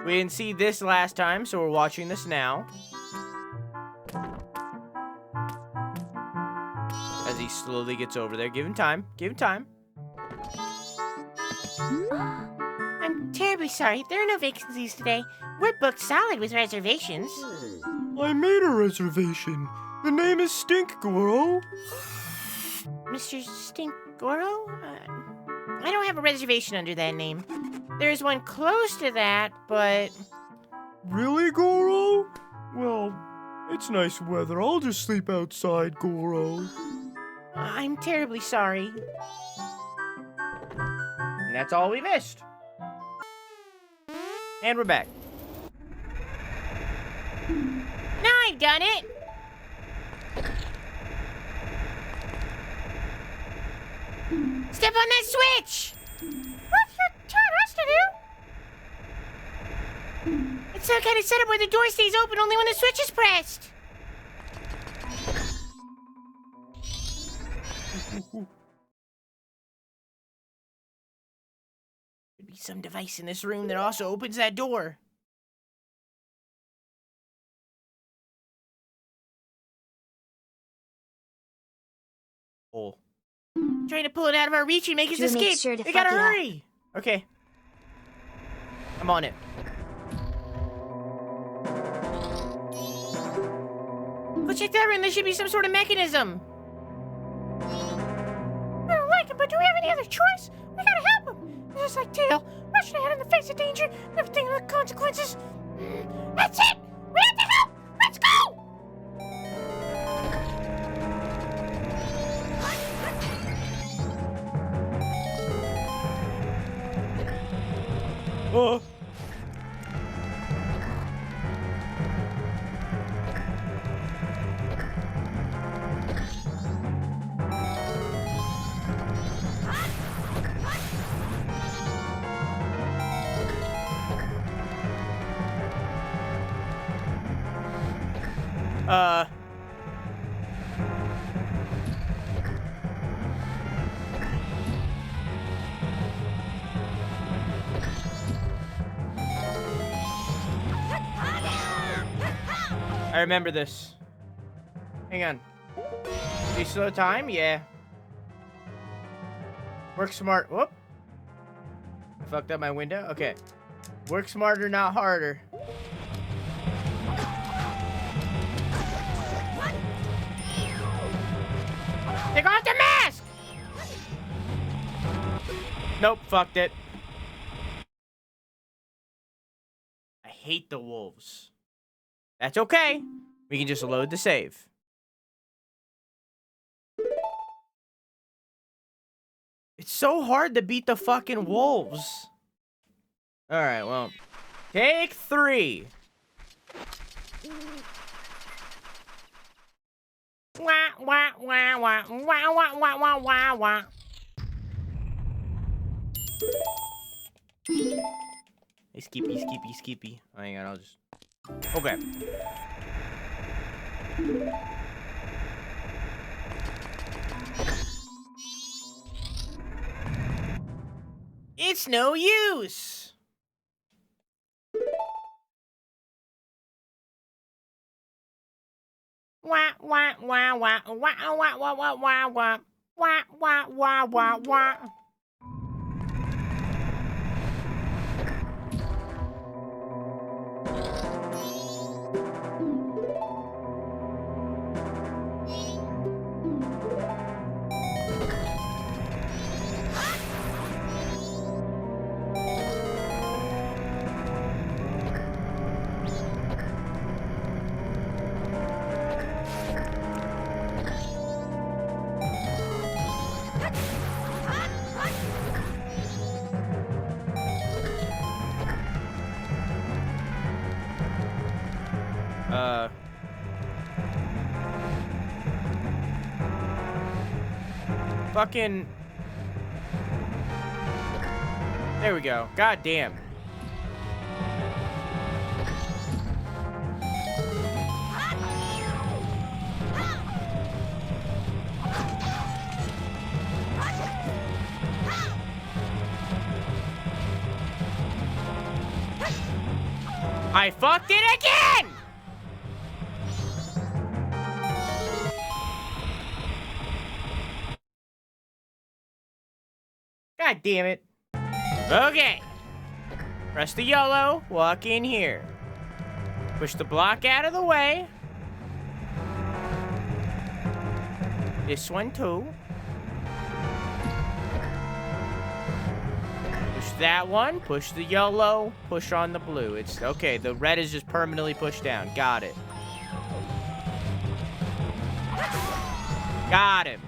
We didn't see this last time, so we're watching this now. As he slowly gets over there. Give him time. Give him time. I'm terribly sorry. There are no vacancies today. We're booked solid with reservations. I made a reservation. The name is Stinkgoro. Mr. Stinkgoro? I don't have a reservation under that name. There's one close to that, but... Really, Goro? Well, it's nice weather. I'll just sleep outside, Goro. I'm terribly sorry. And that's all we missed. And we're back. Now I've done it! Step on that switch! What you telling us to do? It's some kind of setup where the door stays open only when the switch is pressed. Could be some device in this room that also opens that door. Oh. Trying to pull it out of our reach and make us Drew, make escape. sure to We gotta fuck it up. hurry. Okay. I'm on it. Go check that room. There should be some sort of mechanism. I don't like him, but do we have any other choice? We gotta help him. He's just like Tail, rushing ahead in the face of danger, never thinking of the consequences. That's it! We have to help! Let's go! Oh. I remember this. Hang on. Do you slow time? Yeah. Work smart. Whoop. I fucked up my window. Okay. Work smarter, not harder. Take off the mask! Nope, fucked it. I hate the wolves. That's okay. We can just load the save. It's so hard to beat the fucking wolves. Alright, well. Take 3. Wah, wah, wah, wah, wah, wah, wah, wah, wah, wah. Hey, Skippy. Oh, hang on, I'll just... Okay. It's no use! Wah, wah, wah, wah, wah, wah, wah, wah, wah, wah, wah, wah, wah, wah, wah. Fucking... There we go. God damn. I fucked it again! God damn it. Okay. Press the yellow, walk in here. Push the block out of the way. This one too. Push that one, push the yellow, push on the blue. It's okay, the red is just permanently pushed down. Got it. Got him.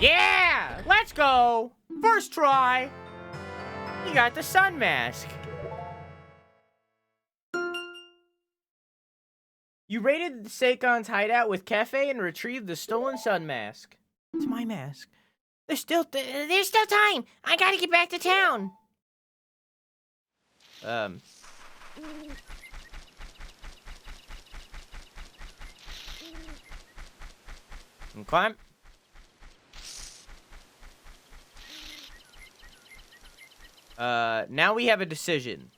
Yeah! Let's go! First try! You got the Sunn mask. You raided Seikon's hideout with Cafe and retrieved the stolen Sunn mask. It's my mask. There's still time. I gotta get back to town. Climb. Now we have a decision.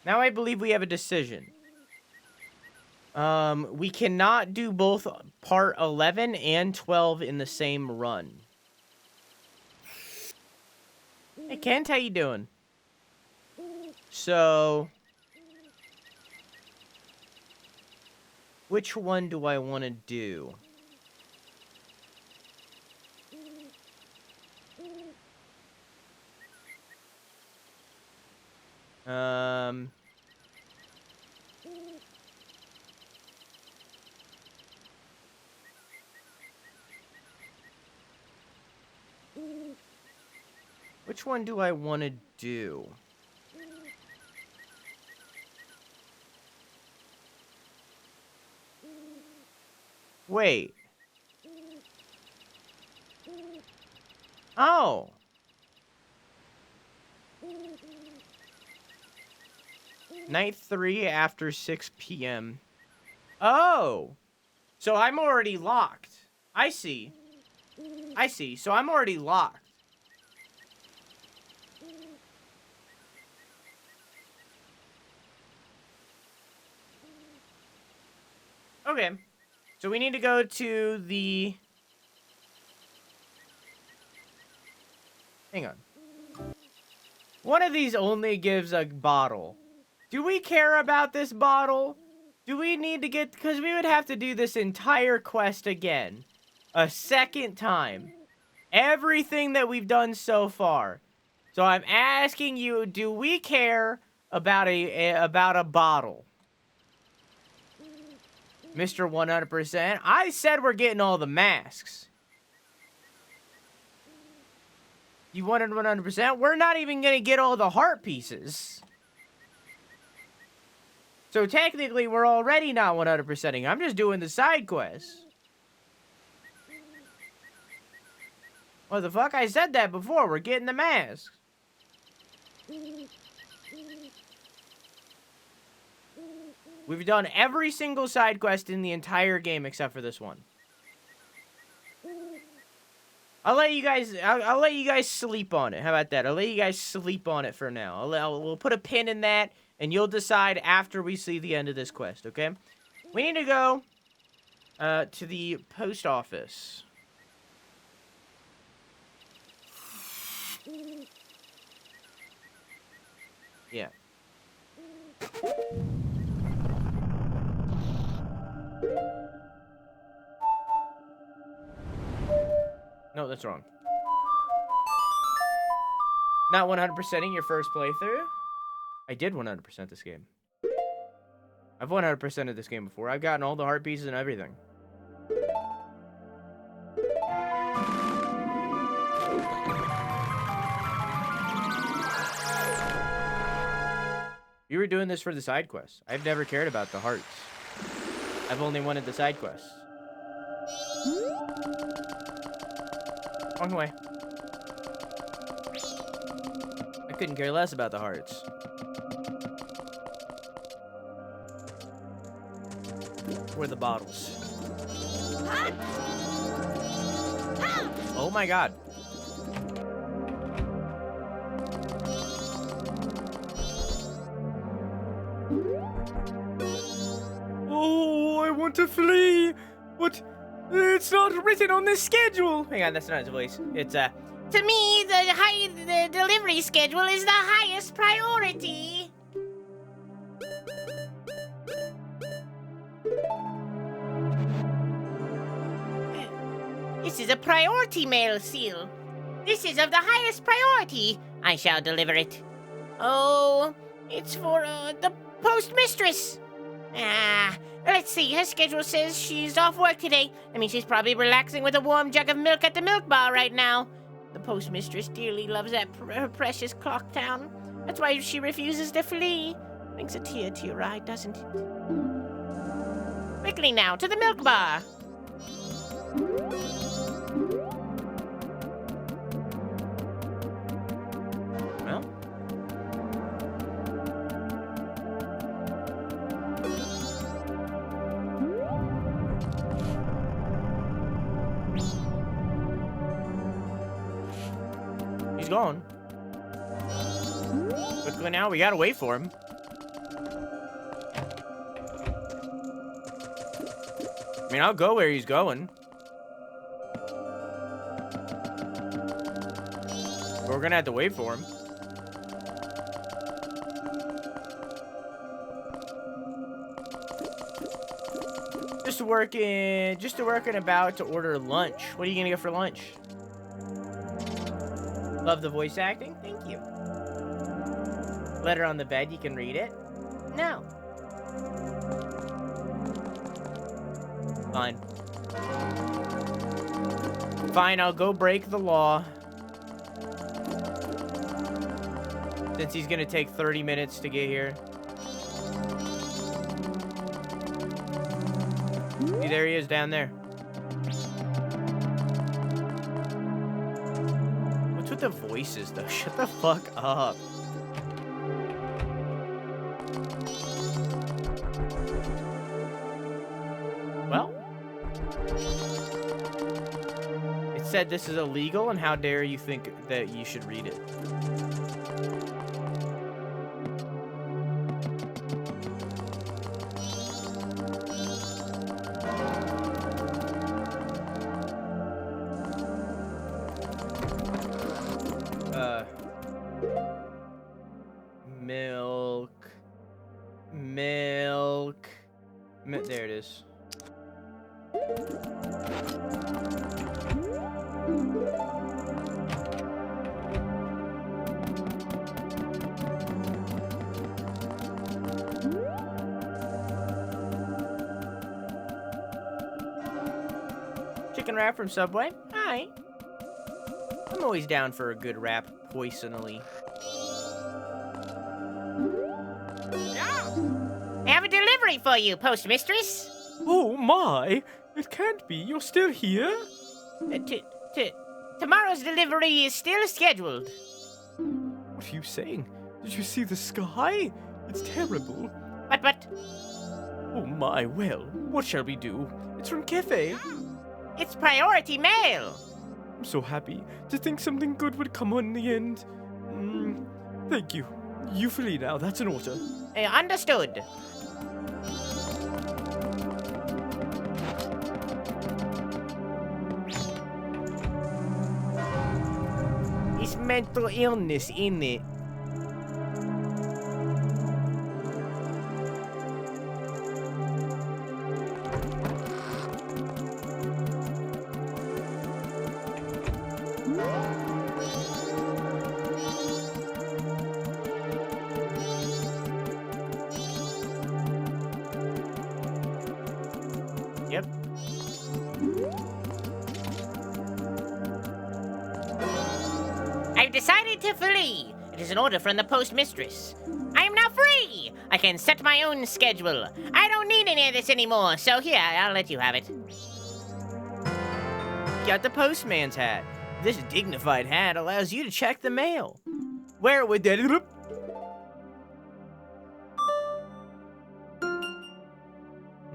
Now I believe we have a decision. We cannot do both part 11 and 12 in the same run. Hey, Kent, how you doing? So, which one do I want to do? Which one do I want to do? Wait. Oh. Night 3 after 6 p.m. Oh. So I'm already locked. I see. I see. So I'm already locked. Okay. So we need to go to the... Hang on. One of these only gives a bottle. Do we care about this bottle? Do we need to get... Because we would have to do this entire quest again. A second time. Everything that we've done so far. So I'm asking you, do we care about a bottle? Mr. 100%. I said we're getting all the masks. You wanted 100%? We're not even going to get all the heart pieces. So technically, we're already not 100%ing. I'm just doing the side quests. What the fuck? I said that before. We're getting the masks. We've done every single side quest in the entire game except for this one. I'll let you guys sleep on it. How about that? I'll let you guys sleep on it for now. We'll put a pin in that, and you'll decide after we see the end of this quest, okay? We need to go to the post office. Yeah. No, that's wrong. Not 100%ing your first playthrough? I did 100% this game. I've 100%ed this game before. I've gotten all the heart pieces and everything. You were doing this for the side quests. I've never cared about the hearts. I've only wanted the side quests. Wrong way. I couldn't care less about the hearts. Where are the bottles? Oh my god. Oh, I want to flee. What? It's not written on this schedule. Hang on, that's not his voice. It's To me, the delivery schedule is the highest priority. This is a priority mail seal. This is of the highest priority. I shall deliver it. Oh, it's for the postmistress. Let's see. Her schedule says she's off work today. I mean, she's probably relaxing with a warm jug of milk at the milk bar right now. The postmistress dearly loves her precious clock town. That's why she refuses to flee. Brings a tear to your eye, doesn't it? Quickly now, to the milk bar. well. He's gone. Quickly now, we gotta wait for him. I mean, I'll go where he's going. But we're gonna have to wait for him. Just working about to order lunch. What are you gonna get for lunch? Love the voice acting. Thank you. Letter on the bed. You can read it. No. Fine. Fine, I'll go break the law. Since he's gonna take 30 minutes to get here. See, there he is down there. What's with the voices, though? Shut the fuck up. Well, it said this is illegal, and how dare you think that you should read it? There it is. Chicken wrap from Subway. Hi. I'm always down for a good wrap, poisonally. I have a delivery for you, postmistress. Oh my! It can't be. You're still here? Tomorrow's delivery is still scheduled. What are you saying? Did you see the sky? It's terrible. But... Oh my, well, what shall we do? It's from Cafe. It's priority mail. I'm so happy to think something good would come on in the end. Thank you. You flee now, that's an order. Understood. It's mental illness, isn't it? Yep. I've decided to flee. It is an order from the postmistress. I am now free. I can set my own schedule. I don't need any of this anymore, so here, I'll let you have it. Got the postman's hat. This dignified hat allows you to check the mail. Where would that...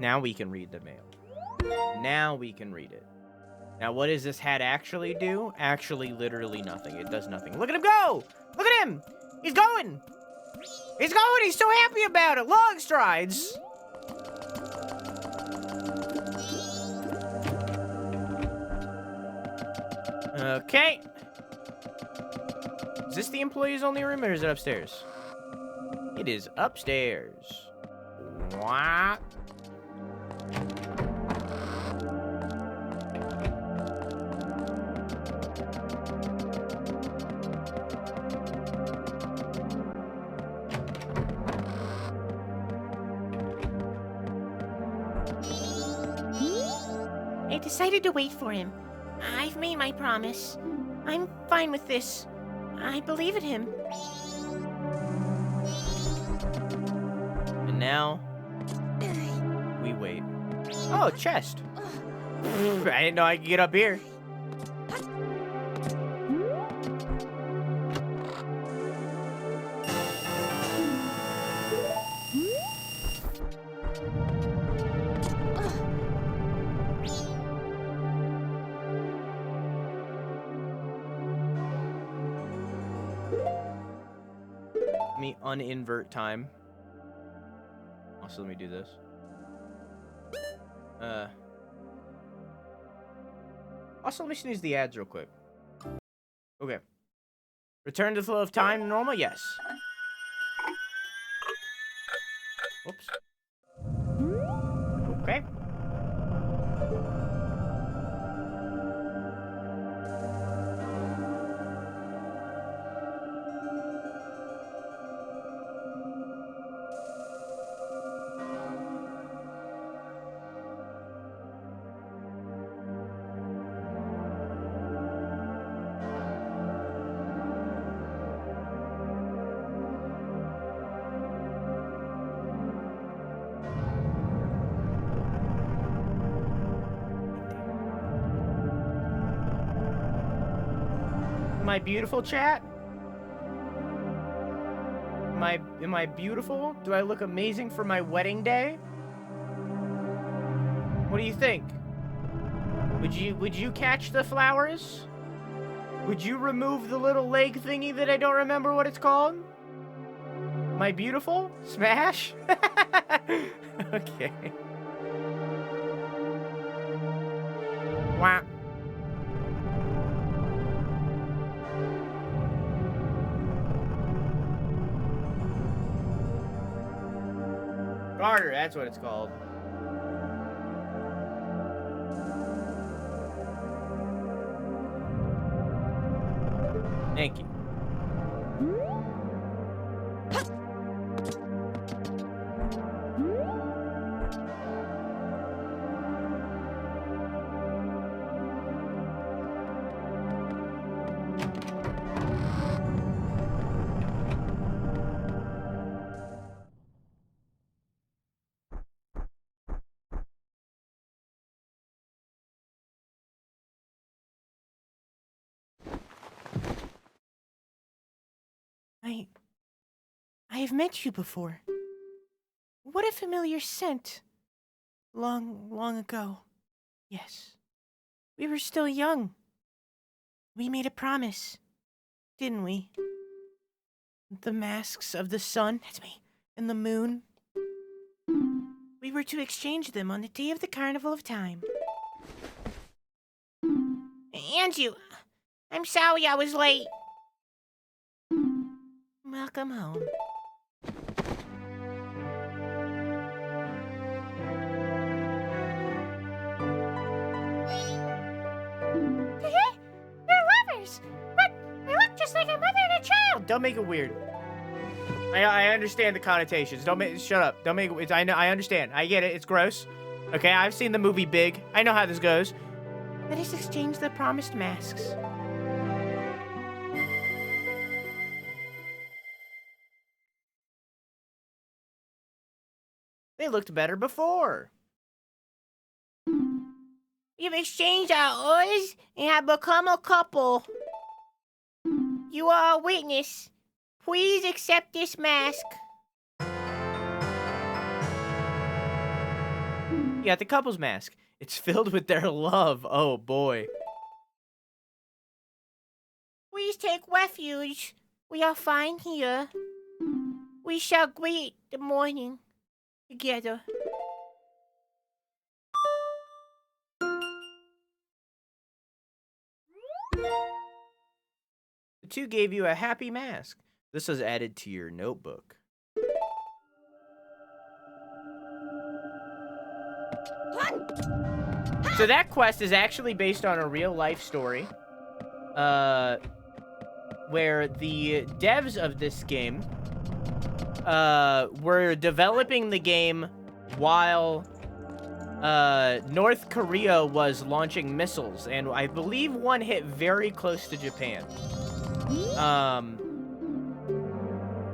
Now we can read the mail. Now we can read it. Now, what does this hat actually do? Actually, literally nothing. It does nothing. Look at him go! Look at him! He's going! He's going! He's so happy about it! Long strides! Okay. Is this the employees only room, or is it upstairs? It is upstairs. What? I decided to wait for him. I've made my promise. I'm fine with this. I believe in him. And now, we wait. Oh, chest. I didn't know I could get up here. Let me uninvert time. Also, let me do this. Also, let me sneeze the ads real quick. Okay. Return to the flow of time to normal? Yes. Whoops. Okay. Am I beautiful, chat? Am I beautiful? Do I look amazing for my wedding day? What do you think? Would you catch the flowers? Would you remove the little leg thingy that I don't remember what it's called? Am I beautiful? Smash? Okay. Wow. Garter, that's what it's called. Thank you. I have met you before. What a familiar scent. Long ago. Yes. We were still young. We made a promise, didn't we? The masks of the sun, that's me, and the moon. We were to exchange them on the day of the Carnival of Time. Anju, I'm sorry I was late. Welcome home. They're lovers, but they look just like a mother and a child. Don't make it weird. I understand the connotations. Don't make shut up. Don't make it. I understand. I get it. It's gross. Okay, I've seen the movie Big. I know how this goes. Let us exchange the promised masks. They looked better before. We've exchanged our orders and have become a couple. You are a witness. Please accept this mask. You got the couple's mask. It's filled with their love. Oh, boy. Please take refuge. We are fine here. We shall greet the morning together. The two gave you a happy mask. This was added to your notebook. So that quest is actually based on a real-life story. Where the devs of this game were developing the game while North Korea was launching missiles, and I believe one hit very close to Japan.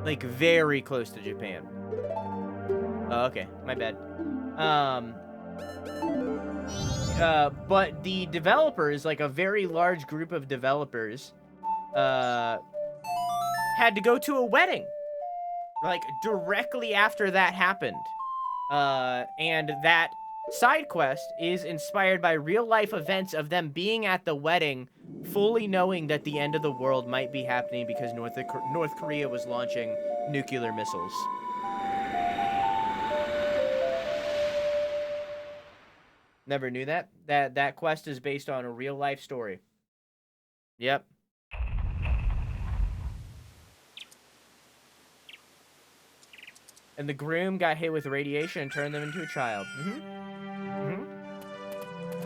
Like very close to Japan. Oh, okay, my bad. But the developers, like a very large group of developers, had to go to a wedding, like, directly after that happened. And that side quest is inspired by real-life events of them being at the wedding, fully knowing that the end of the world might be happening because North Korea was launching nuclear missiles. Never knew that. That quest is based on a real-life story. Yep. And the groom got hit with radiation and turned them into a child.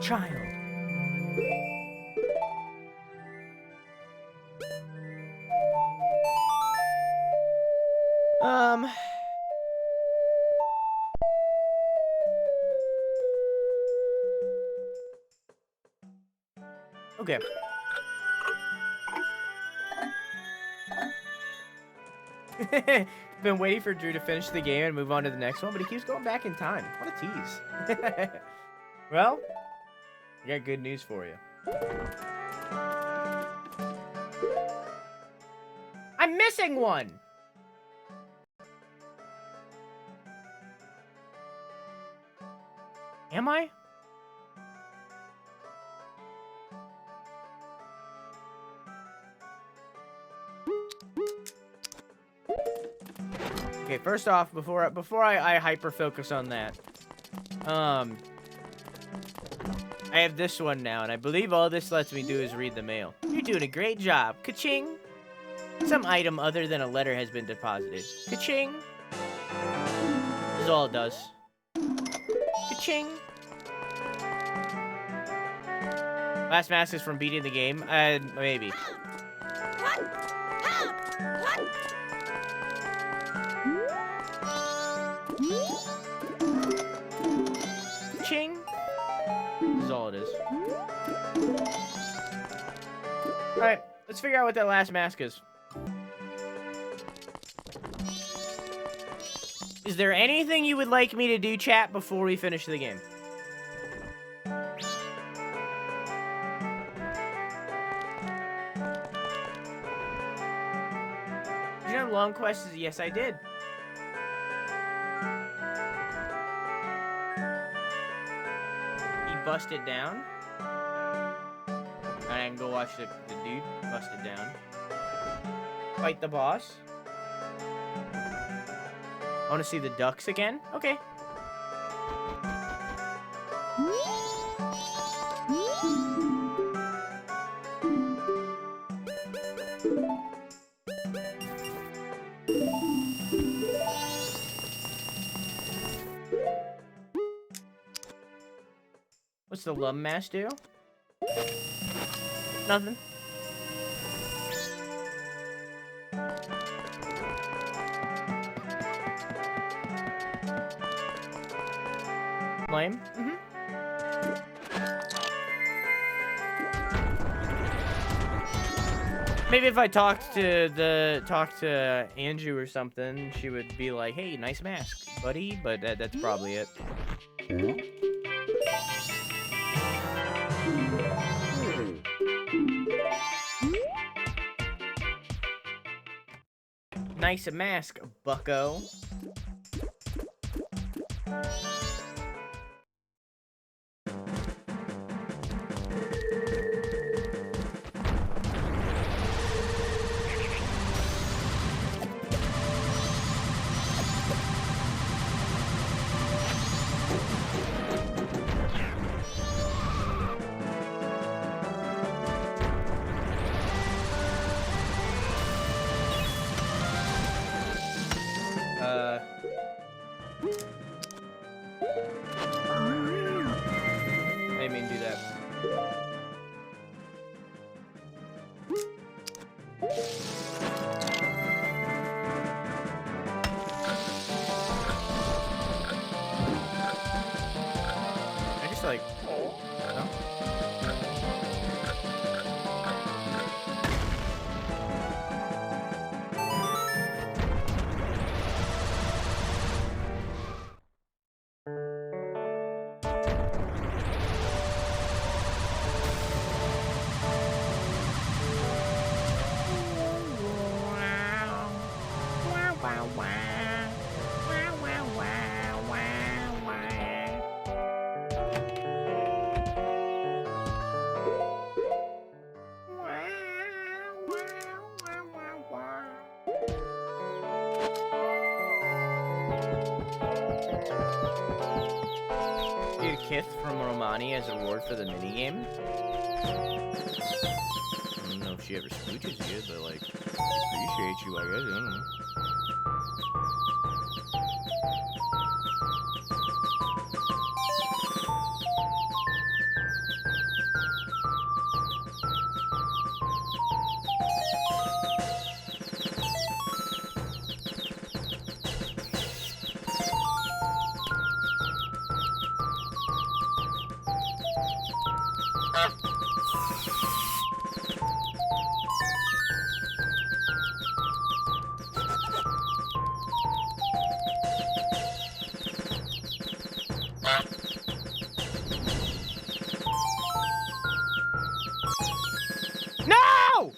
Child. Okay. Been waiting for Drew to finish the game and move on to the next one, but he keeps going back in time. What a tease. Well, I got good news for you. I'm missing one! Am I? Okay, first off, before I hyper focus on that, I have this one now, and I believe all this lets me do is read the mail. You're doing a great job. Ka-ching! Some item other than a letter has been deposited. Ka-ching! This is all it does. Ka-ching! Last mask is from beating the game. Maybe. Ching. This is all it is. Alright, let's figure out what that last mask is. Is there anything you would like me to do, chat, before we finish the game? Did you have long quests? Yes, I did. Bust it down. And I can go watch the dude bust it down. Fight the boss. I want to see the ducks again. Okay. What's the lum mask do? Nothing. Lame. Maybe if I talked to Andrew or something, she would be like, "Hey, nice mask, buddy." But that's probably it. Nice mask, bucko. Didn't mean to do that. I just like... No? Get a kiss from Romani as a reward for the minigame. I don't know if she ever smooches you, but like, appreciate you, I guess. I don't know. No!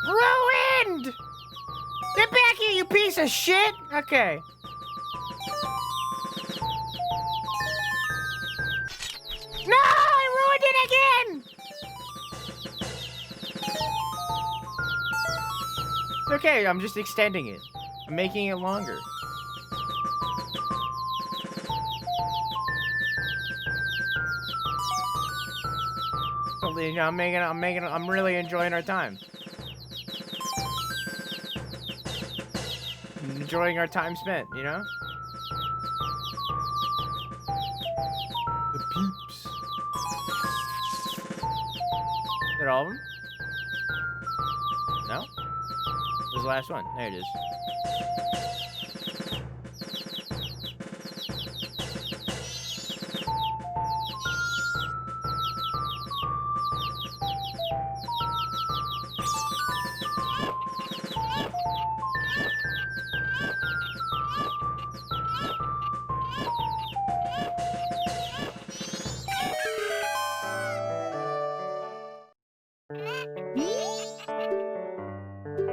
Ruined! Get back here, you piece of shit! Okay. No! I ruined it again! It's okay, I'm just extending it. I'm making it longer. I'm really enjoying our time. Enjoying our time spent, you know? The peeps. Is that all of them? No? What was the last one? There it is.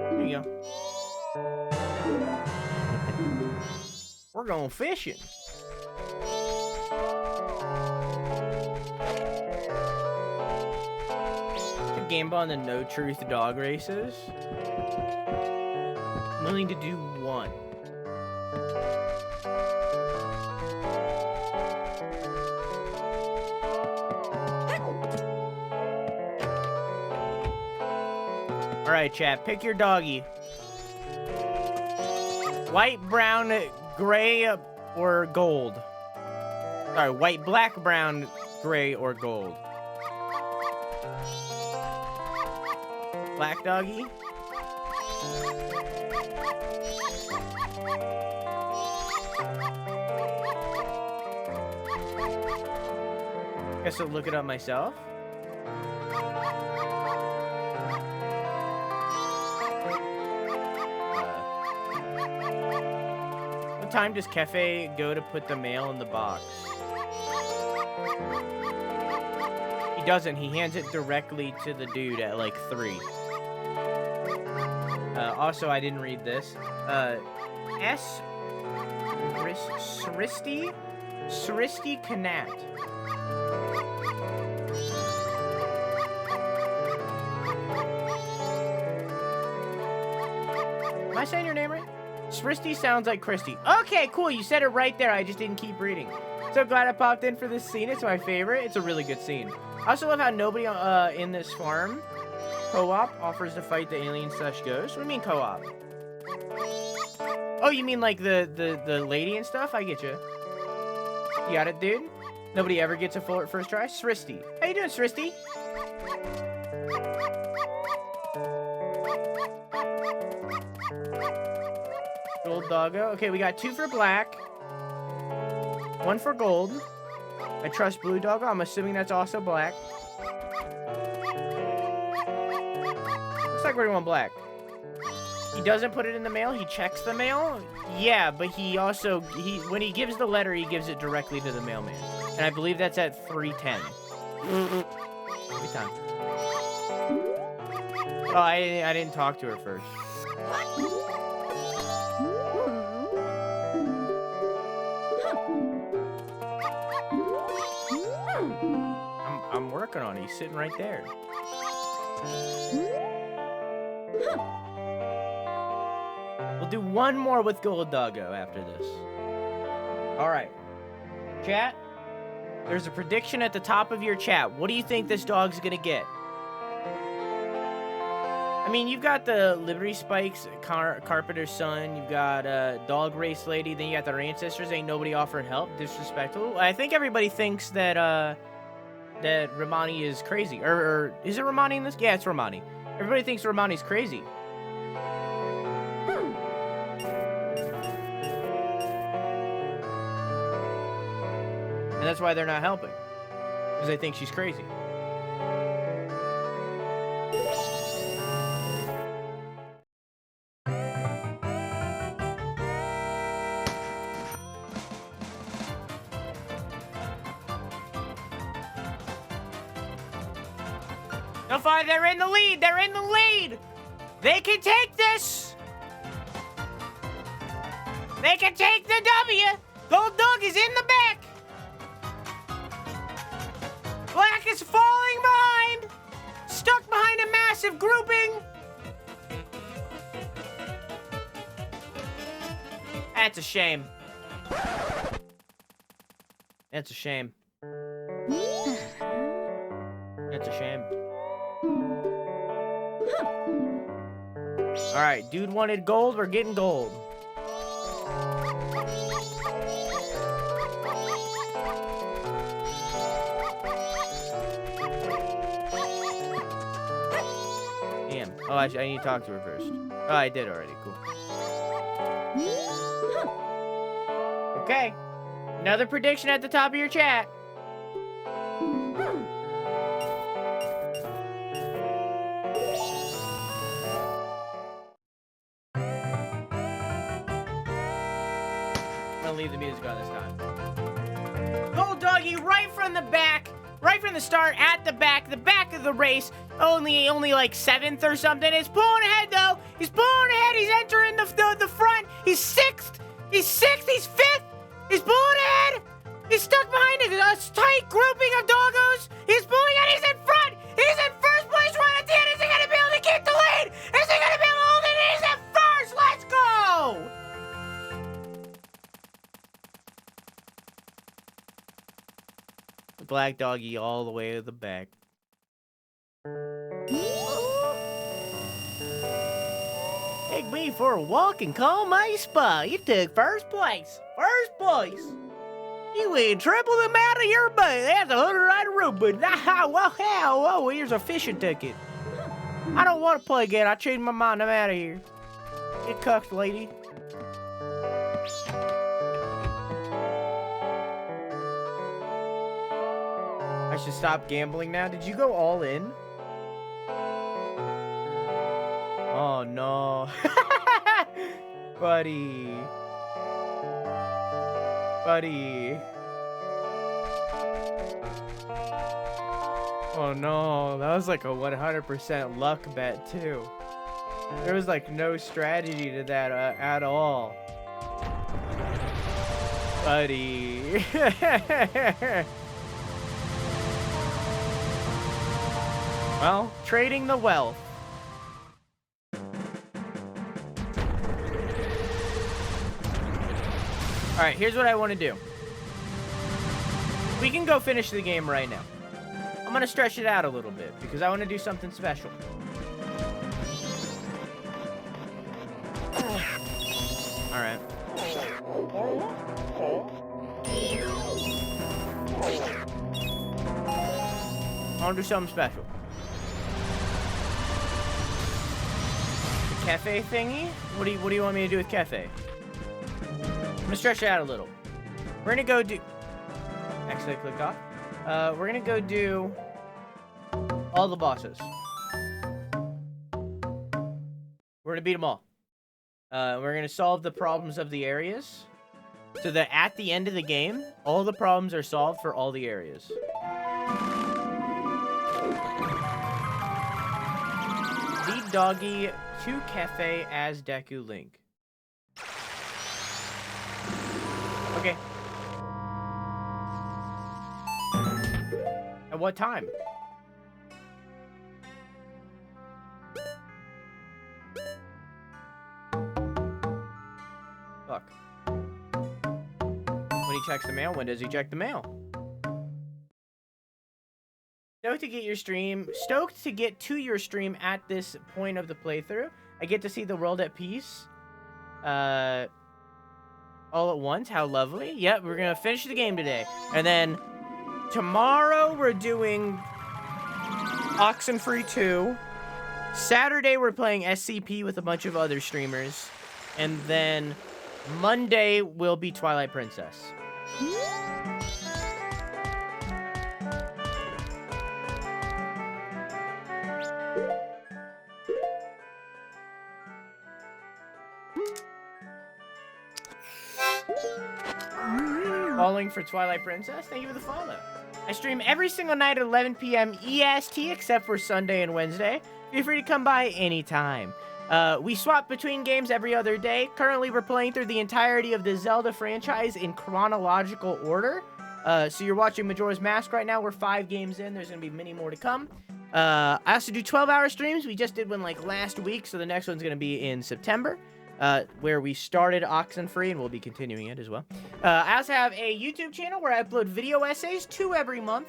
There you go. We're going fishing. The game on the No Truth dog races. I'm willing to do one. All right, chat, pick your doggy. White, brown, gray, or gold. Sorry, white, black, brown, gray, or gold. Black doggy. Guess I'll look it up myself. What time does Cafe go to put the mail in the box? He doesn't. He hands it directly to the dude at like 3. Also, I didn't read this. Sristi Kanat. Am I saying your name right? Sristi sounds like Christy. Okay, cool. You said it right there. I just didn't keep reading. So glad I popped in for this scene. It's my favorite. It's a really good scene. I also love how nobody in this farm co-op offers to fight the alien / ghost. What do you mean co-op? Oh, you mean like the lady and stuff? I get you. You got it, dude? Nobody ever gets a full first try. Sristy. How you doing, Sristy? Gold doggo. Okay, we got 2 for black. 1 for gold. I trust blue doggo. I'm assuming that's also black. Looks like we're going black. He doesn't put it in the mail. He checks the mail. Yeah, but he also, when he gives the letter, he gives it directly to the mailman. And I believe that's at 3:10. Every time. Oh, I didn't talk to her first. I'm working on it. He's sitting right there. We'll do one more with Gold Doggo after this. All right. Chat, there's a prediction at the top of your chat. What do you think this dog's gonna get? I mean, you've got the Liberty Spikes, Carpenter's son. You've got Dog Race Lady. Then you got their ancestors. Ain't nobody offered help. Disrespectful. I think everybody thinks that that Romani is crazy. Or is it Romani in this? Yeah, it's Romani. Everybody thinks Romani's crazy. And that's why they're not helping. Because they think she's crazy. No fire, they're in the lead! They're in the lead! They can take this! They can take the W! Gold Dog is in the back! Black is falling behind! Stuck behind a massive grouping! That's a shame. That's a shame. That's a shame. Alright, dude wanted gold, we're getting gold. Damn. Oh, I need to talk to her first. Oh, I did already. Cool. Okay. Another prediction at the top of your chat. Leave the music on this time. Gold Doggy right from the back, right from the start, at the back of the race. Only like 7th or something. He's pulling ahead though. He's pulling ahead. He's entering the front. He's 6th. He's 6th. He's 5th. He's pulling ahead. He's stuck behind a tight grouping of doggos. He's pulling ahead. He's in front. He's in first place right at the end. Is he gonna be able to keep the lead? Is he gonna be able to hold it? He's in first. Let's go. Black Doggy all the way to the back. Take me for a walk and call my spa. You took first place. First place. You win triple the amount of your money. That's $100 a room, but whoa, here's a fishing ticket. I don't want to play again. I changed my mind. I'm out of here. Get cucked, lady. I should stop gambling now. Did you go all in? Oh no. Buddy. Oh no, that was like a 100% luck bet too. There was like no strategy to that at all. Buddy. Well, trading the wealth. Alright, here's what I want to do. We can go finish the game right now. I'm going to stretch it out a little bit because I want to do something special. Alright. want to do something special. The cafe thingy? What do you want me to do with cafe? I'm gonna stretch it out a little. We're gonna go do... Actually, I clicked off. We're gonna go do all the bosses. We're gonna beat them all. We're gonna solve the problems of the areas, so that at the end of the game, all the problems are solved for all the areas. Lead doggy to cafe as Deku Link. Okay. At what time? Fuck. When he checks the mail, when does he check the mail? Stoked to get to your stream at this point of the playthrough. I get to see the world at peace. All at once. How lovely. Yep, we're gonna finish the game today. And then tomorrow we're doing Oxenfree 2. Saturday we're playing SCP with a bunch of other streamers. And then Monday will be Twilight Princess. Falling for Twilight Princess, thank you for the follow. I stream every single night at 11 p.m. EST except for Sunday and Wednesday. Feel free to come by anytime. We swap between games every other day. Currently, we're playing through the entirety of the Zelda franchise in chronological order. So you're watching Majora's Mask right now. We're 5 games in. There's going to be many more to come. I also do 12-hour streams. We just did one like last week, so the next one's going to be in September. Where we started Oxenfree, and we'll be continuing it as well. I also have a YouTube channel where I upload video essays, 2 every month.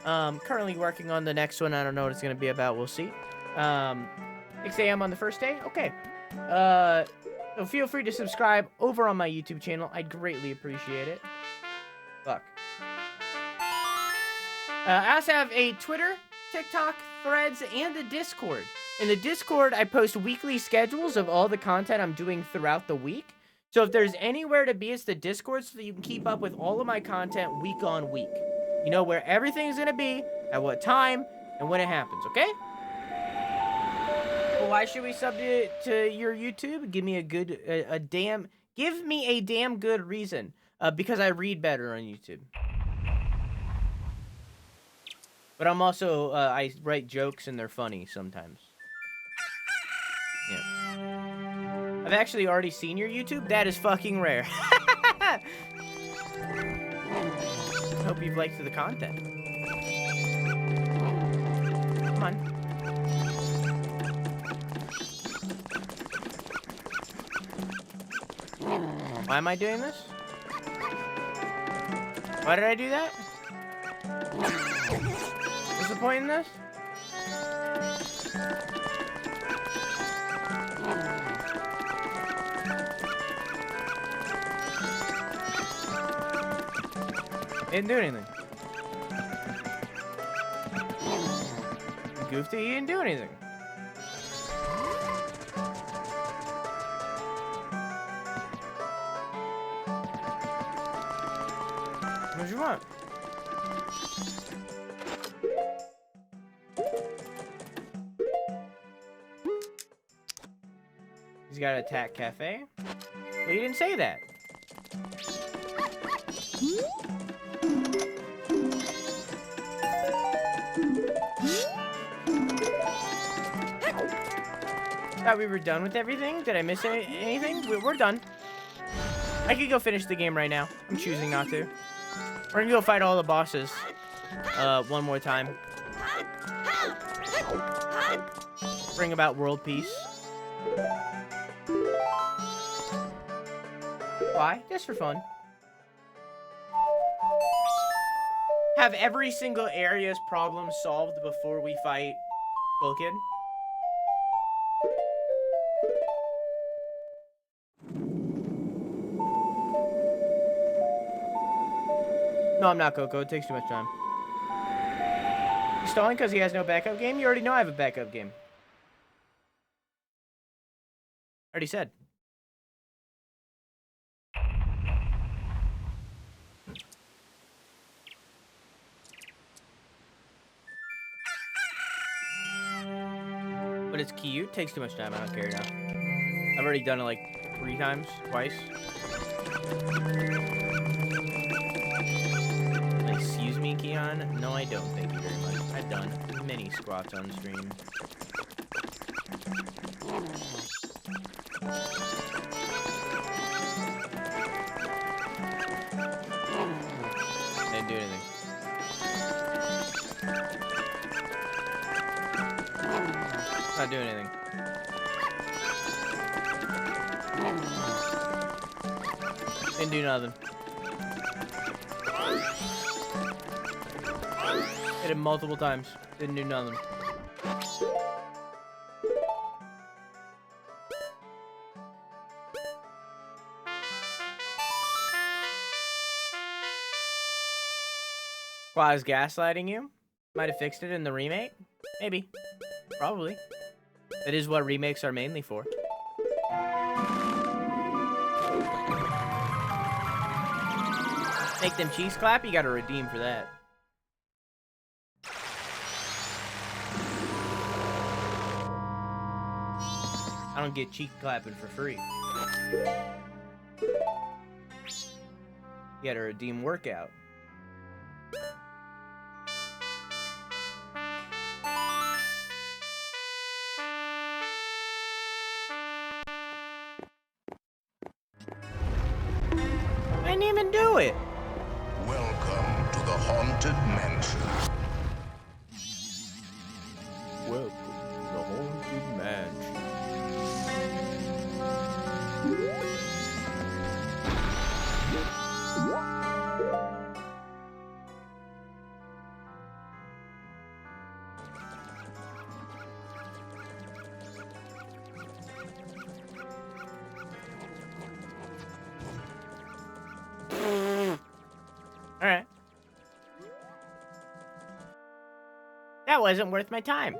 Currently working on the next one. I don't know what it's going to be about. We'll see. 6 a.m. on the first day? Okay. So feel free to subscribe over on my YouTube channel. I'd greatly appreciate it. Fuck. I also have a Twitter, TikTok, Threads, and a Discord. In the Discord, I post weekly schedules of all the content I'm doing throughout the week. So if there's anywhere to be, it's the Discord so that you can keep up with all of my content week on week. You know where everything's going to be, at what time, and when it happens, okay? Well, why should we sub to your YouTube? Give me give me a damn good reason. Because I read better on YouTube. But I'm also, I write jokes and they're funny sometimes. Yeah. I've actually already seen your YouTube. That is fucking rare. Hope you've liked the content. Come on. Why am I doing this? Why did I do that? What's the point in this? Didn't do anything. Goofy, he didn't do anything. What do you want? He's got to attack Cafe? Well, you didn't say that. Thought we were done with everything? Did I miss anything? We're done. I could go finish the game right now. I'm choosing not to. We're gonna go fight all the bosses. One more time. Bring about world peace. Why? Just for fun. Have every single area's problem solved before we fight Skull Kid. No, I'm not, Coco. It takes too much time. He's stalling because he has no backup game? You already know I have a backup game. Already said. But it's cute. Takes too much time. I don't care now. I've already done it like 3 times, twice. Excuse me, Keon? No, I don't. Thank you very much. I've done many squats on stream. Didn't do anything. Not doing anything. Didn't do nothing. Hit him multiple times. Didn't do nothing. Well, I was gaslighting you. Might have fixed it in the remake. Maybe. Probably. That is what remakes are mainly for. Make them cheese clap, you gotta redeem for that. I don't get cheek clapping for free. You gotta redeem workout. I didn't even do it. Welcome to the Haunted Mansion. Welcome to the Haunted Mansion. Alright. That wasn't worth my time.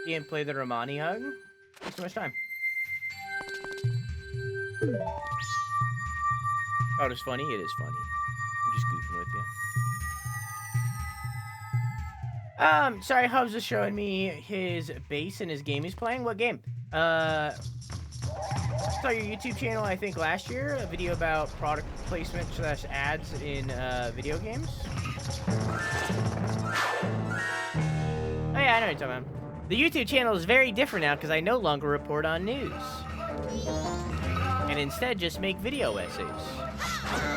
Didn't play the Romani hug? Takes too much time. Oh, it's funny? It is funny. I'm just goofing with you. Sorry, Hubs is showing me his base and his game he's playing. What game? Saw your YouTube channel, I think, last year. A video about product placement / ads in video games. Oh yeah, I know what you're talking about. The YouTube channel is very different now because I no longer report on news. And instead just make video essays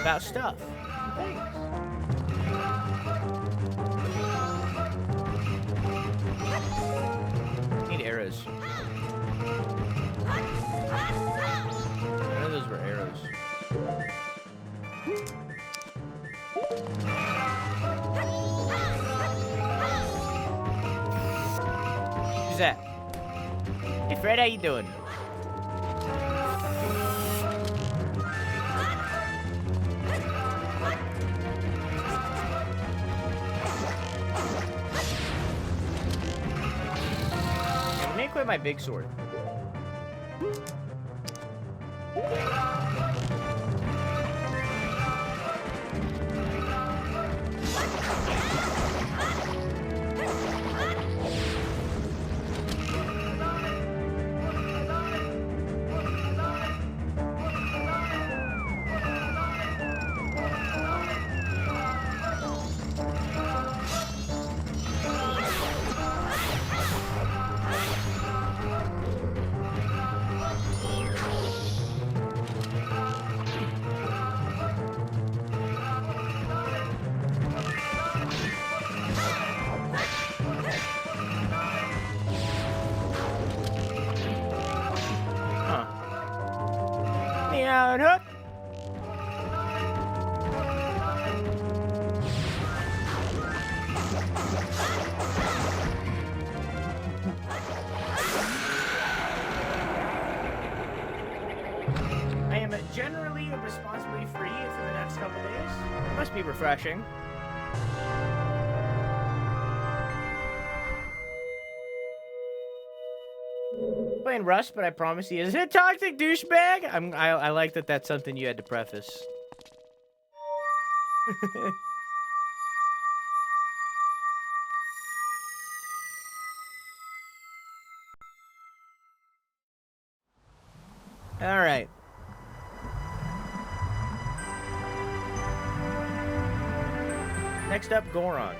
about stuff and things. Need arrows. None of those were arrows. Who's that? Hey Fred, how you doing? Let me equip my big sword. Meow hook. must be refreshing. Playing Rust, but I promise he isn't a toxic douchebag. I like that that's something you had to preface. All right. Next up, Goron.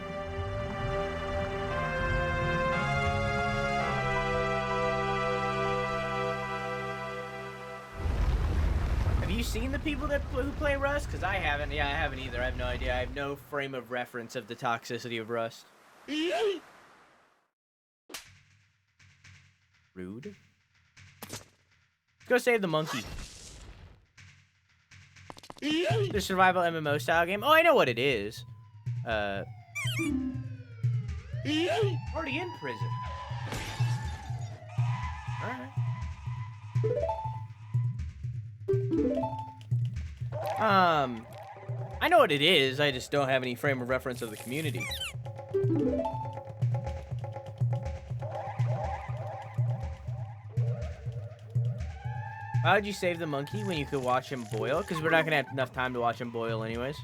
Have you seen the people who play Rust? Because I haven't. Yeah, I haven't either. I have no idea. I have no frame of reference of the toxicity of Rust. Rude. Let's go save the monkey. The survival MMO style game. Oh, I know what it is. Already in prison. Alright. I know what it is. I just don't have any frame of reference of the community. Why would you save the monkey when you could watch him boil? Because we're not going to have enough time to watch him boil anyways.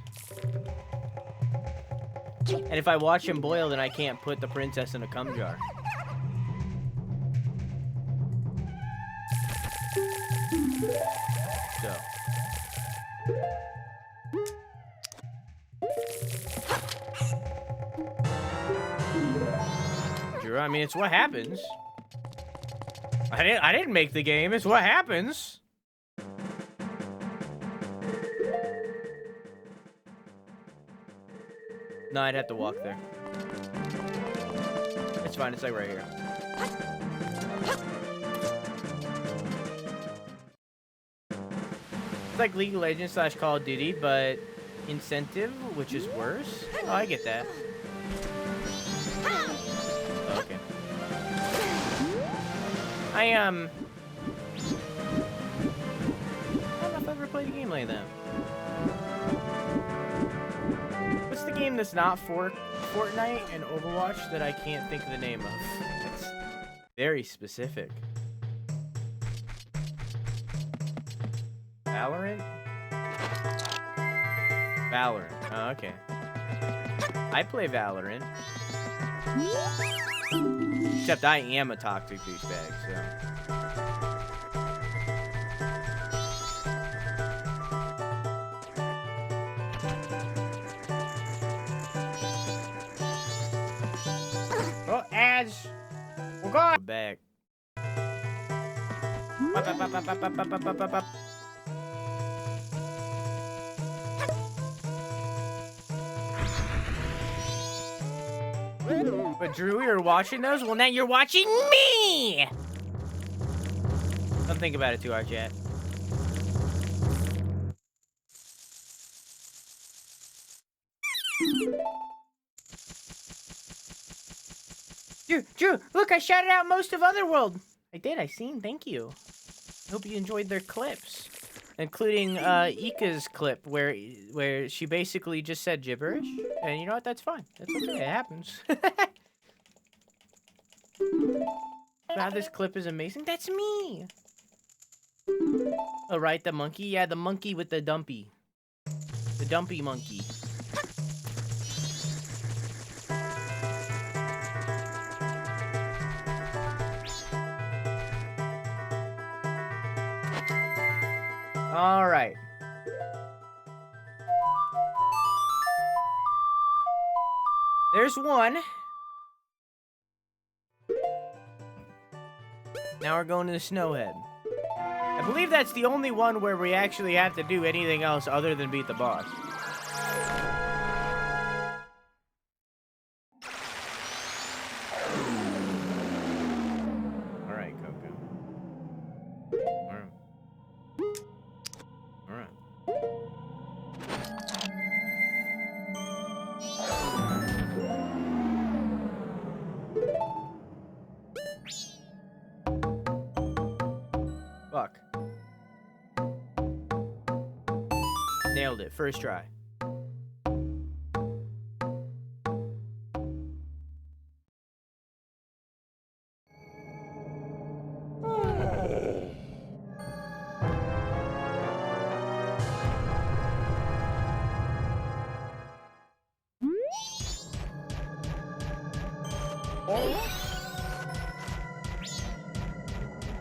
And if I watch him boil, then I can't put the princess in a cum jar. So. Majora, I mean, it's what happens. I didn't make the game. It's what happens. No, I'd have to walk there. It's fine. It's like right here. It's like League of Legends / Call of Duty, but incentive, which is worse. Oh, I get that. Okay. I don't know if I've ever played a game like that. What's the game that's not Fortnite and Overwatch that I can't think of the name of? It's very specific. Valorant? Valorant. Oh, okay. I play Valorant. Except I am a toxic douchebag, so. Oh, ads! We're going back. Up. But Drew, you're watching those? Well, now you're watching me! Don't think about it too hard, chat. Drew, look, I shouted out most of Otherworld. I did, I seen, thank you. I hope you enjoyed their clips. Including Ika's clip where she basically just said gibberish. And you know what, that's fine. That's okay, it happens. Wow, this clip is amazing. That's me! Oh, right, the monkey? Yeah, the monkey with the dumpy. The dumpy monkey. All right. There's one. Now we're going to the Snowhead. I believe that's the only one where we actually have to do anything else other than beat the boss. Alright, Coco. Alright. Alright. Fuck. Nailed it. First try.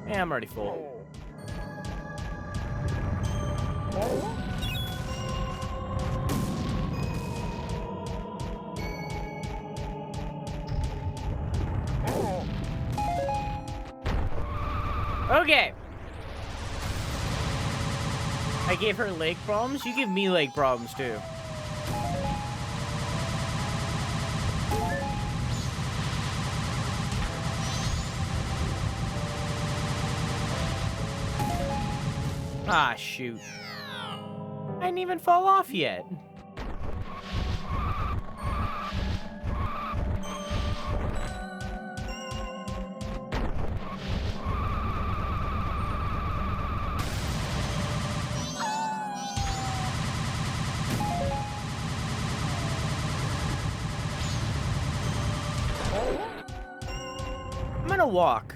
Yeah, I'm already full. Okay. I gave her leg problems. You give me leg problems too. Ah, shoot. I didn't even fall off yet. I'm gonna walk.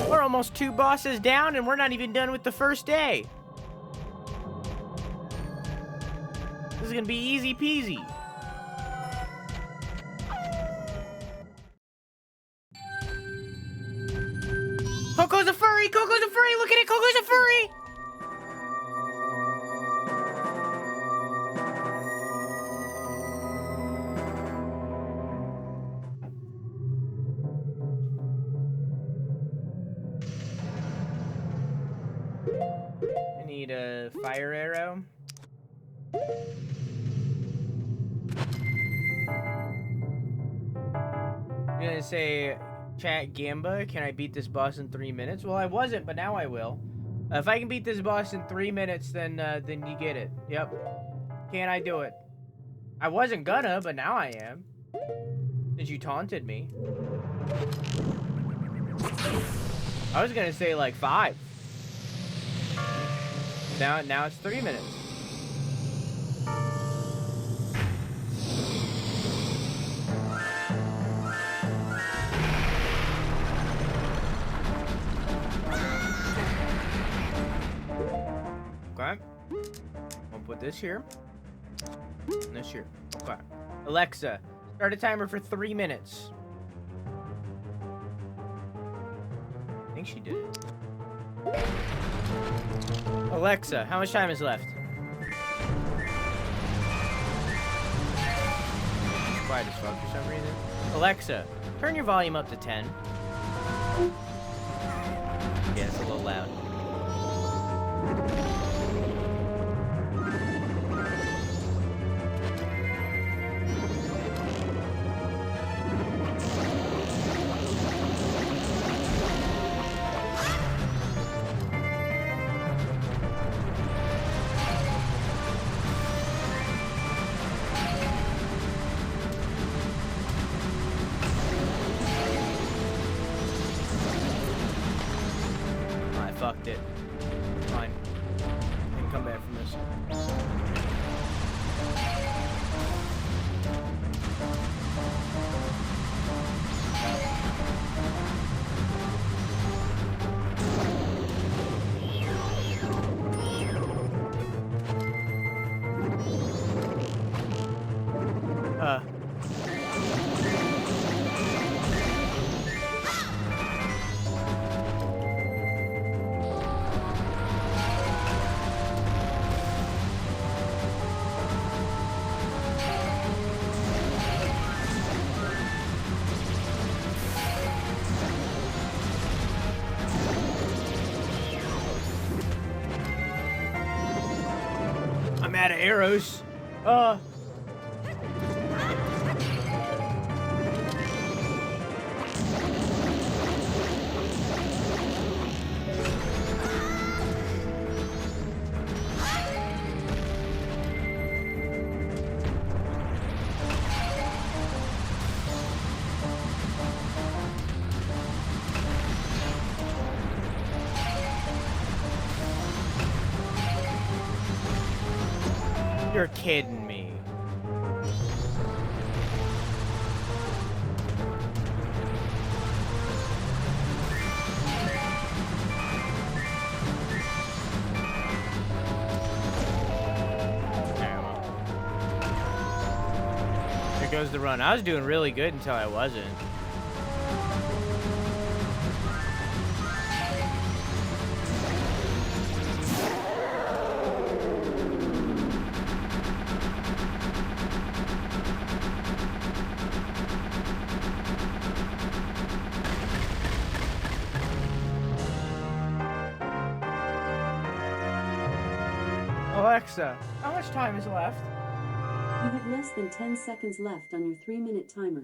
We're almost 2 bosses down and we're not even done with the first day. This is gonna be easy peasy. Coco's a furry! Coco's a furry! Look at it! Coco's a furry! I need a fire arrow. I'm gonna say, chat Gamba, can I beat this boss in 3 minutes? Well, I wasn't, but now I will. If I can beat this boss in 3 minutes, then you get it. Yep. Can I do it? I wasn't gonna, but now I am. Since you taunted me. I was gonna say like 5. Now it's 3 minutes. Okay. I'll put this here. And this here. Okay. Alexa, start a timer for 3 minutes. I think she did it. Alexa, how much time is left? It's quiet as fuck for some reason. Alexa, turn your volume up to 10. Yeah, it's a little loud. Fucked it. Fine. I can come back from this. I'm out of arrows. You're kidding me. goes the run. I was doing really good until I wasn't. Alexa, how much time is left? You have less than 10 seconds left on your 3-minute timer.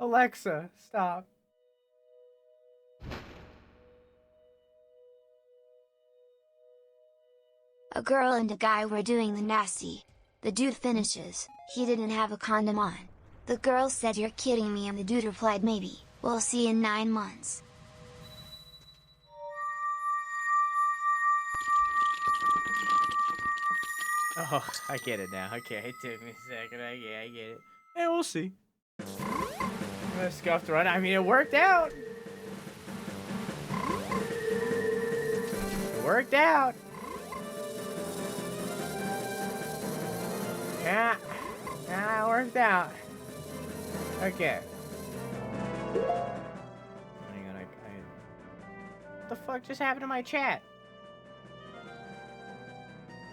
Alexa, stop. A girl and a guy were doing the nasty. The dude finishes, he didn't have a condom on. The girl said, "You're kidding me," and the dude replied, "Maybe, we'll see in 9 months." Oh, I get it now. Okay, it took me a second. I get it. Hey, we'll see. I'm gonna scuff the run. I mean, it worked out. It worked out. Yeah, it worked out. Okay. Hang on, what the fuck just happened to my chat?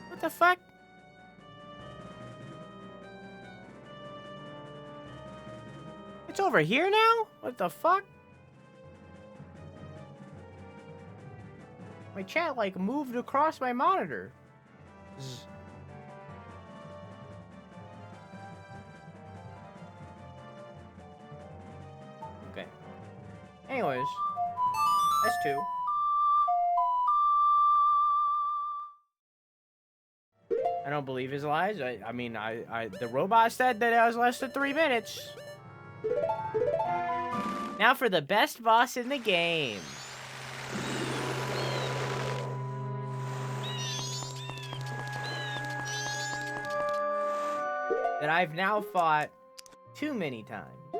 What the fuck? It's over here now? What the fuck? My chat, like, moved across my monitor. Zzz. Okay. Anyways. That's 2. I don't believe his lies. I mean, the robot said that it was less than 3 minutes. Now for the best boss in the game. That I've now fought too many times. We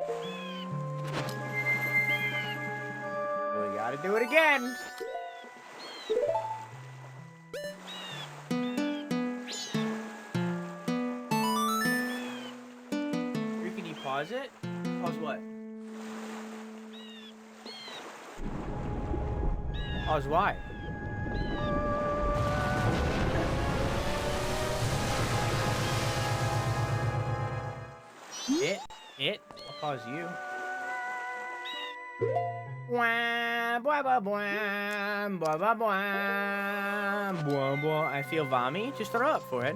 gotta do it again. Can you pause it? Pause what? Pause why? I'll pause you. Blah, blah, blah, blah, blah, blah, blah, blah, blah. I feel vommy. Just throw up, forehead.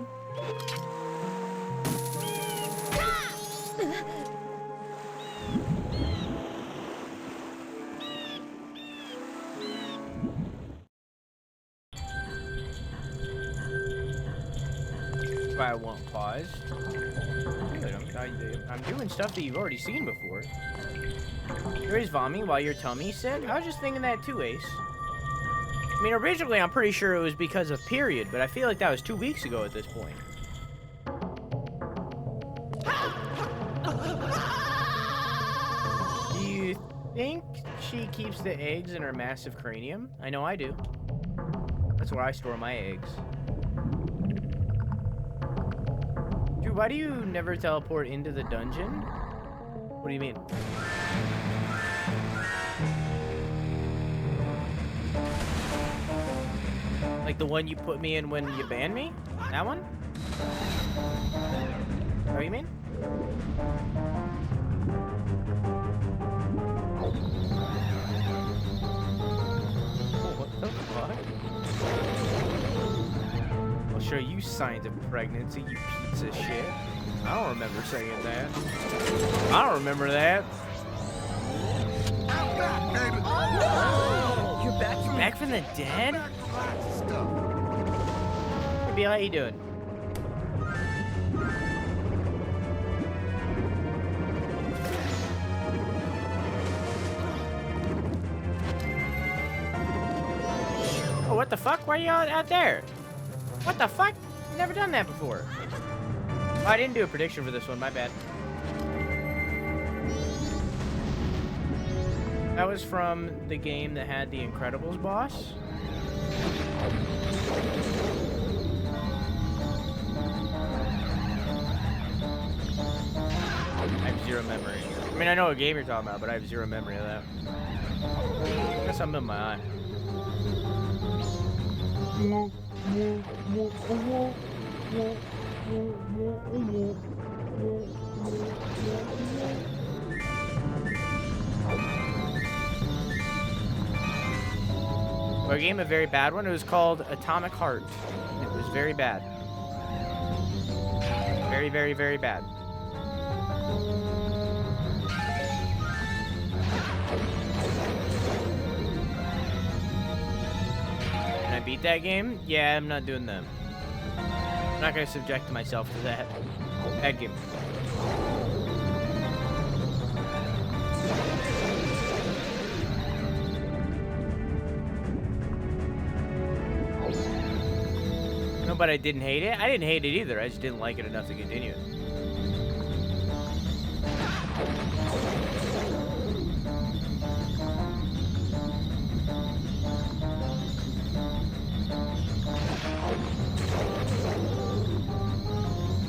Why I won't pause. Good, I'm doing stuff that you've already seen before. There is vomiting while your tummy's sick. I was just thinking that too, Ace. I mean, originally I'm pretty sure it was because of period, but I feel like that was 2 weeks ago at this point. Do you think she keeps the eggs in her massive cranium? I know I do. That's where I store my eggs. Dude, why do you never teleport into the dungeon? What do you mean? Like the one you put me in when you banned me? That one? What do you mean? Oh, what the fuck? I'll show you signs of pregnancy, you piece of shit. I don't remember saying that. I don't remember that. I'm back, baby. Oh, you're back? You're back from the dead? Hey, Bill, how you doing? Oh, what the fuck? Why are you out there? What the fuck? I've never done that before. Oh, I didn't do a prediction for this one, my bad. That was from the game that had the Incredibles boss. zero memory. I mean, I know what game you're talking about, but I have zero memory of that. I got something in my eye. Our game, a very bad one. It was called Atomic Heart. It was very bad. Very, very, very bad. Can I beat that game? Yeah, I'm not doing that. I'm not gonna subject myself to that. Bad game. No, but I didn't hate it. I didn't hate it either. I just didn't like it enough to continue it.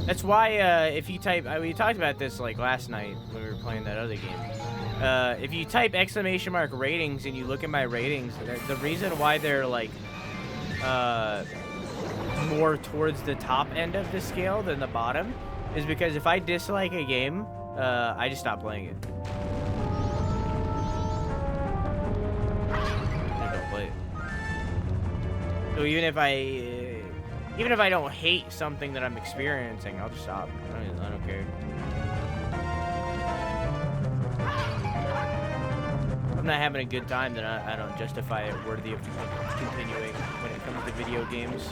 That's why, if you type, we talked about this like last night when we were playing that other game. If you type ! Ratings and you look at my ratings, the reason why they're like, more towards the top end of the scale than the bottom is because if I dislike a game, I just stop playing it. I don't play it. So even if I don't hate something that I'm experiencing, I'll just stop. I don't care. If I'm not having a good time, then I don't justify it worthy of continuing when it comes to video games.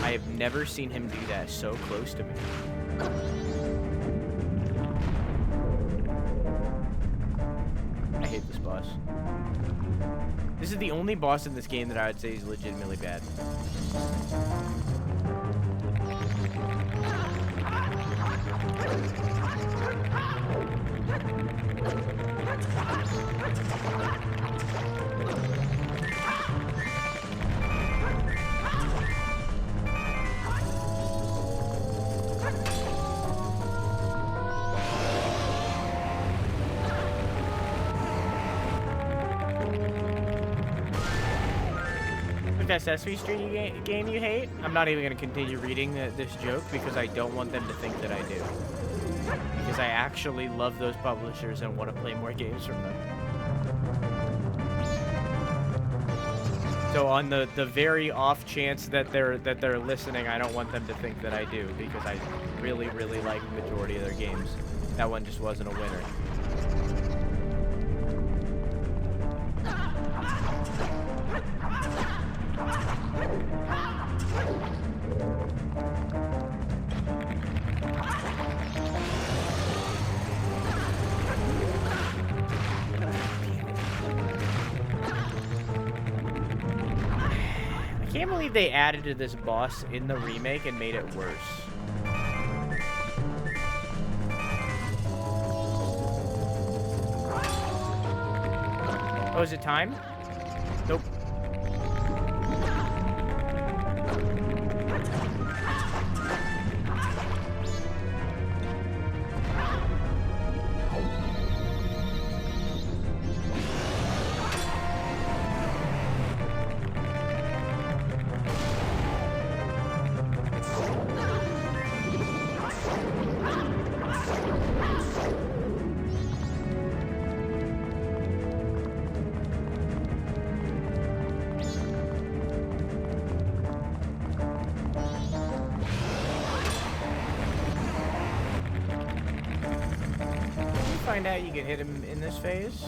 I have never seen him do that so close to me. I hate this boss. This is the only boss in this game that I would say is legitimately bad. That Sesame Street game you hate? I'm not even going to continue reading this joke because I don't want them to think that I do. Because I actually love those publishers and want to play more games from them. So on the very off chance that they're listening, I don't want them to think that I do because I really, really like the majority of their games. That one just wasn't a winner. I can't believe they added to this boss in the remake and made it worse. Oh, is it time? Nope. Find out you can hit him in this phase?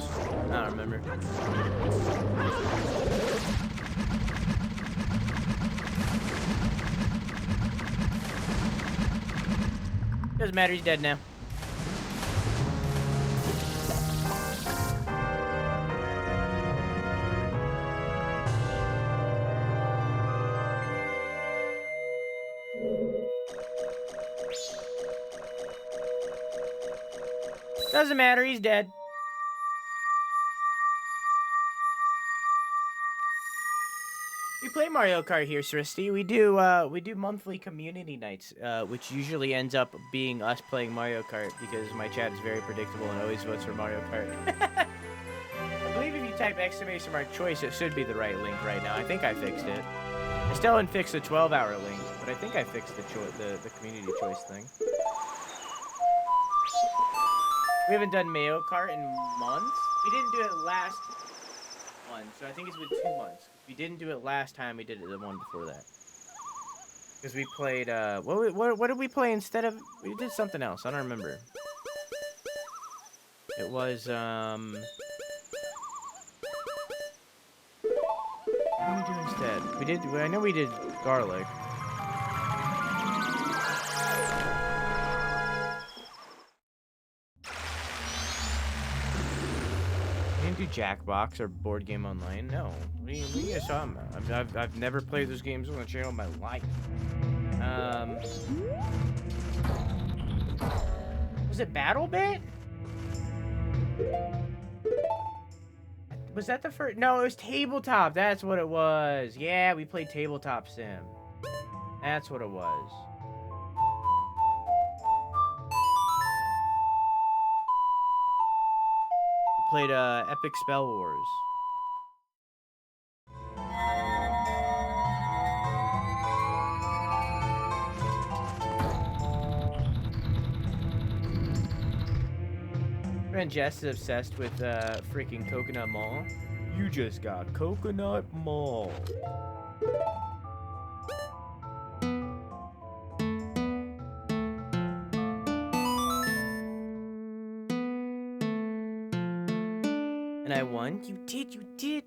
I don't remember. Doesn't matter, he's dead now. Doesn't matter, he's dead. We play Mario Kart here, Sristy. We do monthly community nights, which usually ends up being us playing Mario Kart because my chat is very predictable and always votes for Mario Kart. I believe if you type exclamation mark choice, it should be the right link right now. I think I fixed it. I still haven't fixed the 12-hour link, but I think I fixed the community choice thing. We haven't done Mario Kart in months. We didn't do it last one, so I think it's been 2 months. We didn't do it last time. We did it the one before that. Because we played, what did we play instead of? We did something else. I don't remember. It was, what did we do instead? I know we did garlic. We didn't do Jackbox or Board Game Online. No. What are you guys talking about? I've never played those games on the channel in my life. Was it BattleBit? Was that the first? No, it was Tabletop. That's what it was. Yeah, we played Tabletop Sim. That's what it was. We played Epic Spell Wars. Friend Jess is obsessed with freaking Coconut Mall. You just got Coconut Mall. And I won? You did, you did.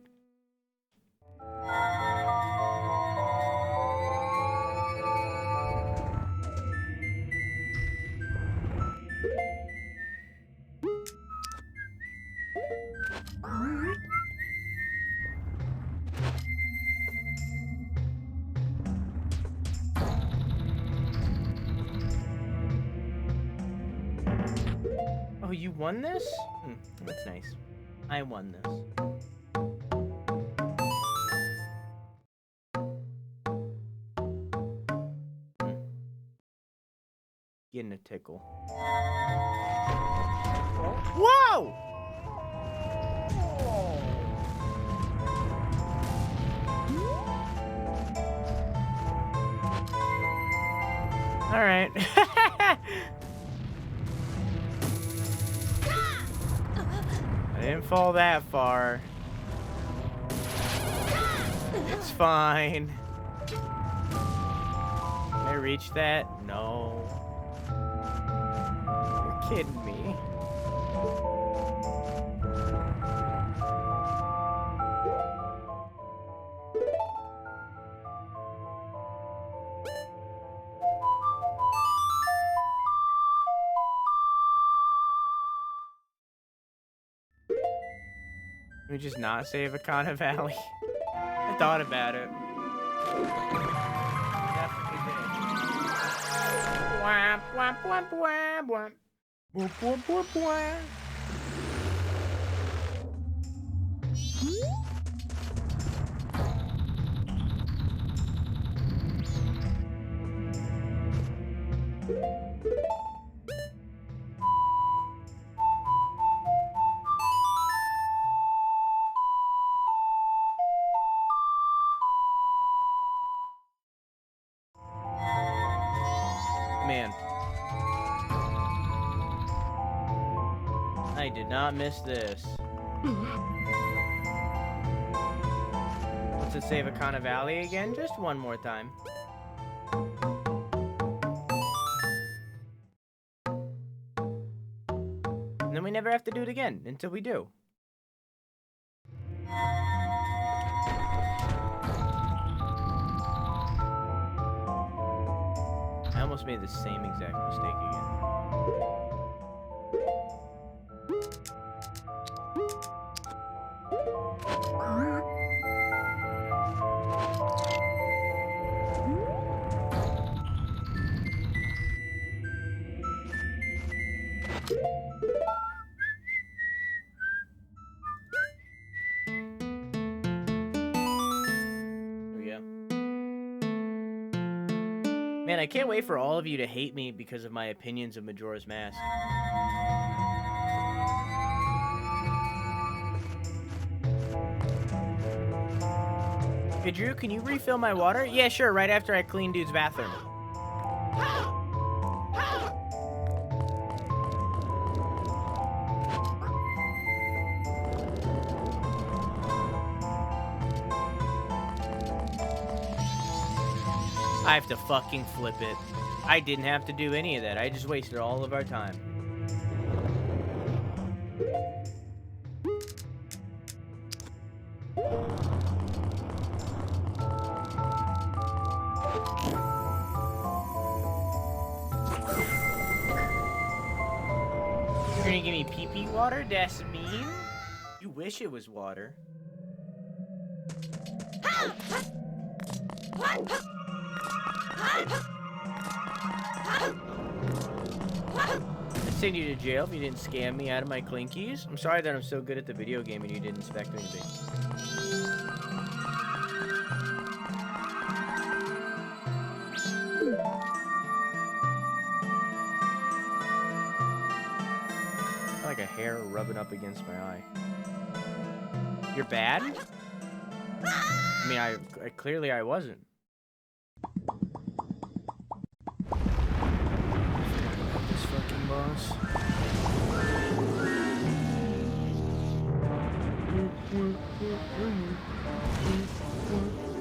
Oh, you won this? That's nice. I won this. Getting a tickle. Whoa! All right. I didn't fall that far. It's fine. Can I reach that? No. You're kidding me. Can we just not save Epona Valley? I thought about it. Man. I did not miss this. Let's just save Epona Valley again, just one more time. And then we never have to do it again until we do. I almost made the same exact mistake again. There we go. Man, I can't wait for all of you to hate me because of my opinions of Majora's Mask. Hey, Drew, can you refill my water? Yeah, sure, right after I clean dude's bathroom. I have to fucking flip it. I didn't have to do any of that. I just wasted all of our time. You're gonna give me pee-pee water? That's mean. You wish it was water. I'd send you to jail if you didn't scam me out of my Clinkies. I'm sorry that I'm so good at the video game and you didn't expect me to be. I like a hair rubbing up against my eye. You're bad? I mean, I clearly I wasn't. This fucking boss.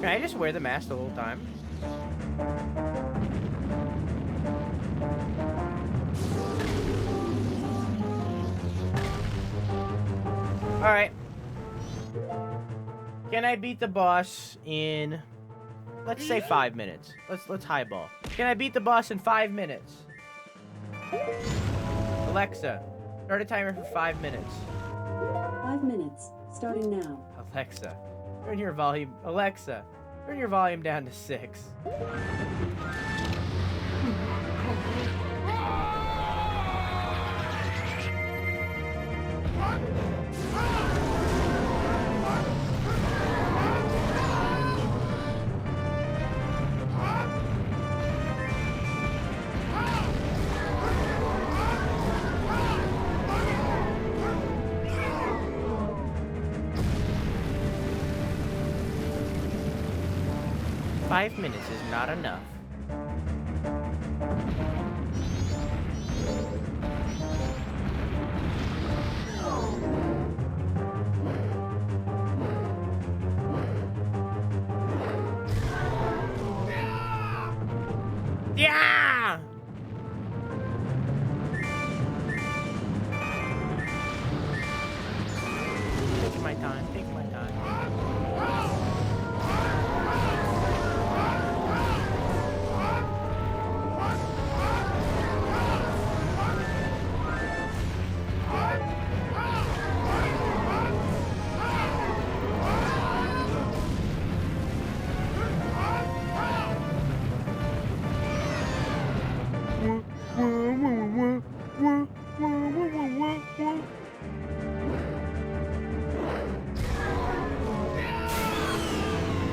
Can I just wear the mask the whole time? Alright. Can I beat the boss in, let's say 5 minutes? Let's highball. Can I beat the boss in 5 minutes? Alexa, start a timer for 5 minutes. 5 minutes, starting now. Alexa, turn your volume. Alexa, turn your volume down to 6. Five minutes is not enough. Yeah! Taking my time, taking my time.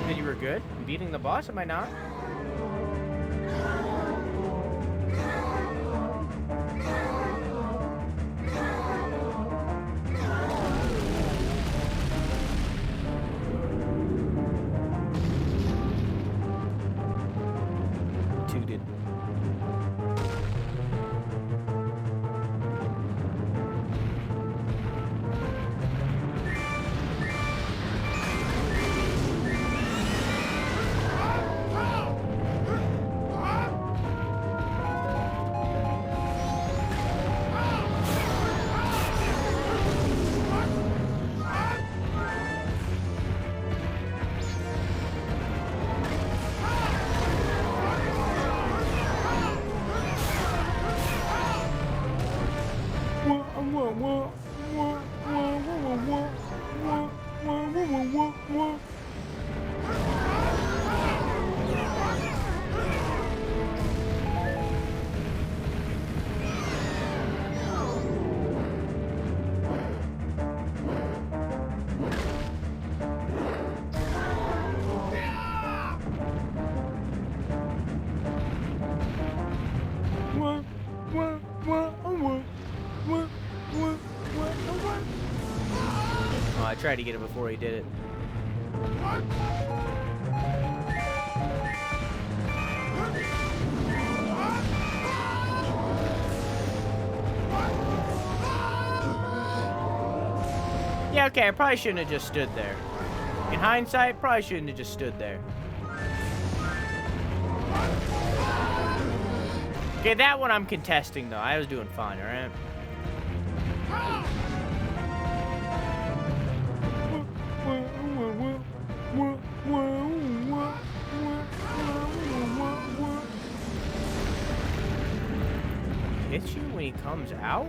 Then you were good? I'm beating the boss, am I not? Tooted. Oh, I tried to get it before he did it. Yeah, okay, I probably shouldn't have just stood there. In hindsight, probably shouldn't have just stood there. Okay, that one I'm contesting, though. I was doing fine, alright? Hits you when he comes out?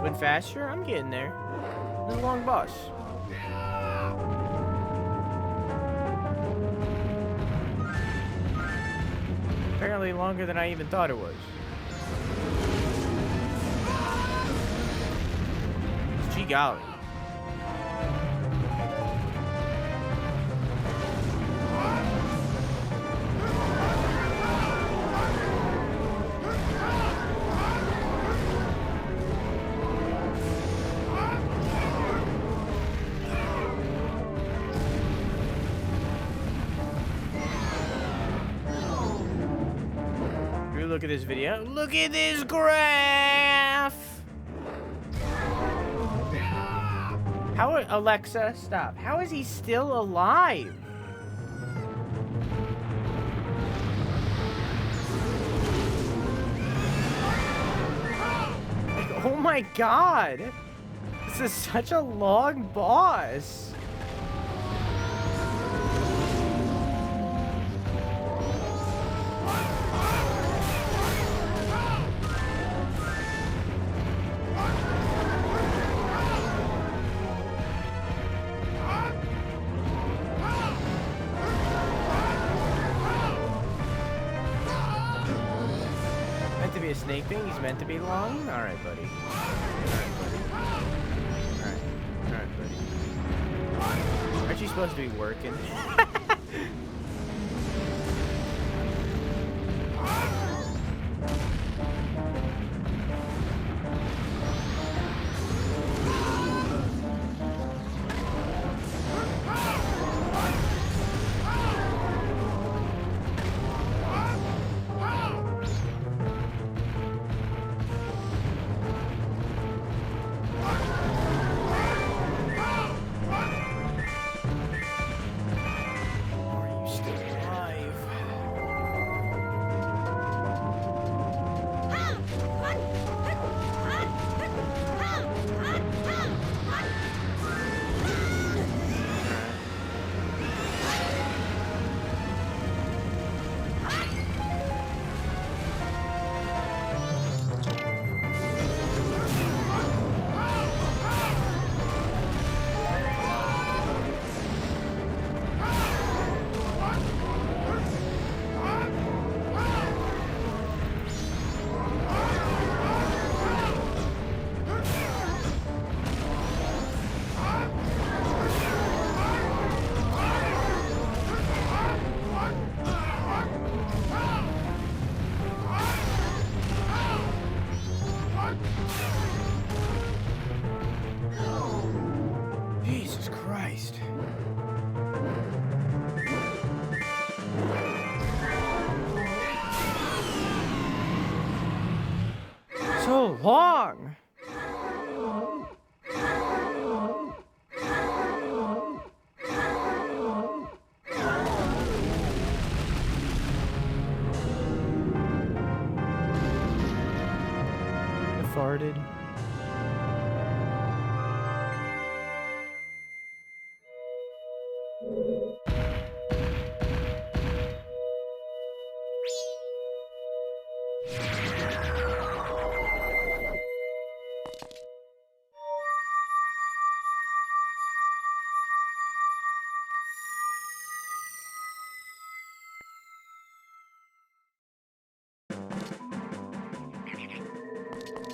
Went faster? I'm getting there. This is a long boss. Apparently longer than I even thought it was. Gee golly. Look at this video. Look at this graph. How, Alexa, stop. How is he still alive? Like, oh my god. This is such a long boss. A snake thing? He's meant to be long? Alright, buddy. Alright, buddy. Alright, buddy. Aren't you supposed to be working? So long. I farted.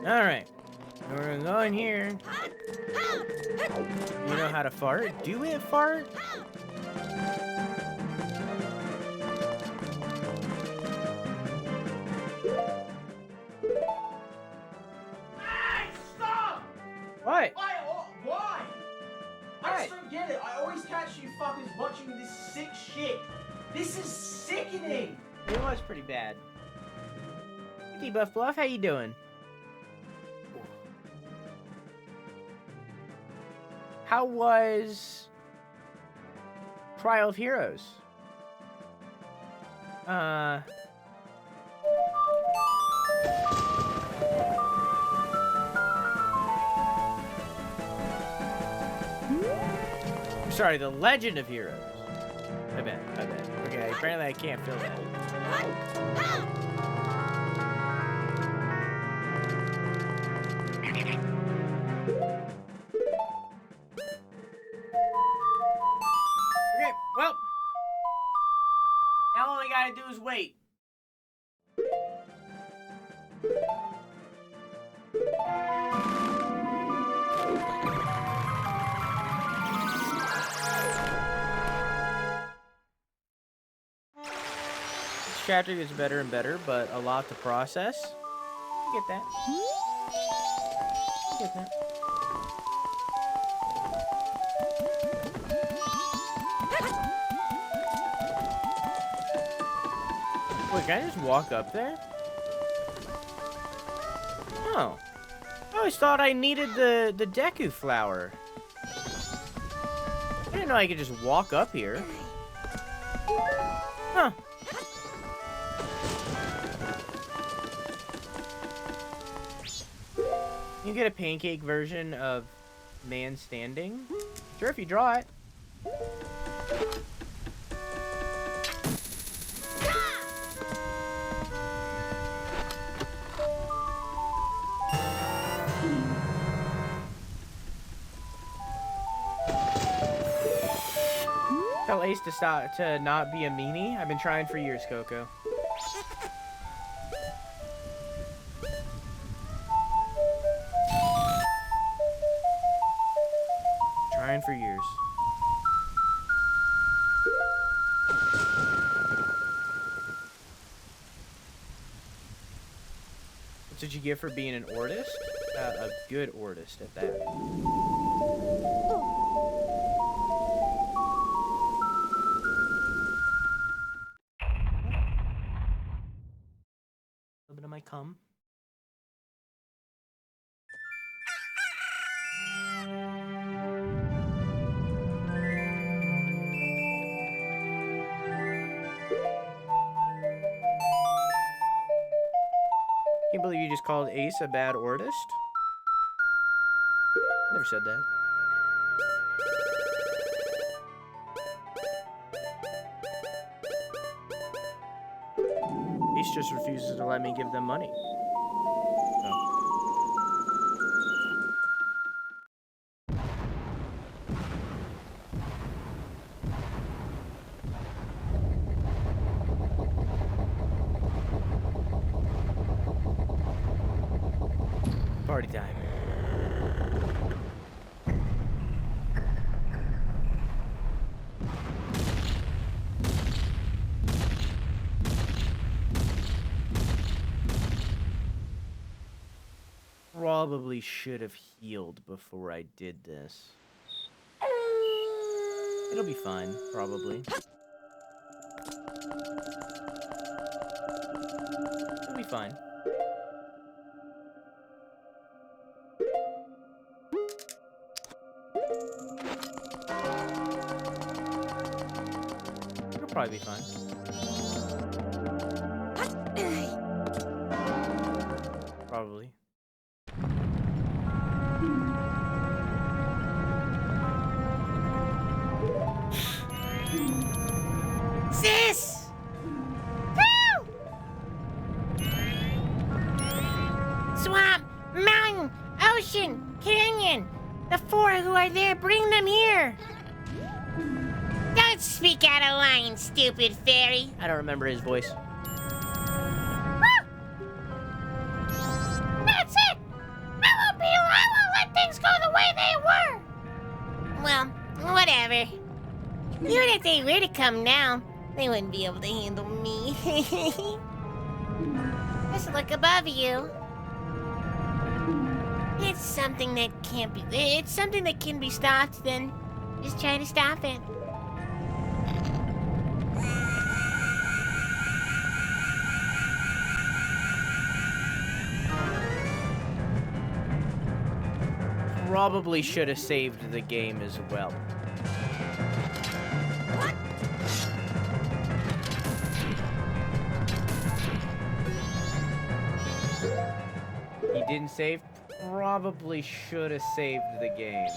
Alright. We're gonna go in here. You know how to fart? Do it fart? Hey, stop! What? Why? I What? just don't get it. I always catch you fuckers watching this sick shit. This is sickening. It was pretty bad. Hey, Buff Bluff, how you doing? How was Trial of Heroes? Sorry, The Legend of Heroes. I bet. Okay, apparently I can't feel that. Okay, well. Now all I gotta do is wait. Each chapter gets better and better, but a lot to process. I get that. I get that. Wait, can I just walk up there? Oh. I always thought I needed the Deku flower. I didn't know I could just walk up here. Huh. You get a pancake version of Man Standing? Sure, if you draw it. Tell Ace to not be a meanie. I've been trying for years, Coco. Trying for years. That's what you get for being an artist? A good artist at that. A little bit of my cum. Can't believe you just called Ace a bad artist. Never said that. Ace just refuses to let me give them money. Oh. Party time. Probably should have healed before I did this. It'll be fine, probably. It'll be fine. It'll probably be fine. Probably. Sis! Woo! ocean, canyon. The four who are there, bring them here. Don't speak out of line, stupid fairy. I don't remember his voice. That's it. I won't let things go the way they were. Well, whatever. Even if they were to come now, they wouldn't be able to handle me. Just look above you. It's something that can't be. It's something that can be stopped. Then just try to stop it. Probably should have saved the game as well. He didn't save? Probably should have saved the game.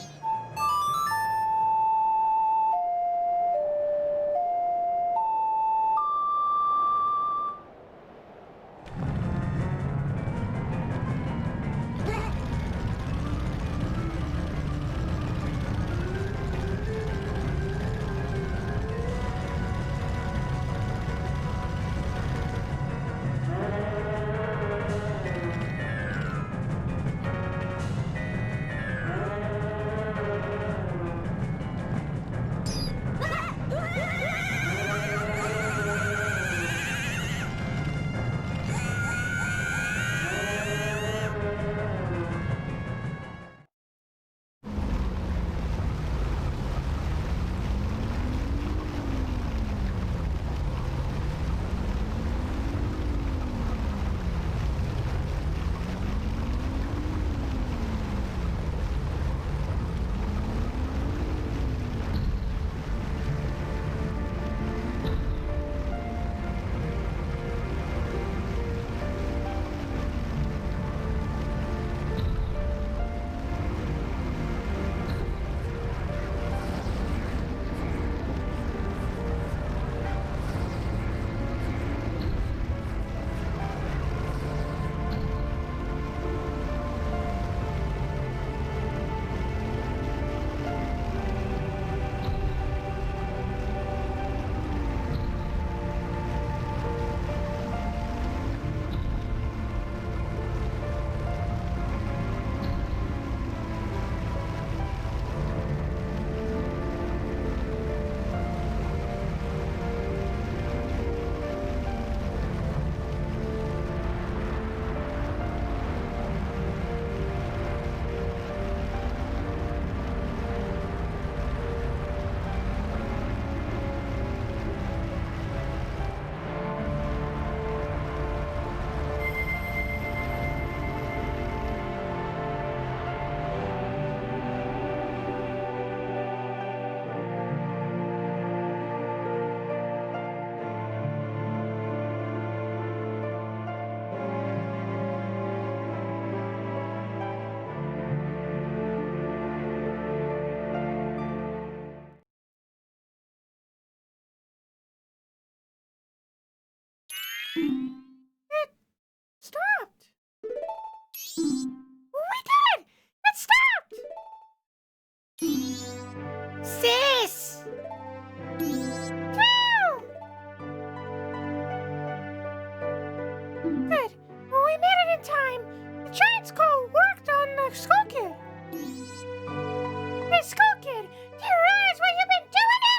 It stopped. We did it! It stopped! Sis! Tael! Good. Well, we made it in time. The giant skull worked on the Skull Kid. Hey, Skull Kid, do you realize what you've been doing to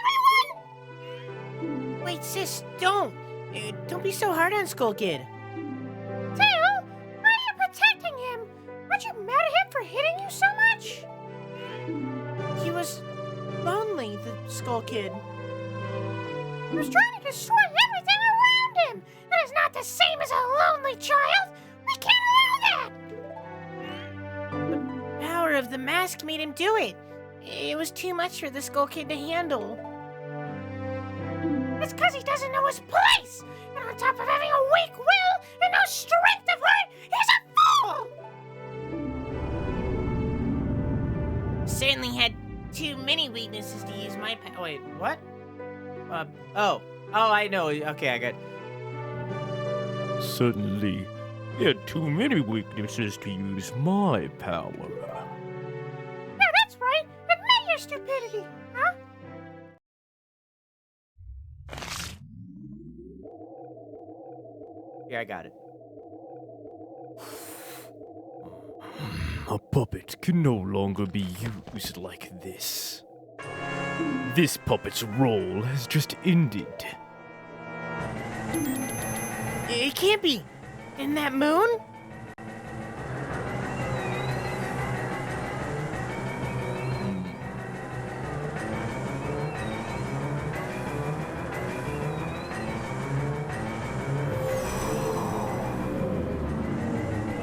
everyone? Wait, sis, don't. Don't be so hard on Skull Kid. Tael, why are you protecting him? Aren't you mad at him for hitting you so much? He was lonely, the Skull Kid. He was trying to destroy everything around him. That is not the same as a lonely child. We can't allow that. The power of the mask made him do it. It was too much for the Skull Kid to handle. It's because he doesn't know his place. And on top of having a weak will and no strength of heart, he's a fool. Certainly had too many weaknesses to use my power. Wait, what? Oh, I know. Okay, I got. Suddenly, You had too many weaknesses to use my power. Yeah, that's right. Admit your stupidity, huh? Yeah, I got it. A puppet can no longer be used like this. This puppet's role has just ended. It can't be. In that moon?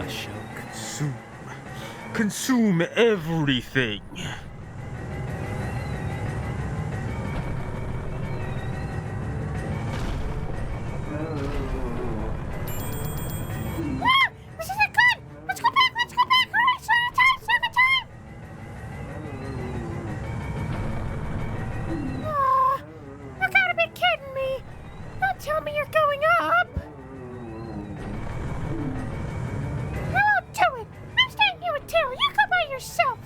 I shall consume everything. Ah, this isn't good. Let's go back. Hurry, save time. You gotta be kidding me. Don't tell me you're going up. I won't do it. I'm staying here with Tail. You go by yourself.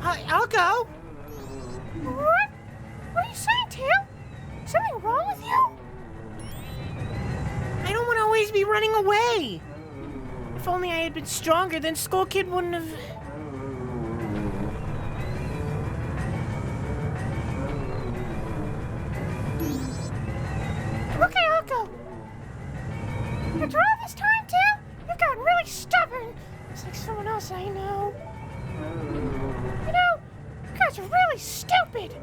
I'll go. What? What are you saying, Tail? Something wrong with you? I don't want to always be running away. If only I had been stronger, then Skull Kid wouldn't have... Okay, I'll go. After all this time, Tail, you've gotten really stubborn. It's like someone else I know. You know, you guys are really stupid.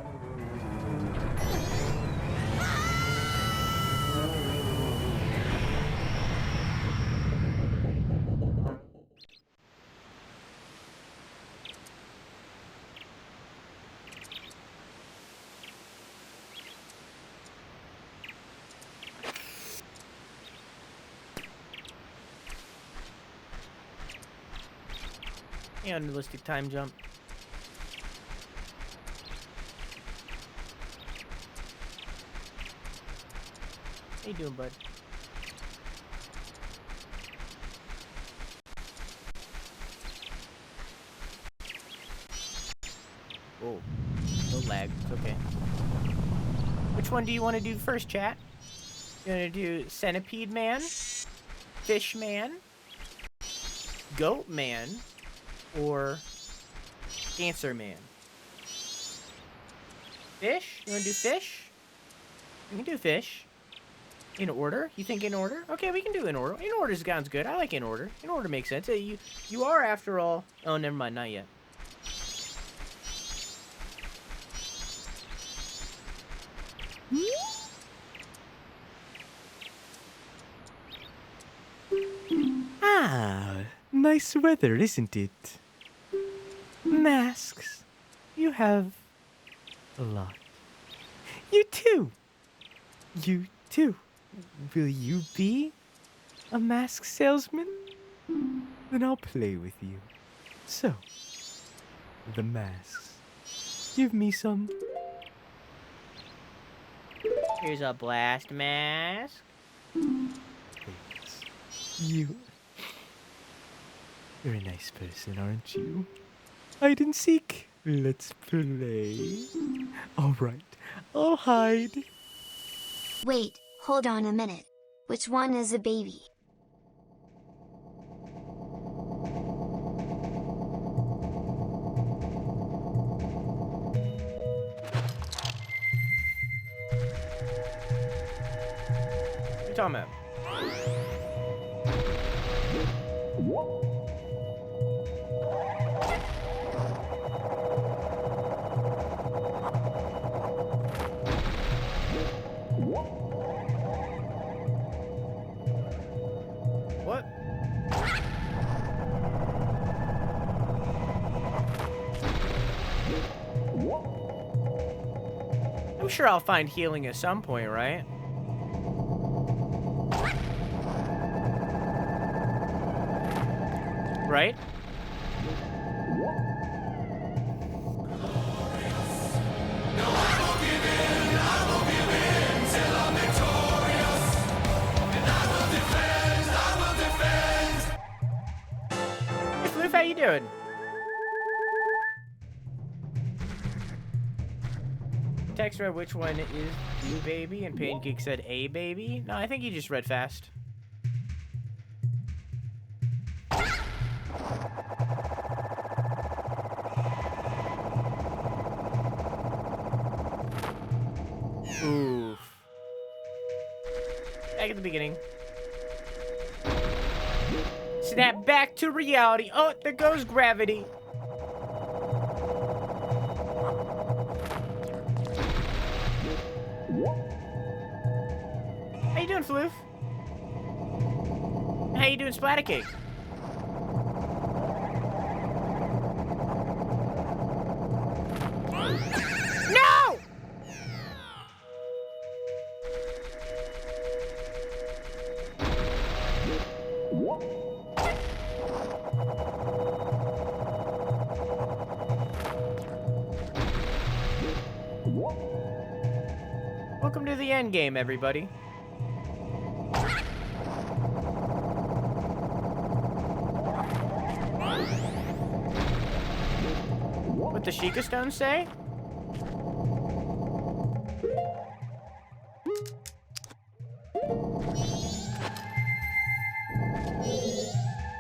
Yeah, unrealistic time jump. How you doing, bud? Oh, no lag. It's okay. Which one do you want to do first, chat? You want to do Centipede Man, Fish Man, Goat Man, or Dancer Man? Fish? You want to do fish? We can do fish. In order? You think in order? Okay, we can do in order. In order sounds good. I like in order. In order makes sense. You are, after all... Oh, never mind. Not yet. Ah, nice weather, isn't it? Masks. You have a lot. You too. You too. Will you be a mask salesman? Then I'll play with you. So, the masks. Give me some. Here's a blast mask. Thanks. You're a nice person, aren't you? Hide and seek. Let's play. All right, I'll hide. Wait, hold on a minute. Which one is a baby? What are you talking about? What? I'm sure I'll find healing at some point, right? Right? you doing? Text read which one is you, baby, and Pancake said a baby. No, I think he just read fast. Oof. Back at the beginning. Snap back to reality. Oh, there goes gravity. How you doing, Floof? How you doing, Splattercake? No! Welcome to the end game, everybody. What the Sheikah Stones say?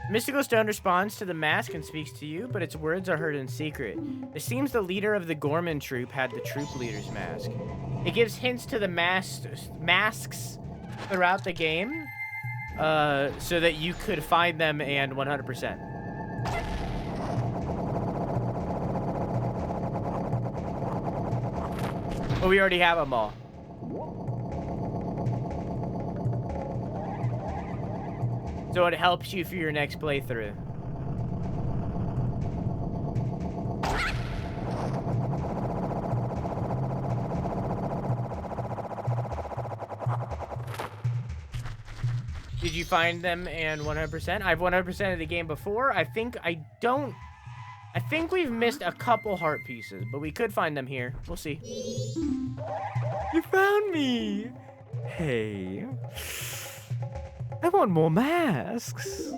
Mystical Stone responds to the mask and speaks to you, but its words are heard in secret. It seems the leader of the Gorman troop had the troop leader's mask. It gives hints to the masks throughout the game, so that you could find them and 100%. But we already have them all. So it helps you for your next playthrough. Did you find them and 100%? I've 100% of the game before. I think we've missed a couple heart pieces, but we could find them here. We'll see. You found me! Hey. I want more masks.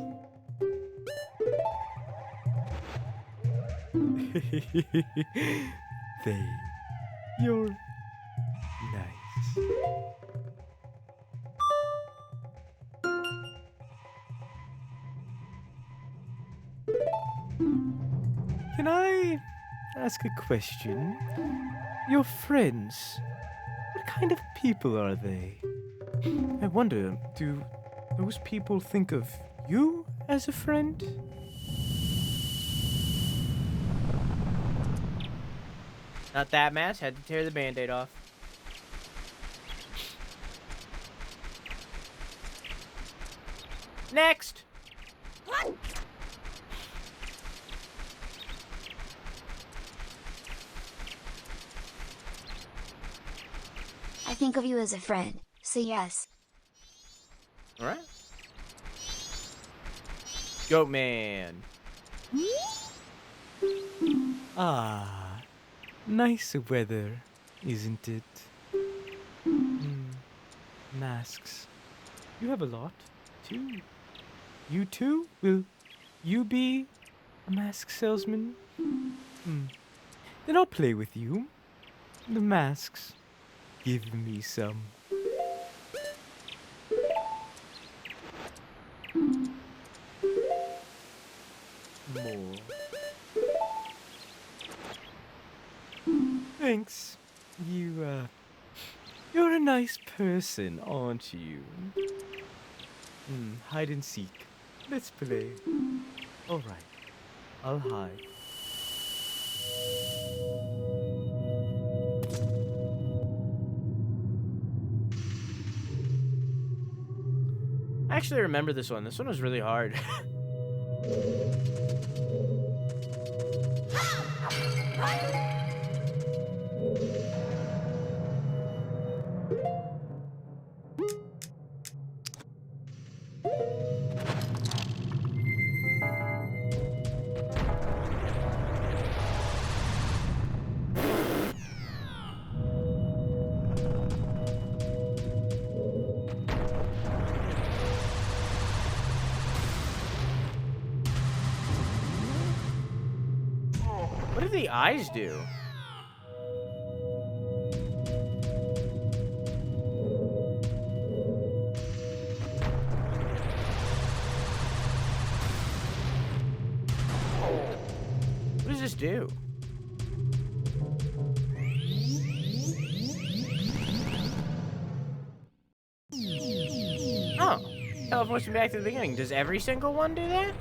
You're nice. Can I ask a question? Your friends, what kind of people are they? I wonder, do those people think of you as a friend? Not that mask, had to tear the band-aid off. Next! What? I think of you as a friend, so yes. Alright. Goat Man. Ah, nice weather, isn't it? Masks. You have a lot, too. You too? Will you be a mask salesman? Then I'll play with you. The masks. Give me some. More. Thanks. You're a nice person, aren't you? Hide and seek. Let's play. Alright. I'll hide. I actually remember this one. This one was really hard. What do the eyes do? What does this do? Oh, teleports me back to the beginning. Does every single one do that?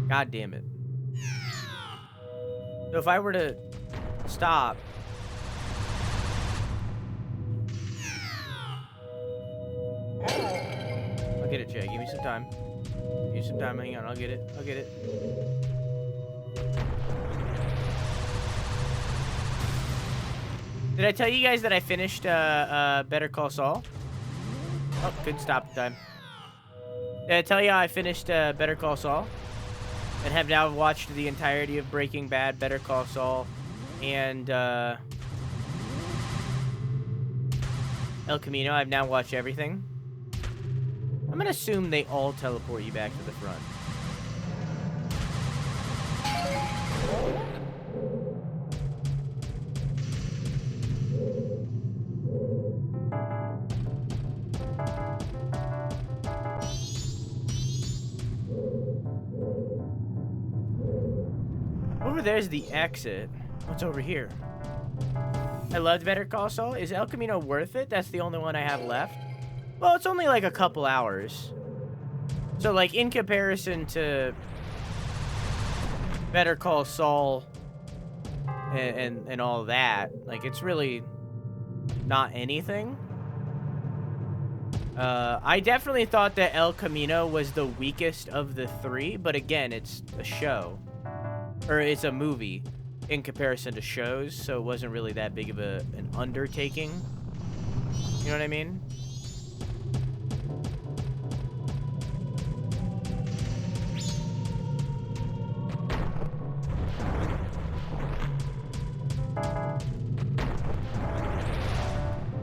God damn it. So if I were to stop. I'll get it, Jay. Give me some time. Give me some time. Hang on. I'll get it. I'll get it. Did I tell you guys that I finished Better Call Saul? Oh, couldn't stop the time. Did I tell you I finished Better Call Saul? And have now watched the entirety of Breaking Bad, Better Call Saul, and El Camino. I've now watched everything. I'm gonna assume they all teleport you back to the front. Over there's the exit. What's over here? I loved Better Call Saul. Is El Camino worth it? That's the only one I have left. Well, it's only like a couple hours. So, like, in comparison to Better Call Saul and all that, like, it's really not anything. I definitely thought that El Camino was the weakest of the three, but again, it's a show. Or it's a movie in comparison to shows, so it wasn't really that big of an undertaking. You know what I mean?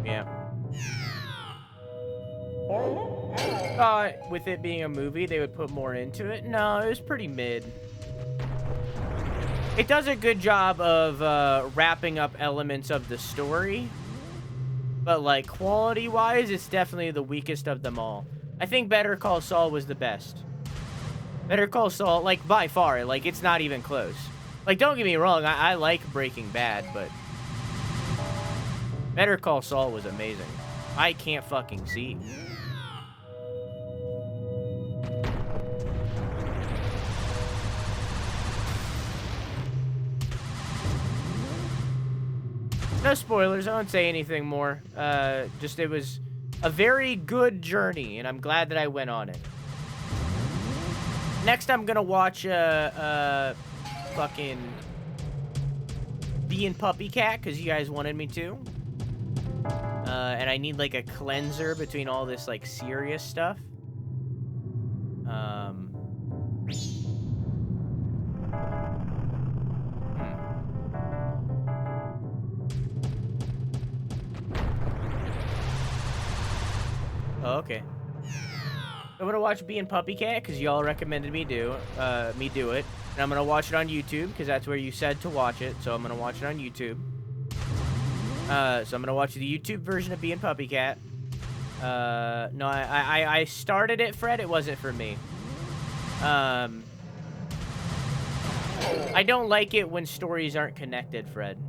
Yeah. With it being a movie, they would put more into it. No, it was pretty mid. It does a good job of wrapping up elements of the story. But, like, quality-wise, it's definitely the weakest of them all. I think Better Call Saul was the best. Better Call Saul, like, by far. Like, it's not even close. Like, don't get me wrong. I like Breaking Bad, but Better Call Saul was amazing. I can't fucking see. No spoilers, I won't say anything more. Just it was a very good journey, and I'm glad that I went on it. Next, I'm gonna watch fucking Bee and Puppy Cat, because you guys wanted me to. And I need, like, a cleanser between all this, like, serious stuff. Oh, okay. I'm gonna watch Bee and Puppy Cat because y'all recommended me do it, and I'm gonna watch it on YouTube because that's where you said to watch it. So I'm gonna watch it on YouTube. So I'm gonna watch the YouTube version of Bee and Puppy Cat. No, I started it, Fred. It wasn't for me. I don't like it when stories aren't connected, Fred.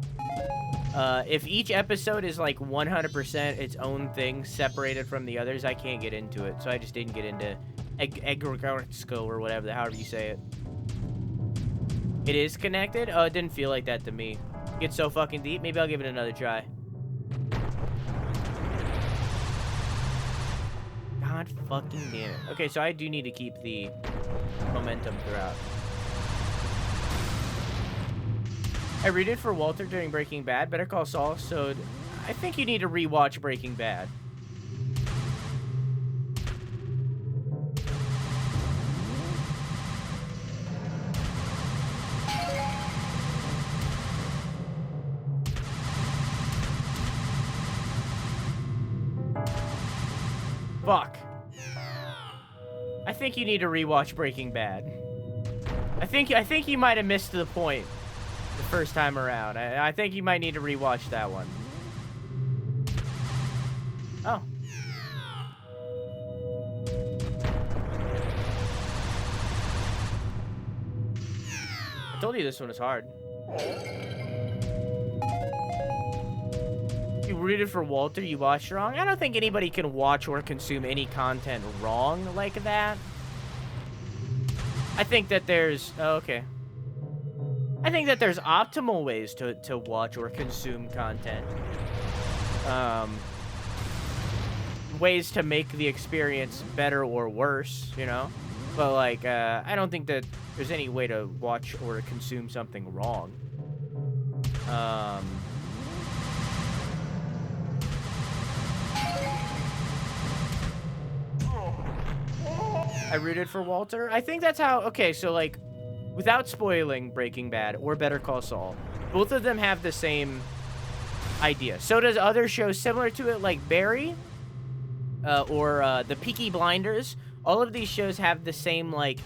If each episode is like 100% its own thing, separated from the others, I can't get into it. So I just didn't get into Egregorsko or whatever, however you say it. It is connected? Oh, it didn't feel like that to me. It's so fucking deep. Maybe I'll give it another try. God fucking damn it. Okay, so I do need to keep the momentum throughout. I rooted for Walter during Breaking Bad. Better Call Saul, so I think you need to rewatch Breaking Bad. Fuck. I think you need to rewatch Breaking Bad. I think you might have missed the point the first time around. I think you might need to rewatch that one. Oh. I told you this one was hard. You rooted for Walter, you watched wrong? I don't think anybody can watch or consume any content wrong like that. I think that there's... Oh, okay. I think that there's optimal ways to watch or consume content. Ways to make the experience better or worse, you know? But, like, I don't think that there's any way to watch or consume something wrong. I rooted for Walter. I think that's how... Okay, so, like, without spoiling Breaking Bad or Better Call Saul, both of them have the same idea. So does other shows similar to it, like Barry or the Peaky Blinders. All of these shows have the same, like,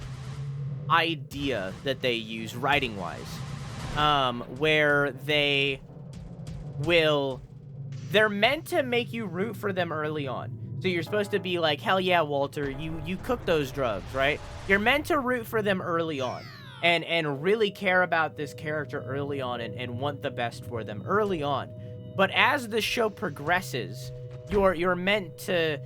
idea that they use writing-wise, where they will... They're meant to make you root for them early on. So you're supposed to be like, hell yeah, Walter, you cook those drugs, right? You're meant to root for them early on and really care about this character early on and want the best for them early on. But as the show progresses, you're meant to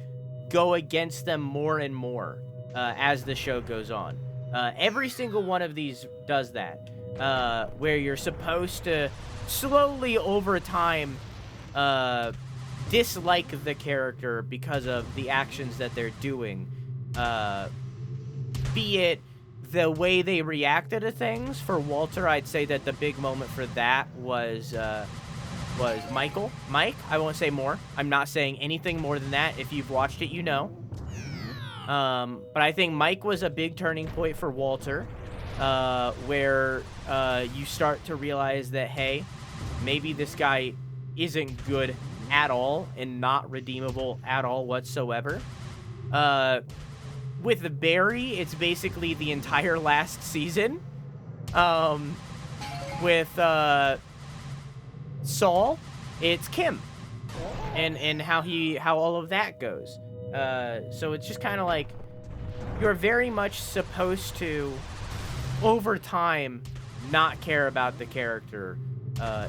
go against them more and more as the show goes on. Every single one of these does that, where you're supposed to slowly over time dislike the character because of the actions that they're doing, be it the way they reacted to things. For Walter, I'd say that the big moment for that was Mike. I won't say more. I'm not saying anything more than that. If you've watched it, you know. But I think Mike was a big turning point for Walter, where you start to realize that, hey, maybe this guy isn't good at all and not redeemable at all whatsoever. With Barry, it's basically the entire last season. With Saul, it's Kim, and how all of that goes. So it's just kind of like you're very much supposed to, over time, not care about the character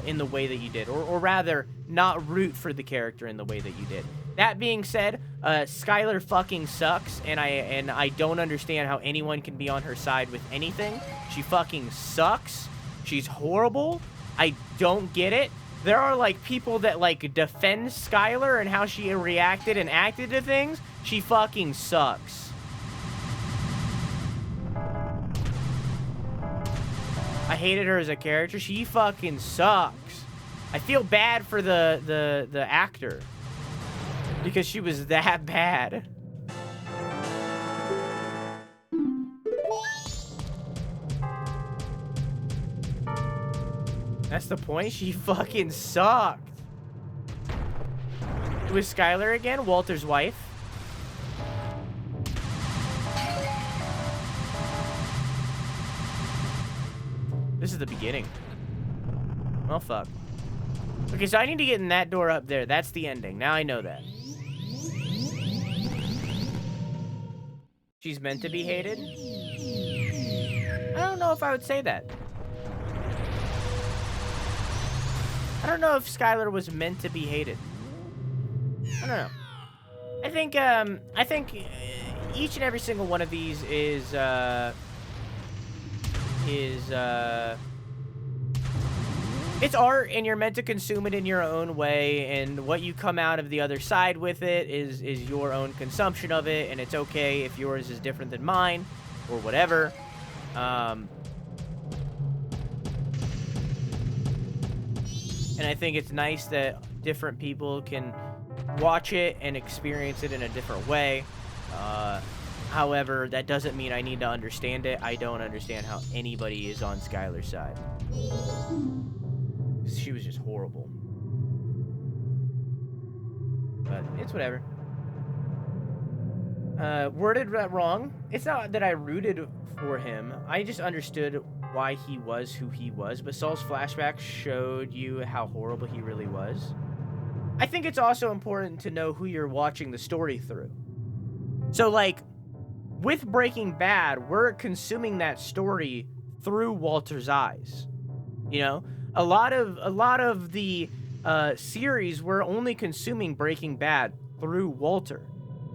in the way that you did, or rather, not root for the character in the way that you did. That being said, Skylar fucking sucks, and I don't understand how anyone can be on her side with anything. She fucking sucks. She's horrible. I don't get it. There are, like, people that, like, defend Skylar and how she reacted and acted to things. She fucking sucks. I hated her as a character. She fucking sucks. I feel bad for the actor because she was that bad. That's the point. She fucking sucked. It was Skylar again, Walter's wife. This is the beginning. Well, fuck. Okay, so I need to get in that door up there. That's the ending. Now I know that. She's meant to be hated? I don't know if I would say that. I don't know if Skylar was meant to be hated. I don't know. I think each and every single one of these is it's art, and you're meant to consume it in your own way, and what you come out of the other side with it is your own consumption of it, and it's okay if yours is different than mine, or whatever. And I think it's nice that different people can watch it and experience it in a different way. However, that doesn't mean I need to understand it. I don't understand how anybody is on Skylar's side. She was just horrible. But it's whatever. worded that wrong. It's not that I rooted for him. I just understood why he was who he was, but Saul's flashback showed you how horrible he really was. I think it's also important to know who you're watching the story through. So, like, with Breaking Bad, we're consuming that story through Walter's eyes. You know, a lot of the series, we're only consuming Breaking Bad through Walter.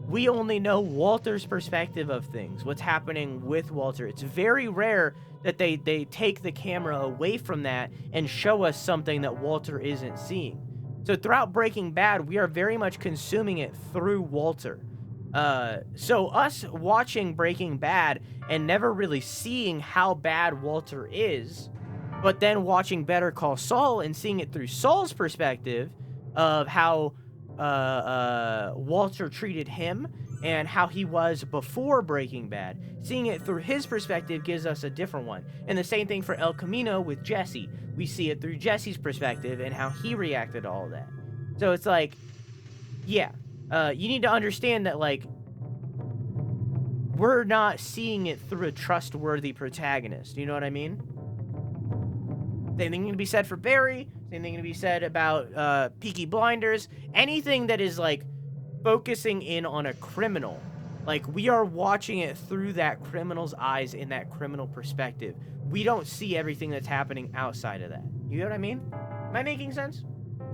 We only know Walter's perspective of things, what's happening with Walter. It's very rare that they take the camera away from that and show us something that Walter isn't seeing. So throughout Breaking Bad, we are very much consuming it through Walter. So us watching Breaking Bad and never really seeing how bad Walter is, but then watching Better Call Saul and seeing it through Saul's perspective of how Walter treated him and how he was before Breaking Bad. Seeing it through his perspective gives us a different one. And the same thing for El Camino with Jesse. We see it through Jesse's perspective and how he reacted to all that. So it's like, yeah, you need to understand that, like, we're not seeing it through a trustworthy protagonist. You know what I mean? Same thing can be said for Barry. Same thing can be said about Peaky Blinders. Anything that is, like, focusing in on a criminal. Like, we are watching it through that criminal's eyes in that criminal perspective. We don't see everything that's happening outside of that. You know what I mean? Am I making sense?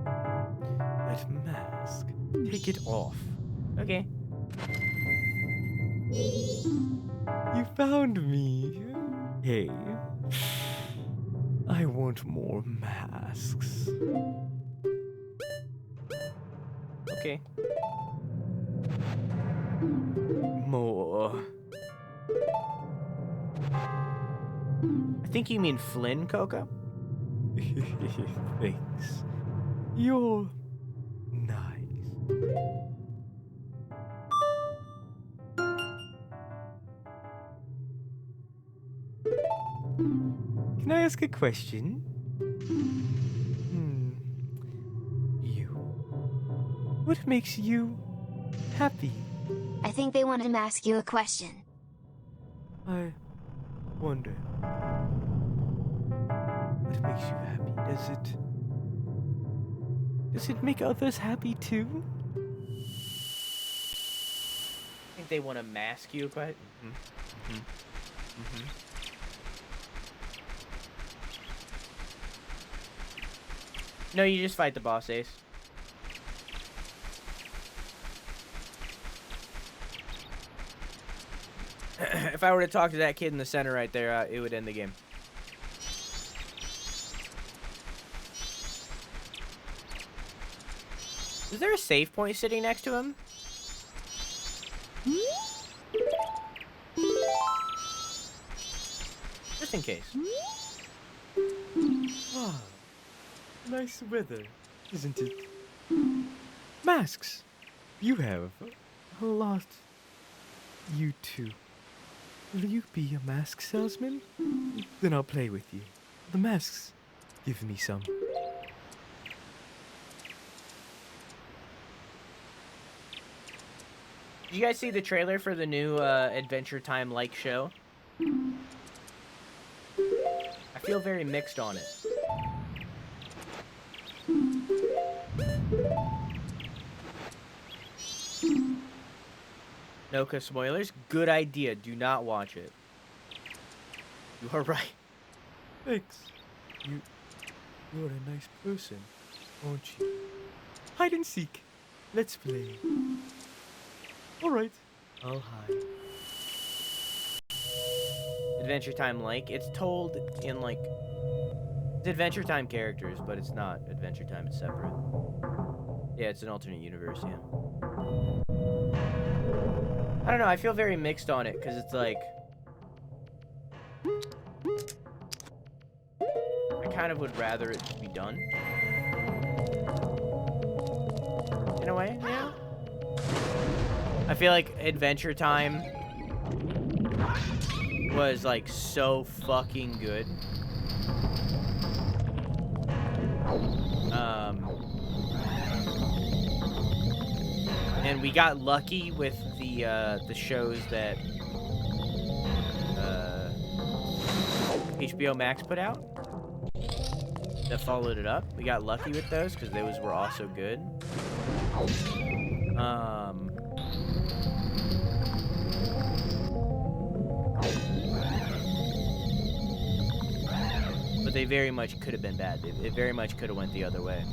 That mask. Take it off. Okay. You found me. Hey. I want more masks. Okay. More. I think you mean Flynn, Coco? Thanks. You're nice. Can I ask a question? You. What makes you happy? I think they wanted to ask you a question. I wonder. What makes you happy? Does it make others happy too? I think they want to mask you quite. No, you just fight the boss, Ace. If I were to talk to that kid in the center right there, it would end the game. Is there a save point sitting next to him? Just in case. Ah, nice weather, isn't it? Masks. You have a lot. You too. Will you be a mask salesman? Then I'll play with you. The masks. Give me some. Did you guys see the trailer for the new Adventure Time like show? I feel very mixed on it. No spoilers. Good idea. Do not watch it. You are right. Thanks. You're a nice person, aren't you? Hide and seek. Let's play. All right. I'll hide. Adventure Time like. It's told in like... It's Adventure Time characters, but it's not Adventure Time. It's separate. Yeah, it's an alternate universe, yeah. I don't know, I feel very mixed on it, because it's like... I kind of would rather it be done. In a way, yeah. I feel like Adventure Time was, like, so fucking good. And we got lucky with the shows that HBO Max put out that followed it up. We got lucky with those because those were also good. But they very much could have been bad. It very much could have went the other way.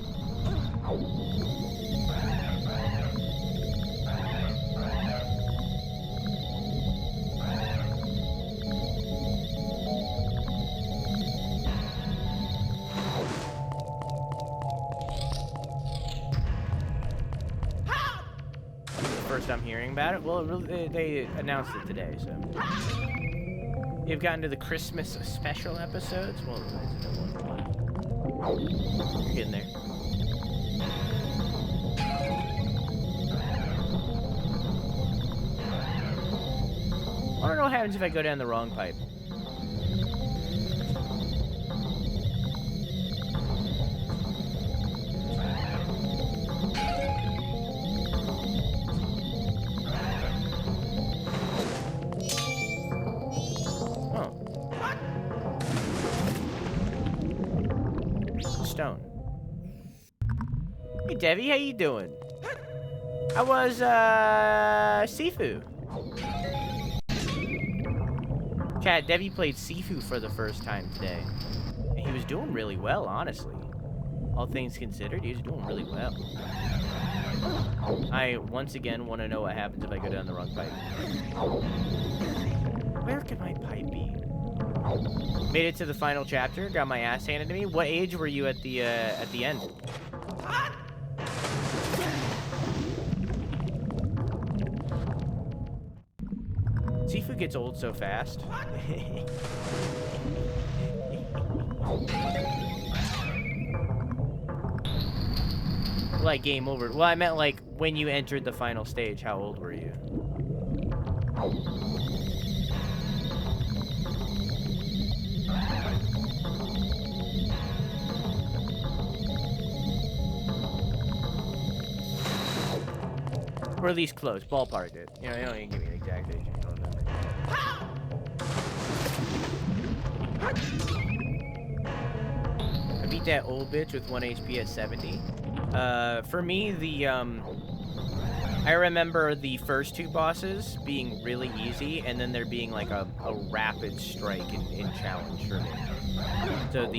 First I'm hearing about it. Well, they announced it today, so. You've gotten to the Christmas special episodes? Well, you're getting there. I wanna know what happens if I go down the wrong pipe. Stone. Hey Devi, how you doing? I was Sifu. Chat, Devi played Sifu for the first time today. And he was doing really well, honestly. All things considered, he was doing really well. I once again want to know what happens if I go down the wrong pipe. Where could my pipe be? Made it to the final chapter, got my ass handed to me. What age were you at the end? Sifu gets old so fast. Like game over. Well, I meant like when you entered the final stage, how old were you? Or at least close, ballpark it. You know, you don't even give me an exact age. You don't remember. I beat that old bitch with 1 HP at 70. For me, I remember the first two bosses being really easy, and then there being like a rapid strike in challenge for me. So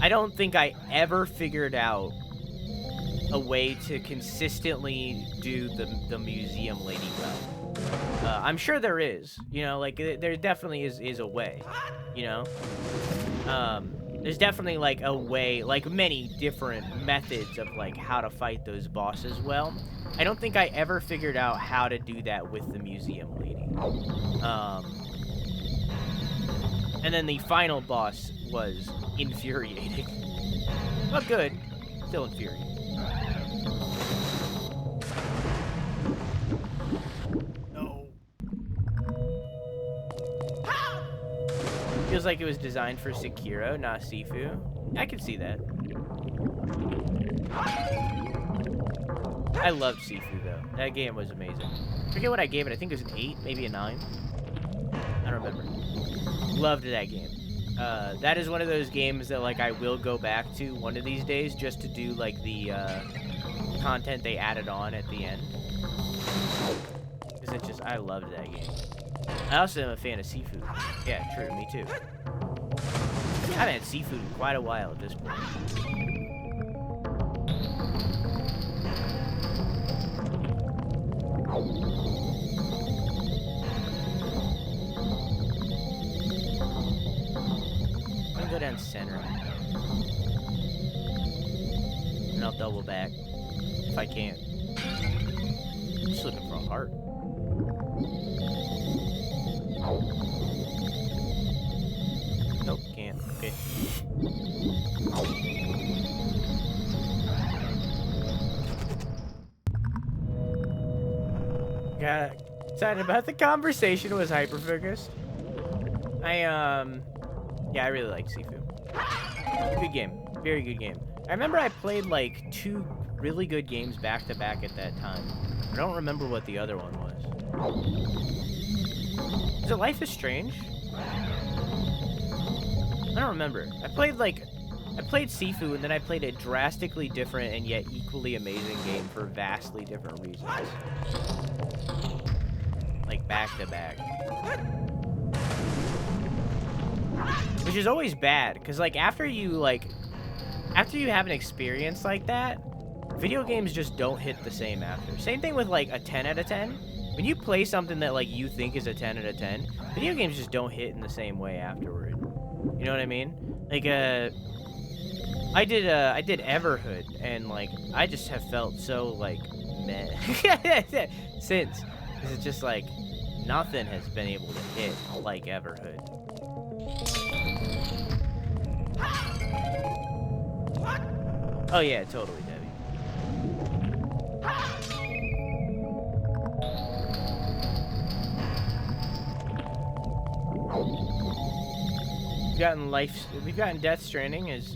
I don't think I ever figured out a way to consistently do the museum lady well. I'm sure there is, you know, like there definitely is a way, you know. There's definitely like a way, like many different methods of like how to fight those bosses well. I don't think I ever figured out how to do that with the museum lady. And then the final boss was infuriating. But good, still infuriating. Feels like it was designed for Sekiro, not Sifu. I can see that. I loved Sifu, though. That game was amazing. I forget what I gave it. I think it was an 8, maybe a 9. I don't remember. Loved that game. That is one of those games that, like, I will go back to one of these days just to do, like, the content they added on at the end. Because it's just, I loved that game. I also am a fan of seafood. Yeah, true, me too. I haven't had seafood in quite a while at this point. I'm gonna go down center. And I'll double back. If I can. I'm just looking for a heart. Nope, can't. Okay. Got excited about the conversation, was hyper-focused. Yeah, I really like Sifu. Good game. Very good game. I remember I played like 2 really good games back to back at that time. I don't remember what the other one was. Is it Life is Strange? I don't remember. I played Sifu, and then I played a drastically different and yet equally amazing game for vastly different reasons. Like back to back. Which is always bad, because like after you have an experience like that, video games just don't hit the same after. Same thing with like a 10 out of 10. When you play something that like you think is a 10 out of 10, video games just don't hit in the same way afterward. You know what I mean? Like I did Everhood, and like I just have felt so like meh since, because it's just like nothing has been able to hit like Everhood. Oh yeah, totally, Debbie. We've gotten Death Stranding as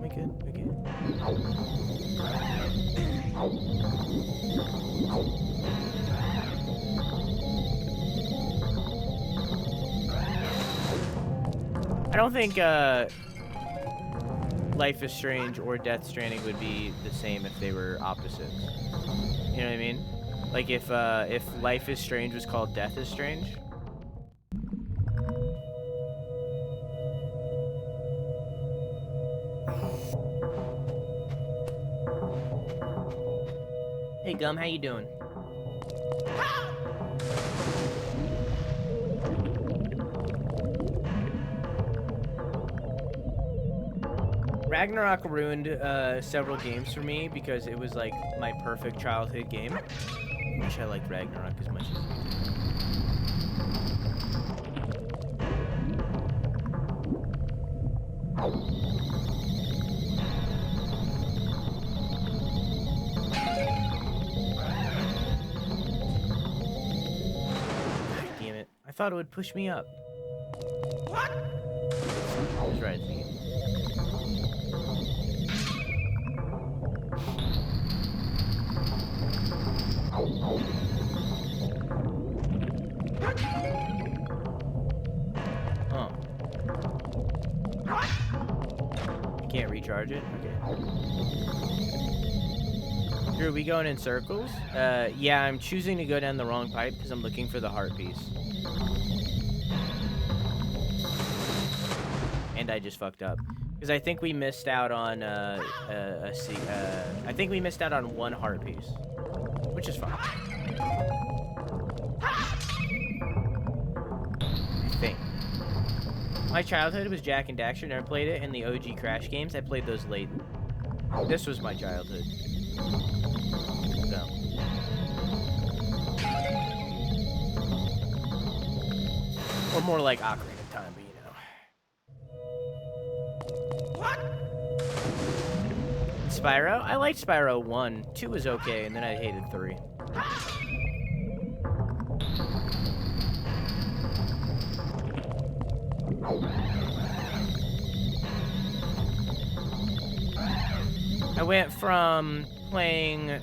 we good. I don't think Life is Strange or Death Stranding would be the same if they were opposites. You know what I mean? Like if Life is Strange was called Death is Strange. Hey Gum, how you doing? Ragnarok ruined several games for me because it was like my perfect childhood game. I wish I liked Ragnarok as much as you God damn it. I thought it would push me up. What? I was right. Oh. You can't recharge it? Okay. Drew, are we going in circles? Yeah, I'm choosing to go down the wrong pipe because I'm looking for the heart piece. And I just fucked up. Because I think we missed out on I think we missed out on one heart piece. Which is fine. I think. My childhood was Jak and Daxter. Never played it. And the OG Crash games, I played those late. This was my childhood. So. Or more like Ocarina of Time, but you know. What? Spyro? I liked Spyro 1. 2 was okay, and then I hated 3. I went from playing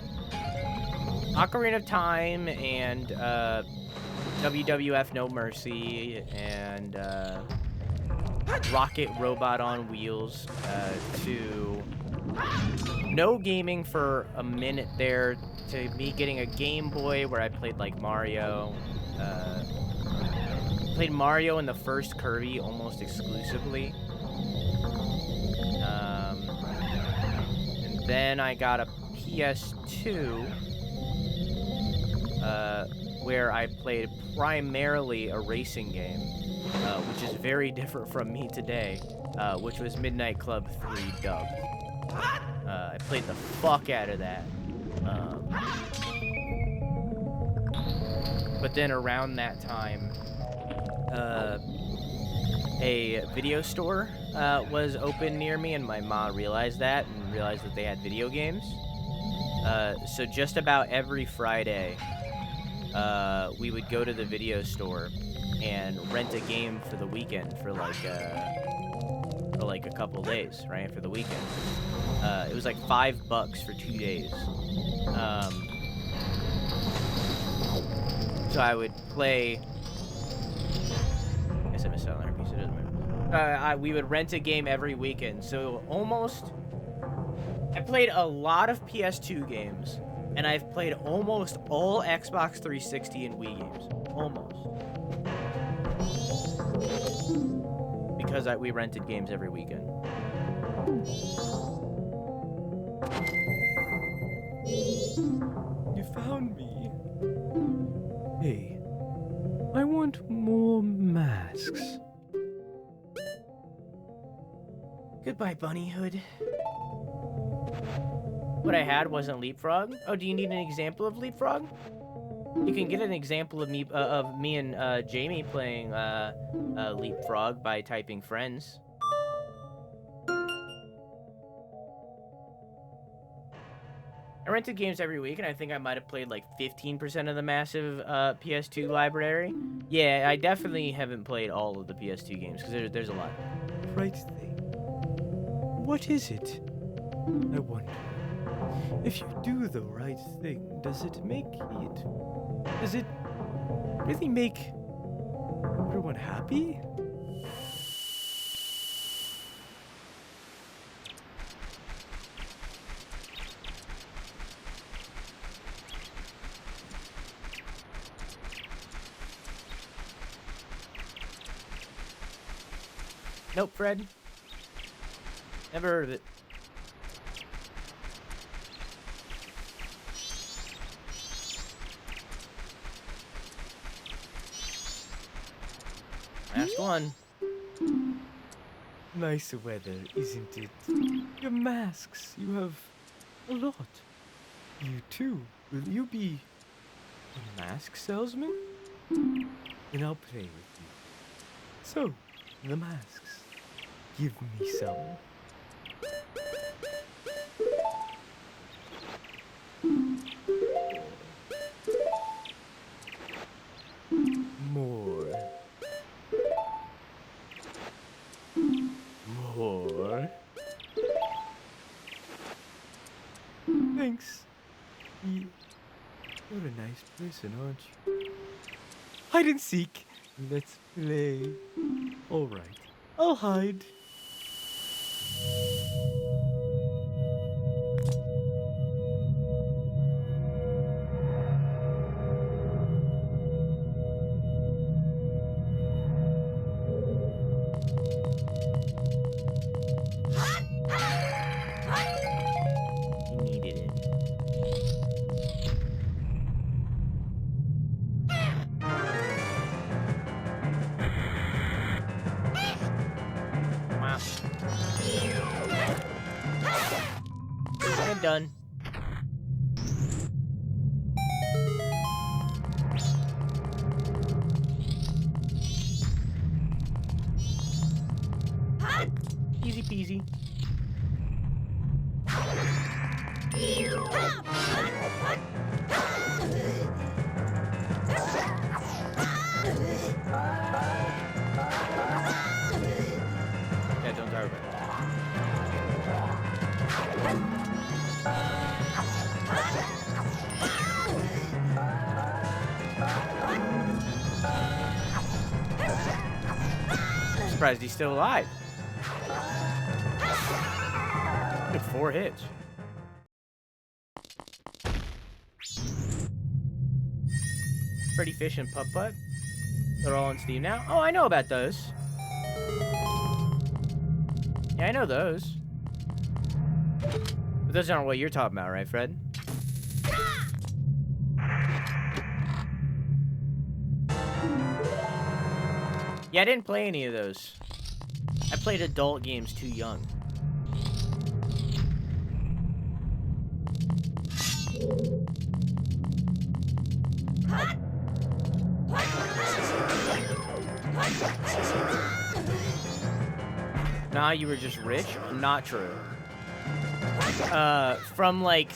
Ocarina of Time and WWF No Mercy and Rocket Robot on Wheels to no gaming for a minute there, to me getting a Game Boy where I played like Mario. Played Mario and the first Kirby almost exclusively. And then I got a PS2 where I played primarily a racing game, which is very different from me today, which was Midnight Club 3 dubbed. I played the fuck out of that. But then around that time, a video store was open near me, and my mom realized that and realized that they had video games. So just about every Friday, we would go to the video store and rent a game for the weekend for like a couple days, right? For the weekend. It was like $5 for 2 days. So I would play. I guess I missed out on our piece. It doesn't matter. We would rent a game every weekend. So almost. I played a lot of PS2 games, and I've played almost all Xbox 360 and Wii games. Almost. Because we rented games every weekend. You found me. Hey, I want more masks. Goodbye, Bunnyhood. What I had wasn't Leapfrog. Oh, do you need an example of Leapfrog? You can get an example of me and Jamie playing Leapfrog by typing friends. I rented games every week, and I think I might have played like 15% of the massive PS2 library. Yeah, I definitely haven't played all of the PS2 games, because there's a lot. Right thing. What is it? I wonder. If you do the right thing, does it really make everyone happy? Nope, Fred. Never heard of it. Last one. Nice weather, isn't it? Your masks, you have a lot. You too. Will you be a mask salesman? Then I'll play with you. So, the masks. Give me some. More. More. Thanks. You're a nice person, aren't you? Hide and seek. Let's play. All right. I'll hide. You needed it. Wow. And done. Easy peasy. Yeah, don't worry about it. I'm surprised he's still alive. Good 4 hits. Freddy Fish and Putt Putt. They're all on Steam now. Oh, I know about those. Yeah, I know those. But those aren't what you're talking about, right, Fred? Yeah, I didn't play any of those. I played adult games too young. Nah, you were just rich? Not true. From like...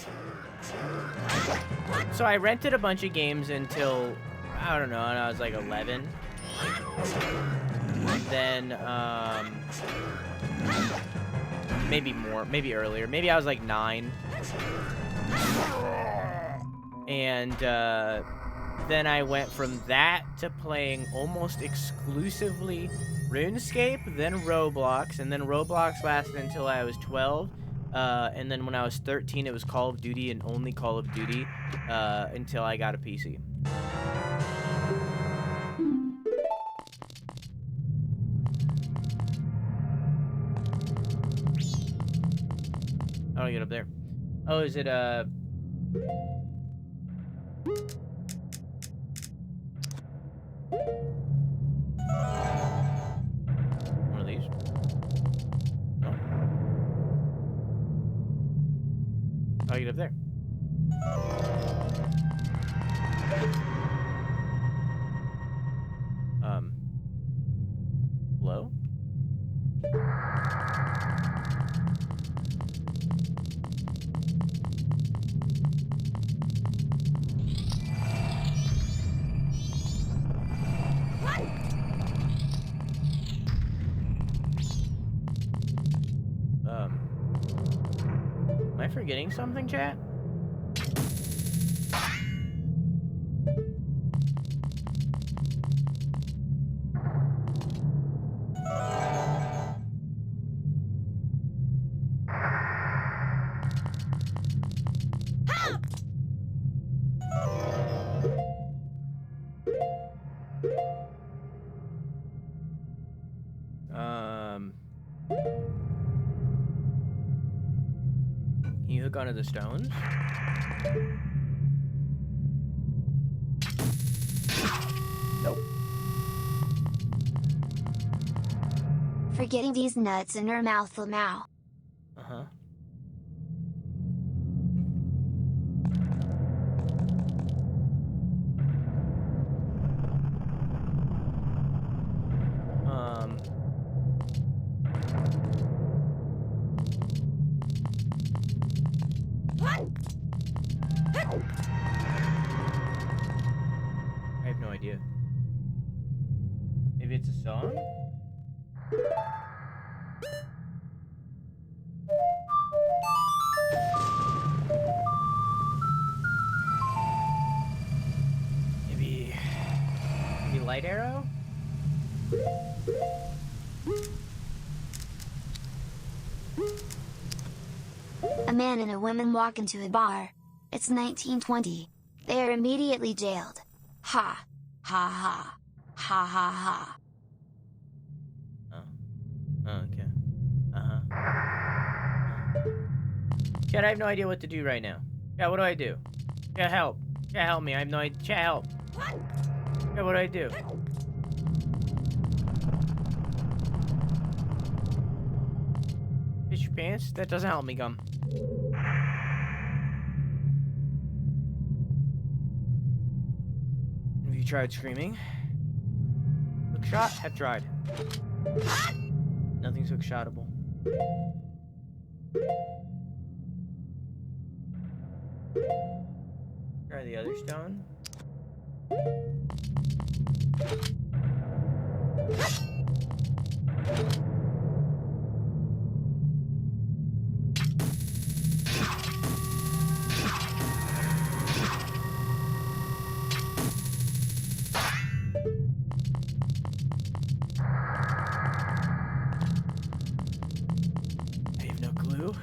So I rented a bunch of games until, I don't know, when I was like 11. And then, maybe more, maybe earlier. Maybe I was like 9. And, then I went from that to playing almost exclusively RuneScape, then Roblox, and then Roblox lasted until I was 12. And then when I was 13, it was Call of Duty and only Call of Duty, until I got a PC. How do I get up there? Oh, is it, one of these? No. How do I get up there? Hello? Am I forgetting something, chat? Can you hook onto the stones? Nope. For getting these nuts in her mouth, Lamau. Uh-huh. I have no idea. Maybe it's a song? Maybe Light Arrow? A man and a woman walk into a bar. It's 1920. They are immediately jailed. Ha. Ha ha. Ha ha ha. Oh, okay. Chat, I have no idea what to do right now. Chat, what do I do? Chat, help. Chat, help me. I have no idea. Chat, help. Chat, what do I do? Fish your pants? That doesn't help me, Gum. Have you tried screaming? Hook shot? Have tried. Nothing's hook shotable. Try the other stone. I have no clue.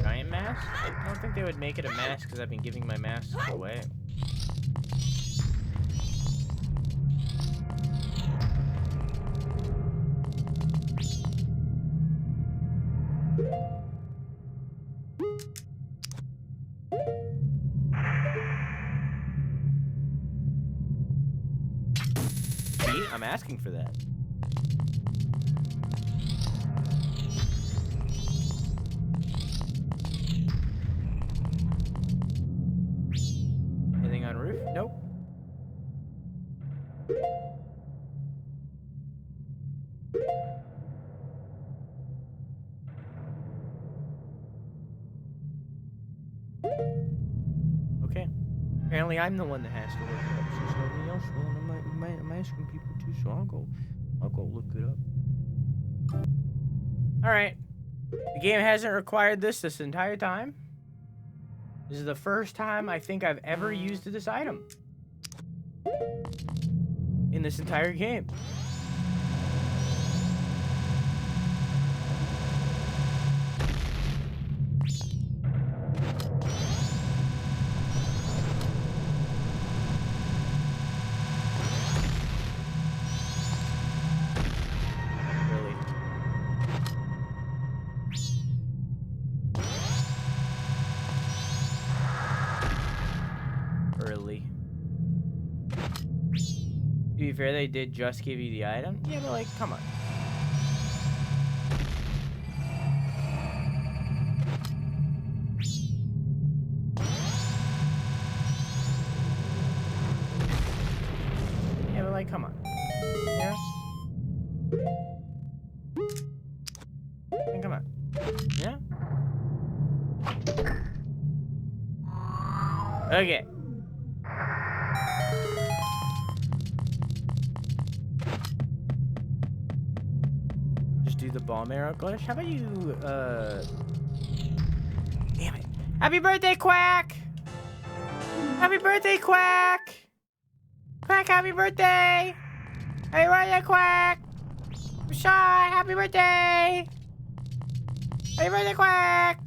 Giant mask? I don't think they would make it a mask because I've been giving my masks away. See? I'm asking for that. Okay. Apparently, I'm the one that has to look it up. Since nobody else will, and I'm asking people to, so I'll go look it up. All right. The game hasn't required this entire time. This is the first time I think I've ever used this item in this entire game. To be fair, they did just give you the item. Yeah, but like, come on. Yeah, but like, come on. Yeah? I mean, come on. Yeah? Okay. Do the bomb arrow glitch. How about you, damn it. Happy birthday, Quack! Happy birthday, Quack! Quack, happy birthday! Happy birthday, Quack! I'm shy, happy birthday! Happy birthday, Quack!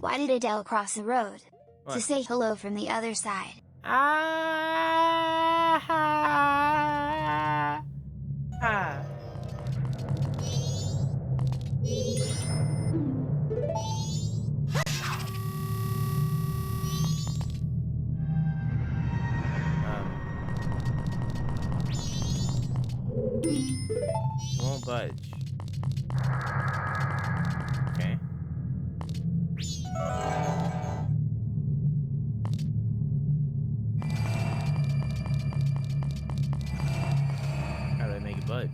Why did Adele cross the road? What? To say hello from the other side. Won't budge. Okay. How do I make it budge?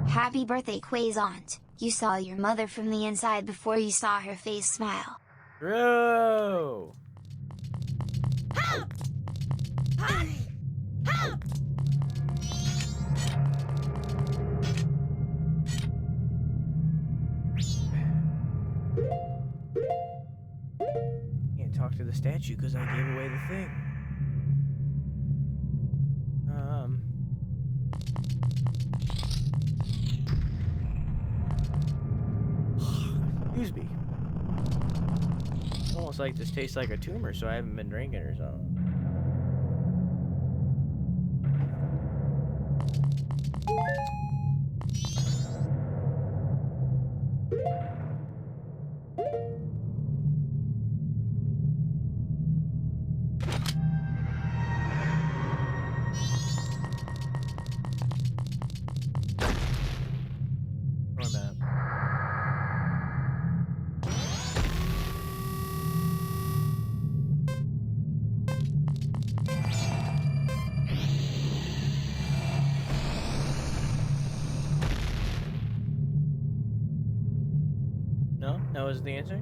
Happy birthday, Quaisant. You saw your mother from the inside before you saw her face smile. Bro! Can't talk to the statue because I gave away the thing. Excuse me. Almost like this tastes like a tumor, so I haven't been drinking or something. No? That was the answer?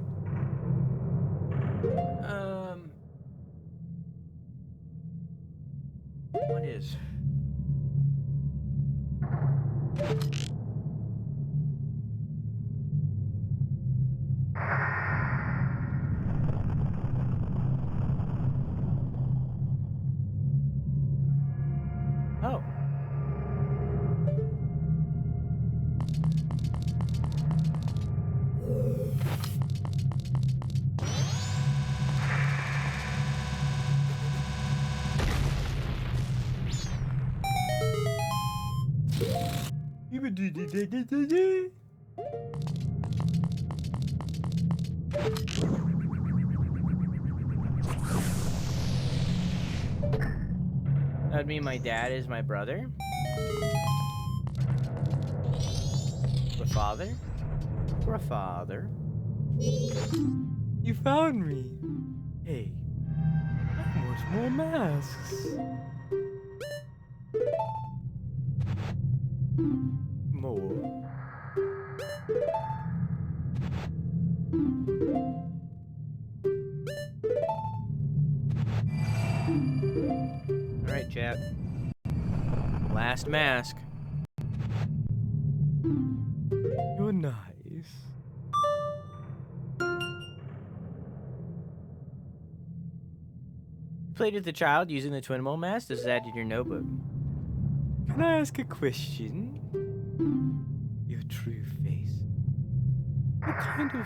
What is? Oh. That'd mean my dad is my brother? The father? For a father. You found me. Hey, I want more masks. More. All right, chat. Last mask. You're nice. Played with the child using the twin mole mask. This is added in your notebook. Can I ask a question? Your true face. What kind of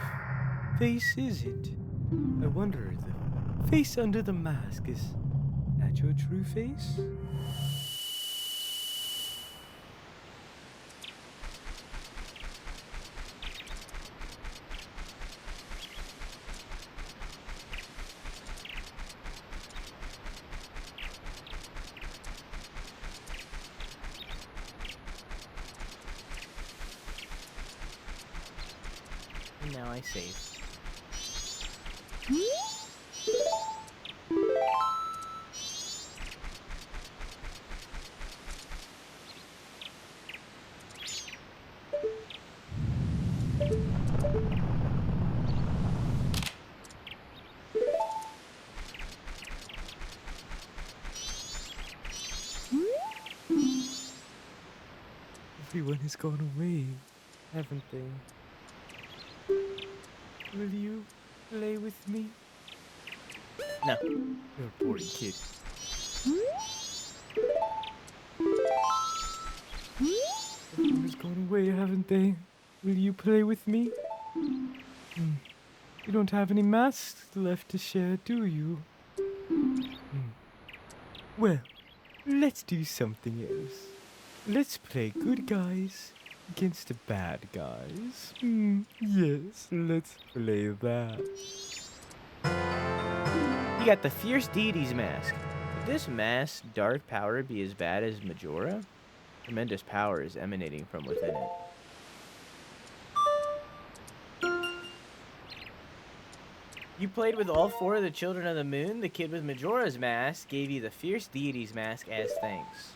face is it? I wonder, the face under the mask, is that your true face? And now I save. Everyone has gone away, haven't they? Will you play with me? No. You're a boring kid. Everyone has gone away, haven't they? Will you play with me? You don't have any masks left to share, do you? Well, let's do something else. Let's play good guys against the bad guys. Yes, let's play that. You got the Fierce Deity's mask. Could this mask's dark power be as bad as Majora? Tremendous power is emanating from within it. You played with all 4 of the Children of the Moon. The kid with Majora's mask gave you the Fierce Deity's mask as thanks.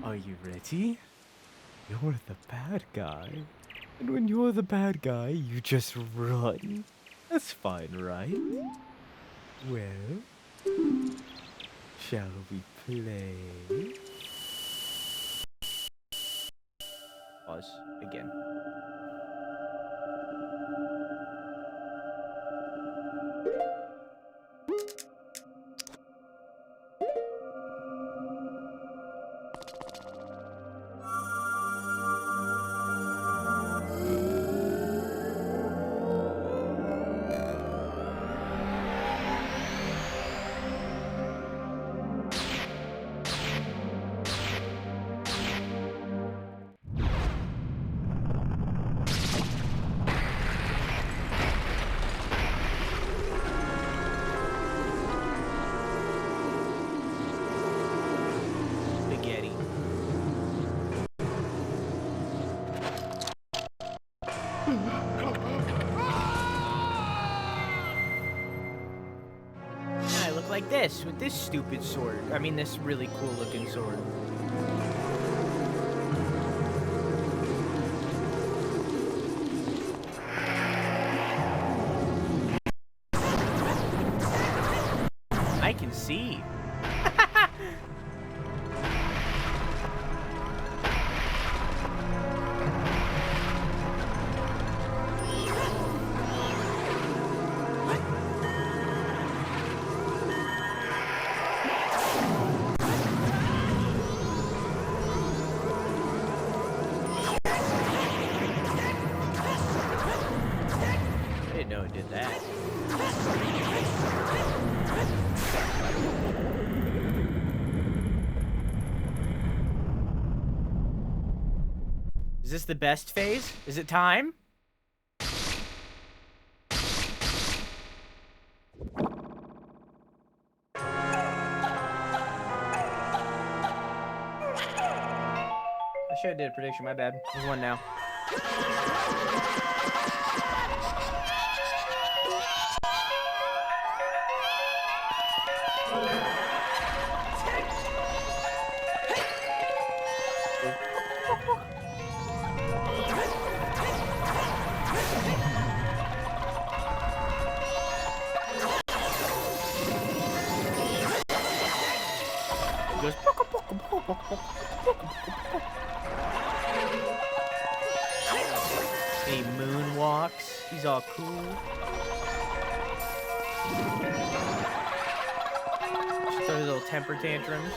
Are you ready? You're the bad guy. And when you're the bad guy, you just run. That's fine, right? Well, shall we play? Pause again. Spaghetti. And I look like this with this stupid sword. I mean, this really cool looking sword. I can see. I didn't know it did that. Is this the best phase? Is it time? I should have did a prediction, my bad. There's one now. He moonwalks. He's all cool. Just throw little temper tantrums.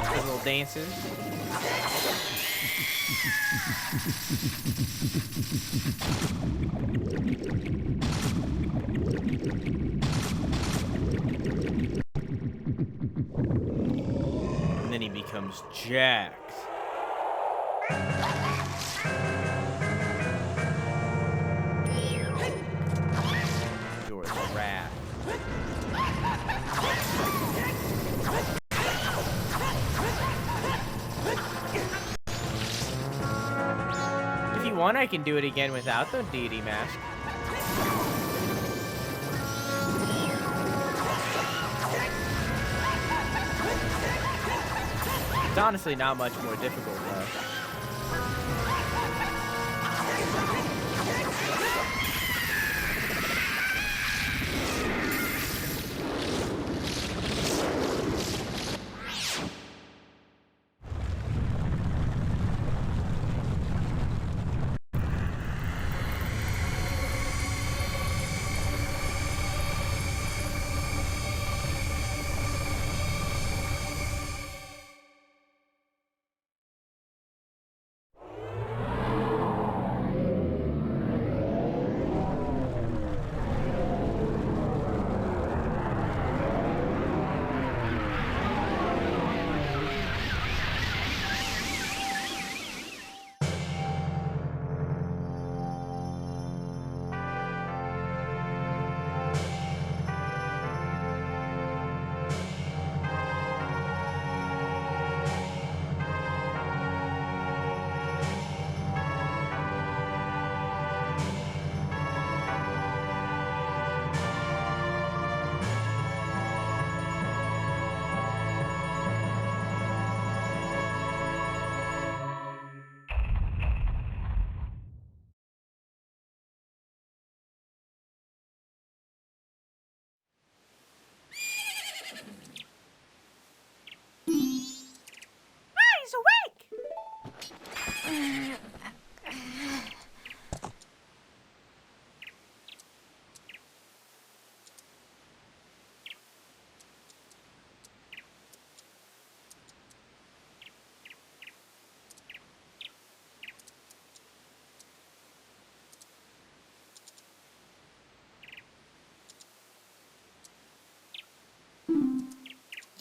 Those little dances. And then he becomes jacked. Majora's Wrath. If you want, I can do it again without the deity mask. It's honestly not much more difficult, though.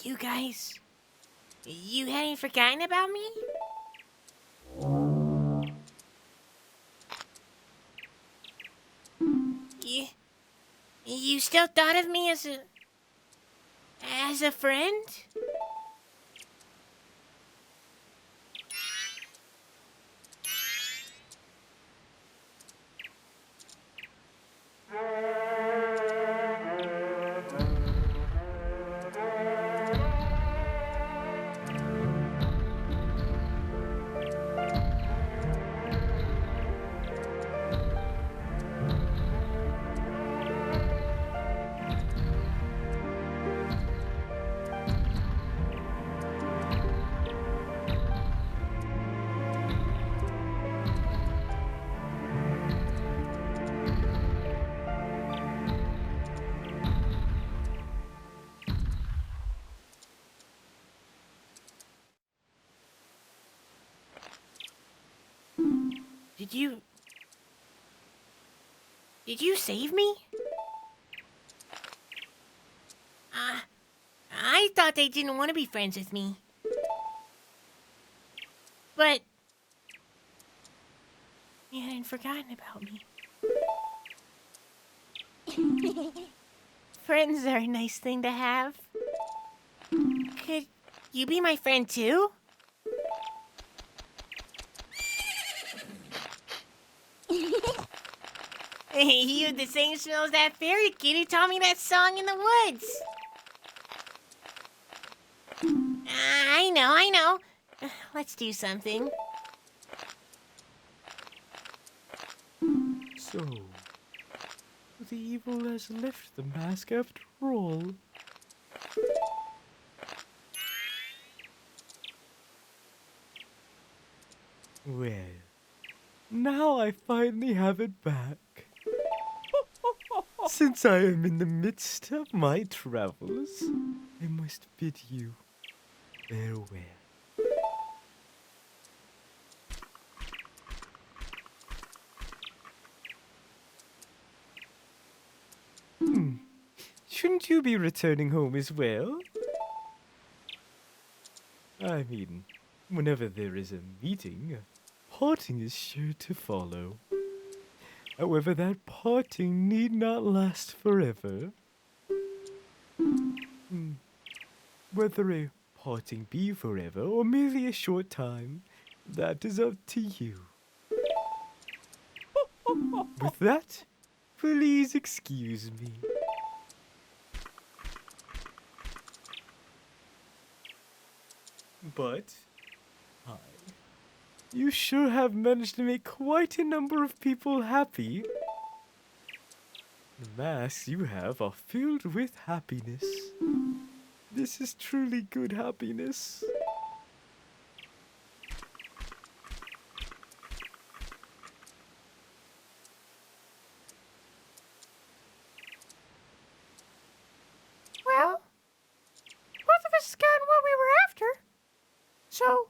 You guys, you hadn't forgotten about me? You still thought of me as a friend? Did you save me? I thought they didn't want to be friends with me. But you hadn't forgotten about me. Friends are a nice thing to have. Could you be my friend too? You have the same smell as that fairy kid who taught me that song in the woods. I know. Let's do something. So, the evil has left the mask after all. Well, now I finally have it back. Since I am in the midst of my travels, I must bid you farewell. Shouldn't you be returning home as well? I mean, whenever there is a meeting, parting is sure to follow. However, that parting need not last forever. Whether a parting be forever or merely a short time, that is up to you. With that, please excuse me. But, hi. You sure have managed to make quite a number of people happy. The masks you have are filled with happiness. This is truly good happiness. Well, both of us got what we were after. So,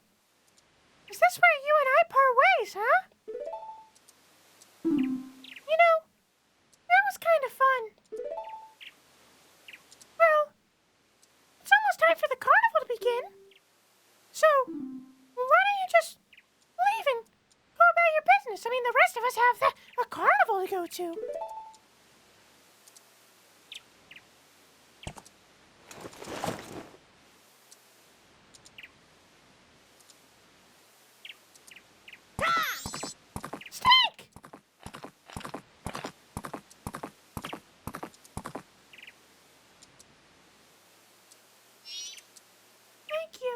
is this where you and I part ways, huh? You know, that was kind of fun. Well, it's almost time for the carnival to begin. So, why don't you just leave and go about your business? I mean, the rest of us have a carnival to go to. Snake! Thank you.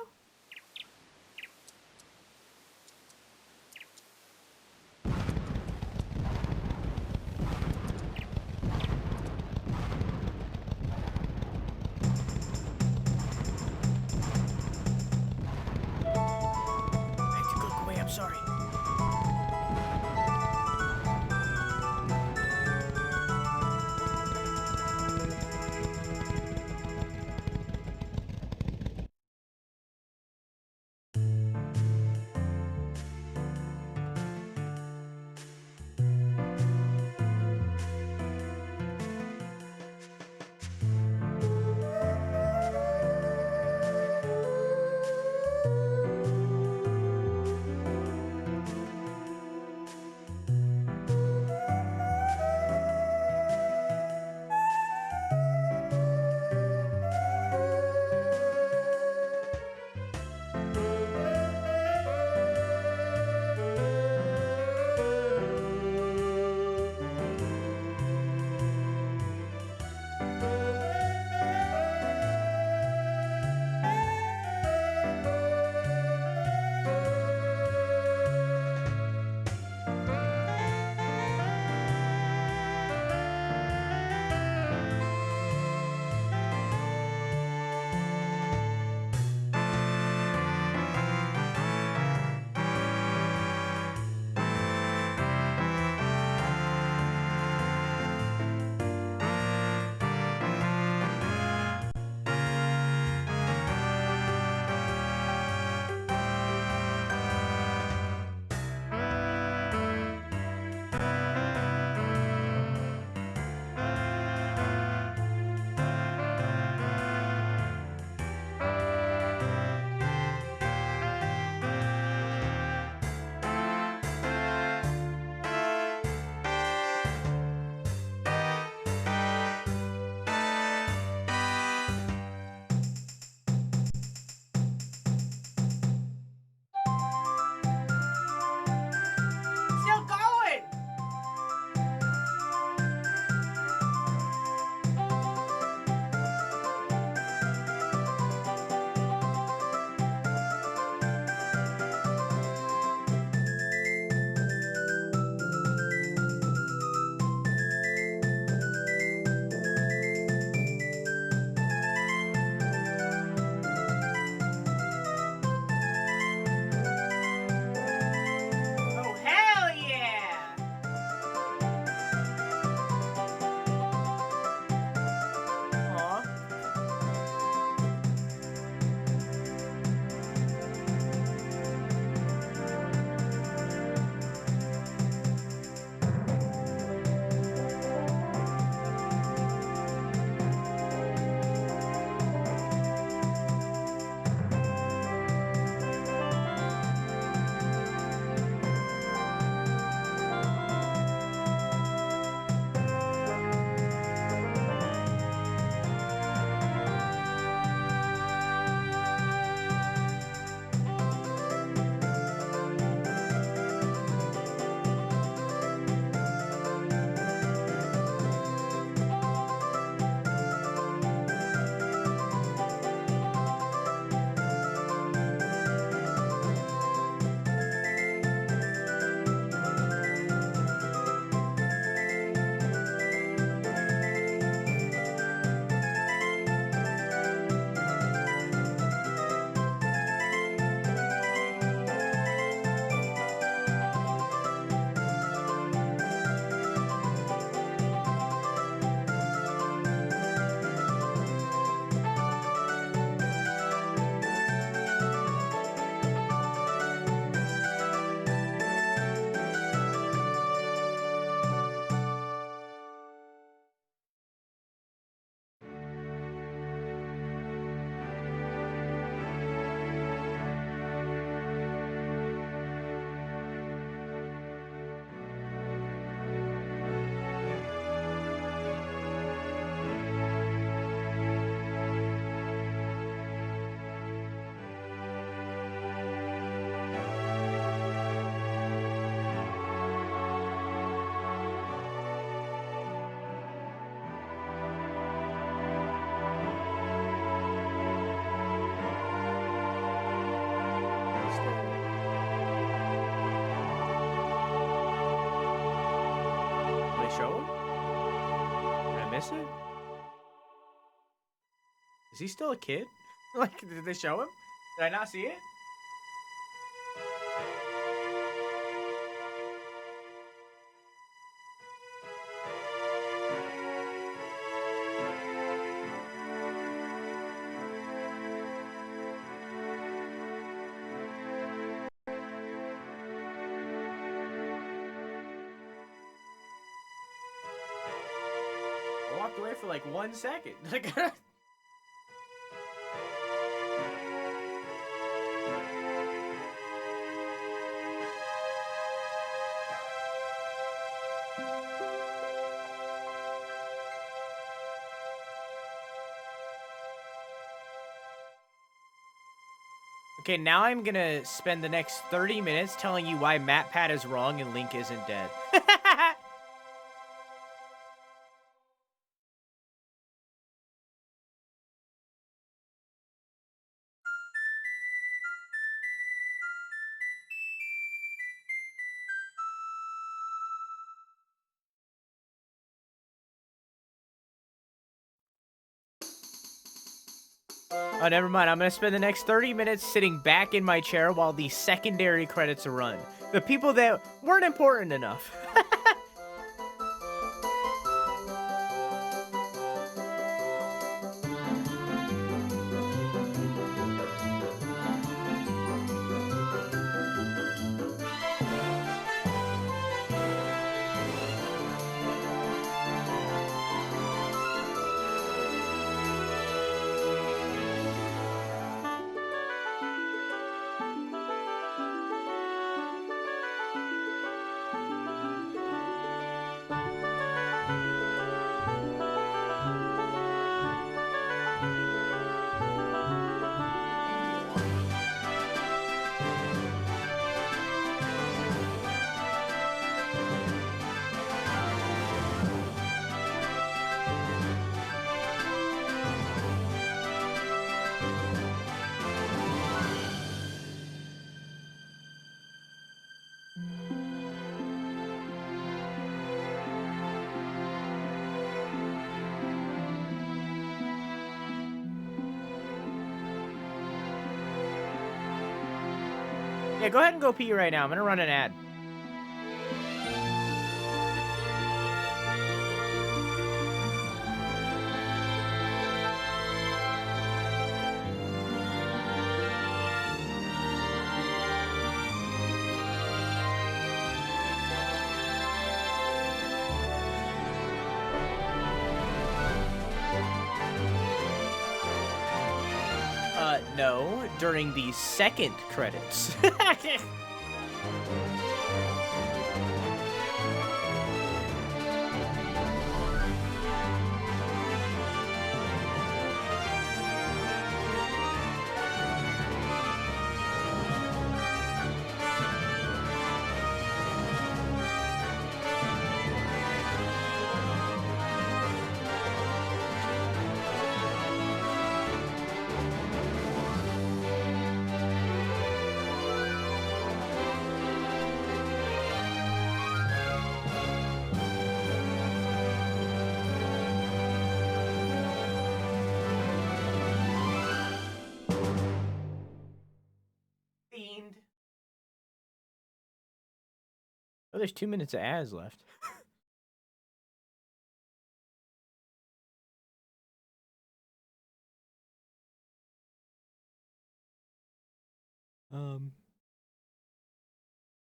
miss it? Is he still a kid? Like, did they show him? Did I not see it? I walked away for like 1 second. Like, okay, now I'm gonna spend the next 30 minutes telling you why MatPat is wrong and Link isn't dead. Oh, never mind. I'm gonna spend the next 30 minutes sitting back in my chair while the secondary credits run. The people that weren't important enough. Yeah, go ahead and go pee right now. I'm gonna run an ad. No, during the second credits. Fiend. Oh, there's 2 minutes of ads left.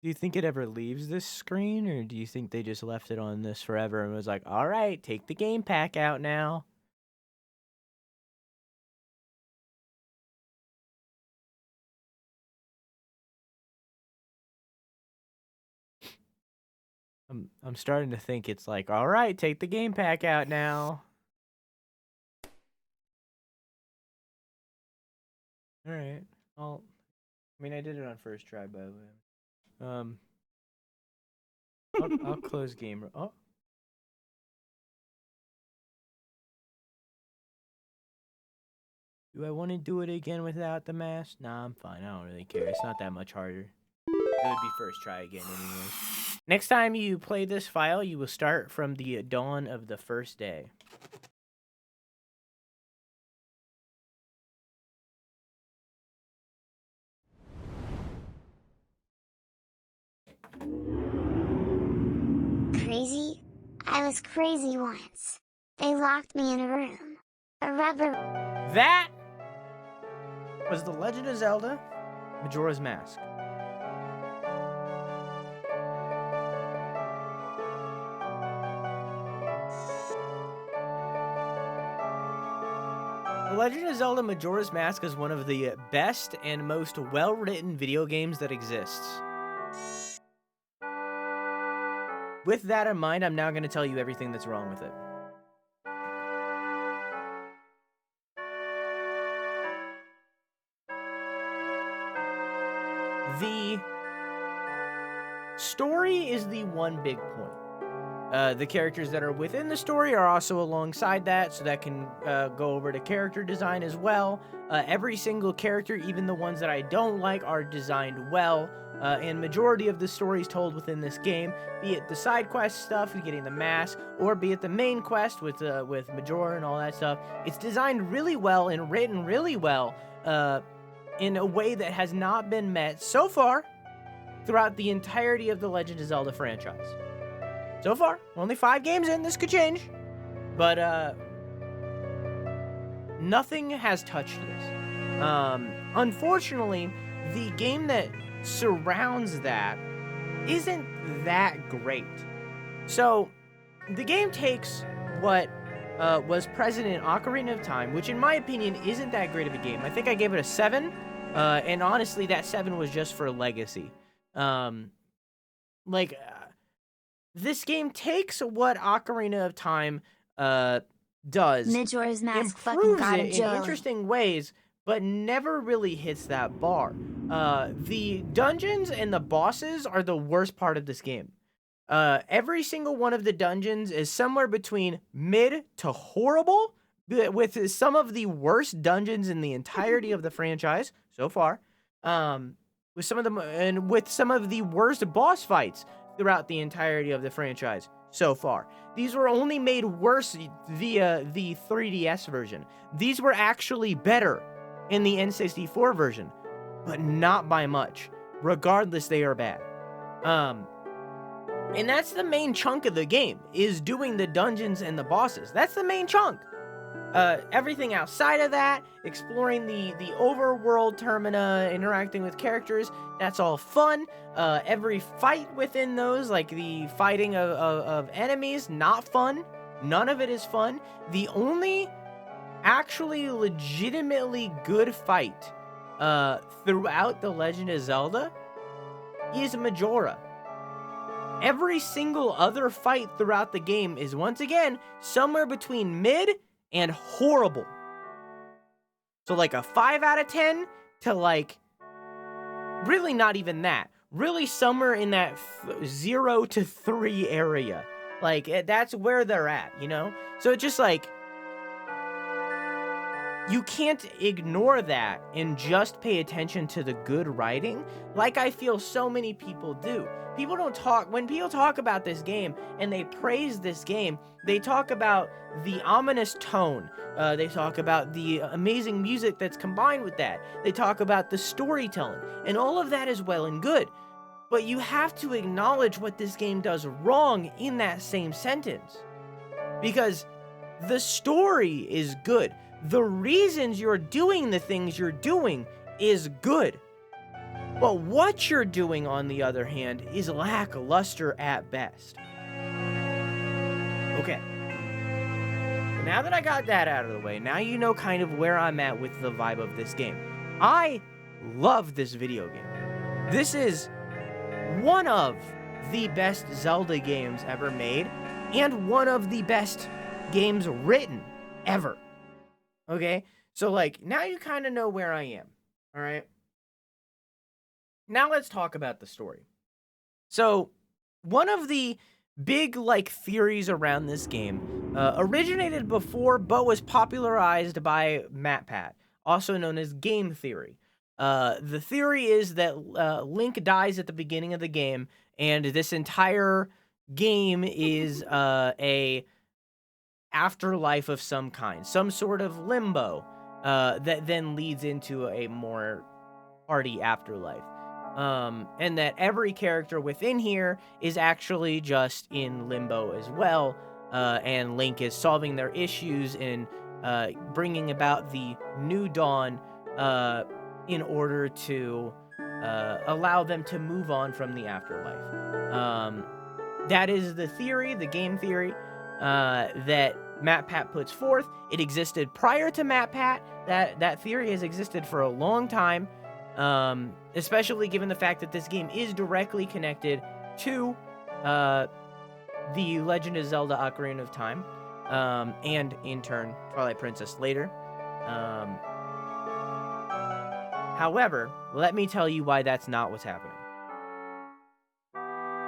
Do you think it ever leaves this screen, or do you think they just left it on this forever and was like, all right, take the game pack out now? I'm starting to think it's like, all right, take the game pack out now. All right. Well, I mean, I did it on first try, by the way. I'll close game. Oh. Do I want to do it again without the mask? Nah, I'm fine. I don't really care. It's not that much harder. It would be first try again anyways. Next time you play this file, you will start from the dawn of the first day. was crazy once. They locked me in a room. A rubber. That was The Legend of Zelda Majora's Mask. The Legend of Zelda Majora's Mask is one of the best and most well-written video games that exists. With that in mind, I'm now going to tell you everything that's wrong with it. The story is the one big point. The characters that are within the story are also alongside that, so that can go over to character design as well. Every single character, even the ones that I don't like, are designed well. And majority of the stories told within this game, be it the side quest stuff, getting the mask, or be it the main quest with Majora and all that stuff, it's designed really well and written really well in a way that has not been met so far throughout the entirety of the Legend of Zelda franchise. So far, only 5 games in, this could change, but nothing has touched this. Unfortunately, the game that surrounds that isn't that great. So, the game takes what was present in Ocarina of Time, which in my opinion isn't that great of a game. I think I gave it a 7, and honestly, that 7 was just for legacy. This game takes what Ocarina of Time does, Majora's Mask fucking improves got it a in jelly. interesting ways, but never really hits that bar. The dungeons and the bosses are the worst part of this game. Every single one of the dungeons is somewhere between mid to horrible, with some of the worst dungeons in the entirety of the franchise so far. With some of the worst boss fights throughout the entirety of the franchise so far. These were only made worse via the 3DS version. These were actually better in the N64 version, but not by much. Regardless, they are bad. And that's the main chunk of the game, is doing the dungeons and the bosses. That's the main chunk. Everything outside of that, exploring the overworld Termina, interacting with characters, that's all fun. Every fight within those, like the fighting of enemies, not fun. None of it is fun. The only actually legitimately good fight throughout The Legend of Zelda is Majora. Every single other fight throughout the game is, once again, somewhere between mid and horrible. So like a 5 out of 10 to like really not even that. Really somewhere in that 0 to 3 area. Like that's where they're at, you know? So it's just like you can't ignore that and just pay attention to the good writing like I feel so many people do. People don't talk, when people talk about this game and they praise this game, they talk about the ominous tone. They talk about the amazing music that's combined with that. They talk about the storytelling, and all of that is well and good. But you have to acknowledge what this game does wrong in that same sentence. Because the story is good. The reasons you're doing the things you're doing is good. But what you're doing, on the other hand, is lackluster at best. Okay. Now that I got that out of the way, now you know kind of where I'm at with the vibe of this game. I love this video game. This is one of the best Zelda games ever made, and one of the best games written ever. Okay? So, like, now you kind of know where I am. Alright? Now let's talk about the story. So, one of the big, like, theories around this game originated before, but was popularized by MatPat, also known as game theory. The theory is that Link dies at the beginning of the game, and this entire game is a afterlife of some kind, some sort of limbo that then leads into a more party afterlife. And that every character within here is actually just in limbo as well, and Link is solving their issues and bringing about the New Dawn in order to allow them to move on from the afterlife. That is the theory, the game theory, that MatPat puts forth. It existed prior to MatPat. That theory has existed for a long time, especially given the fact that this game is directly connected to The Legend of Zelda Ocarina of Time, and in turn, Twilight Princess later. However, let me tell you why that's not what's happening.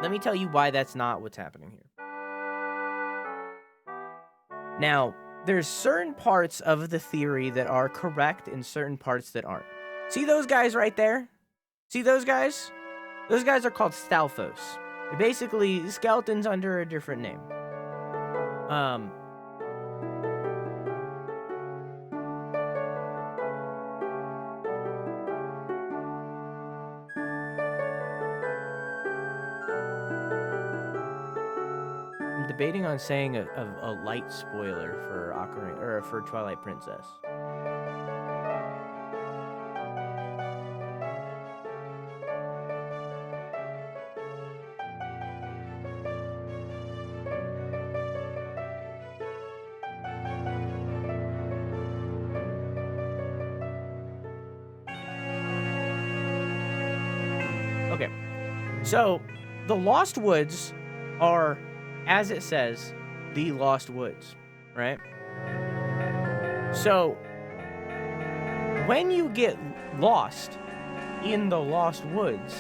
Let me tell you why that's not what's happening here. Now, there's certain parts of the theory that are correct and certain parts that aren't. See those guys right there? See those guys? Those guys are called Stalfos. They're basically skeletons under a different name. I'm debating on saying a light spoiler for Ocarina or for Twilight Princess. Okay, so the Lost Woods are, as it says, the Lost Woods, right? So when you get lost in the Lost Woods,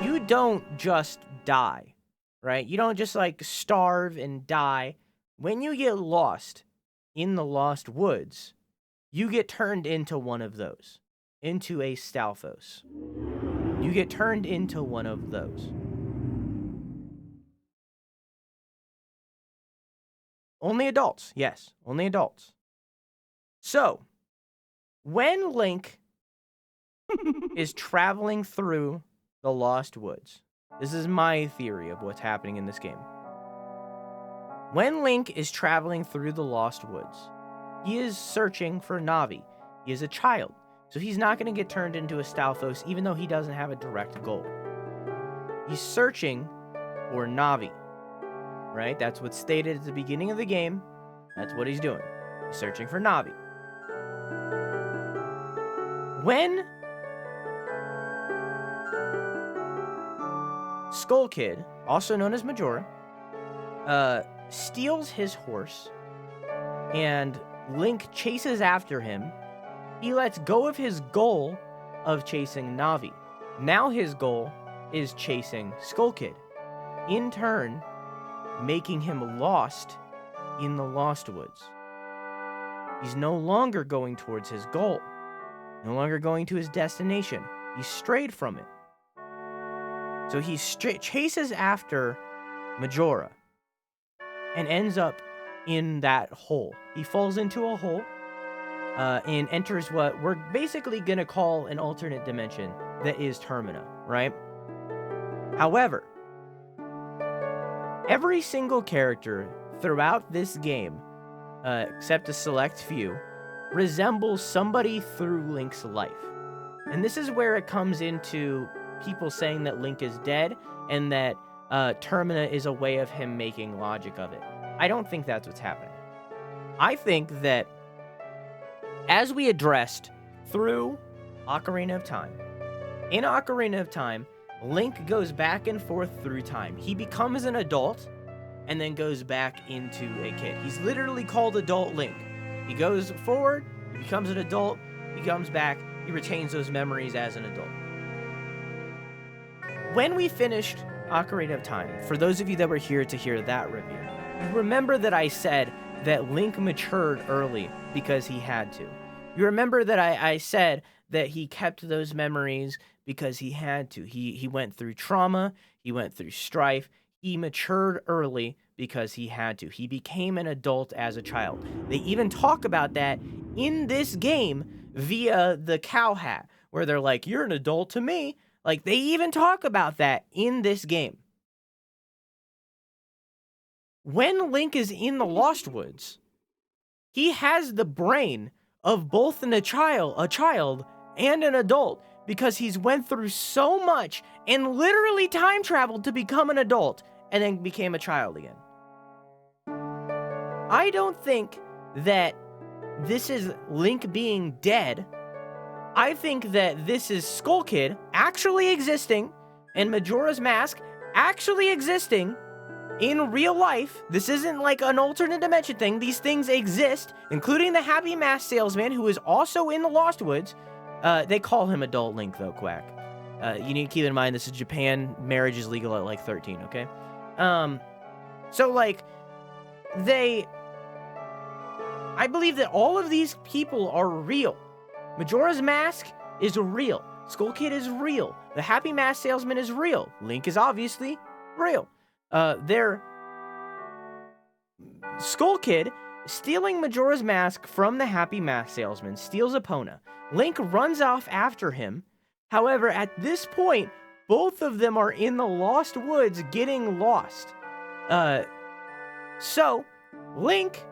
you don't just die, right? You don't just like starve and die. When you get lost in the Lost Woods, you get turned into one of those, into a Stalfos. You get turned into one of those. Only adults, yes, only adults. So, when Link is traveling through the Lost Woods, this is my theory of what's happening in this game. When Link is traveling through the Lost Woods, he is searching for Navi. He is a child, so he's not going to get turned into a Stalfos even though he doesn't have a direct goal. He's searching for Navi. Right? That's what's stated at the beginning of the game. That's what he's doing. He's searching for Navi. When Skull Kid, also known as Majora, steals his horse and Link chases after him, he lets go of his goal of chasing Navi. Now his goal is chasing Skull Kid. In turn, making him lost in the Lost Woods. He's no longer going towards his goal, no longer going to his destination. He's strayed from it. So he chases after Majora and ends up in that hole. He falls into a hole and enters what we're basically going to call an alternate dimension that is Termina, right? However, every single character throughout this game, except a select few, resembles somebody through Link's life. And this is where it comes into people saying that Link is dead and that Termina is a way of him making logic of it. I don't think that's what's happening. I think that, as we addressed through Ocarina of Time, in Ocarina of Time, Link goes back and forth through time. He becomes an adult and then goes back into a kid. He's literally called Adult Link. He goes forward, he becomes an adult, he comes back, he retains those memories as an adult. When we finished Ocarina of Time, for those of you that were here to hear that review, you remember that I said that Link matured early because he had to. You remember that I said that he kept those memories because he had to. He went through trauma, he went through strife, he matured early because he had to. He became an adult as a child. They even talk about that in this game via the cow hat, where they're like, you're an adult to me. Like, they even talk about that in this game. when Link is in the Lost Woods, he has the brain of both a child and an adult, because he's went through so much and literally time traveled to become an adult and then became a child again. I don't think that this is Link being dead. I think that this is Skull Kid actually existing and Majora's Mask actually existing in real life. This isn't like an alternate dimension thing. These things exist, including the Happy Mask Salesman, who is also in the Lost Woods. They call him Adult Link, though, Quack. You need to keep in mind, this is Japan. Marriage is legal at, like, 13, okay? So, like, I believe that all of these people are real. Majora's Mask is real. Skull Kid is real. The Happy Mask Salesman is real. Link is obviously real. Skull Kid, stealing Majora's Mask from the Happy Mask Salesman, steals Epona. Link runs off after him. However, at this point, both of them are in the Lost Woods getting lost. So, Link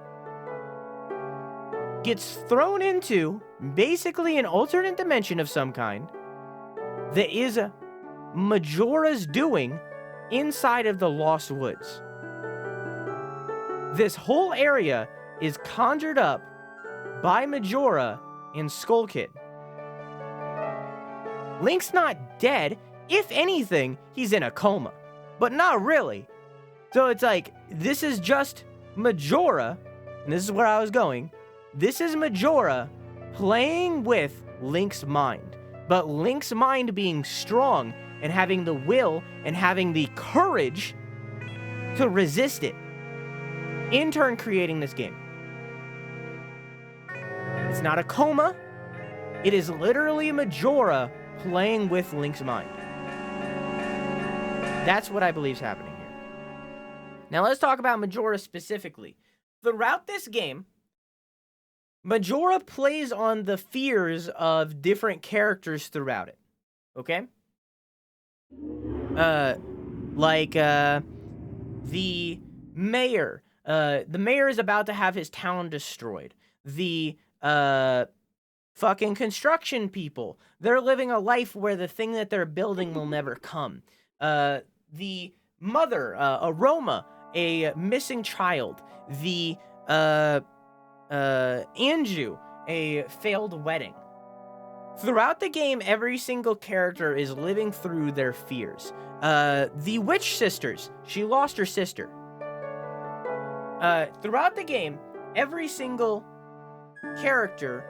gets thrown into basically an alternate dimension of some kind that is Majora's doing inside of the Lost Woods. This whole area is conjured up by Majora and Skull Kid. Link's not dead. If anything, he's in a coma, but not really. So it's like, this is just Majora, and this is where I was going. This is Majora playing with Link's mind, but Link's mind being strong and having the will and having the courage to resist it, in turn creating this game. It's not a coma. It is literally Majora playing with Link's mind. That's what I believe is happening here. Now let's talk about Majora specifically. Throughout this game, Majora plays on the fears of different characters throughout it. Okay? The mayor. The mayor is about to have his town destroyed. The fucking construction people. They're living a life where the thing that they're building will never come. The mother, Aroma, a missing child. The Anju, a failed wedding. Throughout the game, every single character is living through their fears. The Witch Sisters, she lost her sister. Throughout the game, every single character,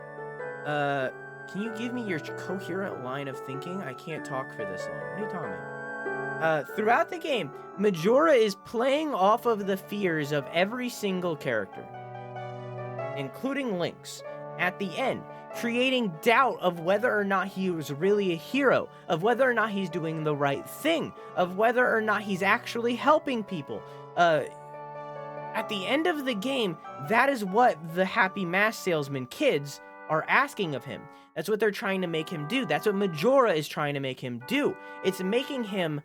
can you give me your coherent line of thinking? I can't talk for this long. What are you talking about? Throughout the game, Majora is playing off of the fears of every single character, including Link's. At the end, creating doubt of whether or not he was really a hero, of whether or not he's doing the right thing, of whether or not he's actually helping people. At the end of the game, that is what the Happy Mask Salesman kids are asking of him. That's what they're trying to make him do. That's what Majora is trying to make him do. It's making him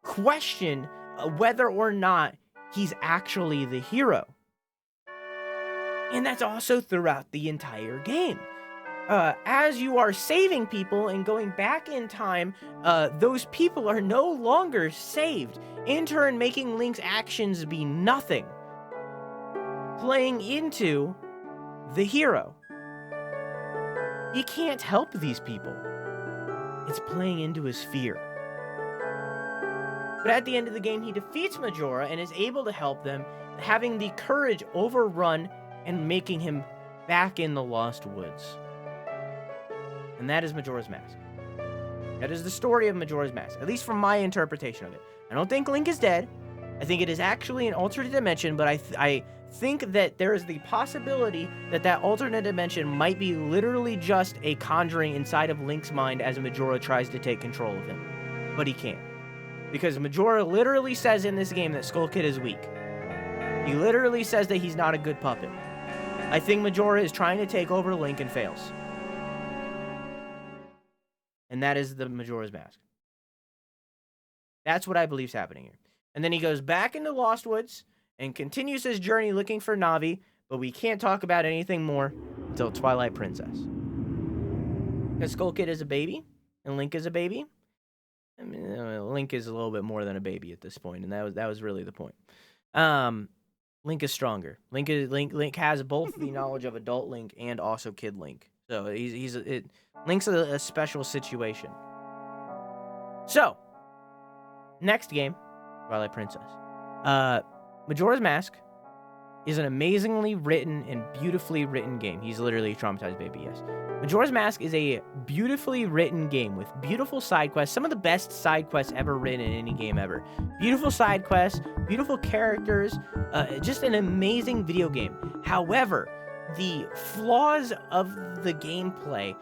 question whether or not he's actually the hero. And that's also throughout the entire game. As you are saving people and going back in time, those people are no longer saved, in turn making Link's actions be nothing. Playing into the hero. He can't help these people. It's playing into his fear. But at the end of the game, he defeats Majora and is able to help them, having the courage overrun and making him back in the Lost Woods. And that is Majora's Mask. That is the story of Majora's Mask, at least from my interpretation of it. I don't think Link is dead. I think it is actually an alternate dimension, but I think that there is the possibility that that alternate dimension might be literally just a conjuring inside of Link's mind as Majora tries to take control of him. But he can't. Because Majora literally says in this game that Skull Kid is weak. He literally says that he's not a good puppet. I think Majora is trying to take over Link and fails. And that is the Majora's Mask. That's what I believe is happening here. And then he goes back into Lost Woods, and continues his journey looking for Navi, but we can't talk about anything more until Twilight Princess. Because Skull Kid is a baby, and Link is a baby. I mean, Link is a little bit more than a baby at this point, and that was really the point. Link is stronger. Link has both the knowledge of adult Link and also Kid Link. So Link's a special situation. So, next game, Twilight Princess. Majora's Mask is an amazingly written and beautifully written game. He's literally a traumatized baby, yes. Majora's Mask is a beautifully written game with beautiful side quests, some of the best side quests ever written in any game ever. Beautiful side quests, beautiful characters, just an amazing video game. However, the flaws of the gameplay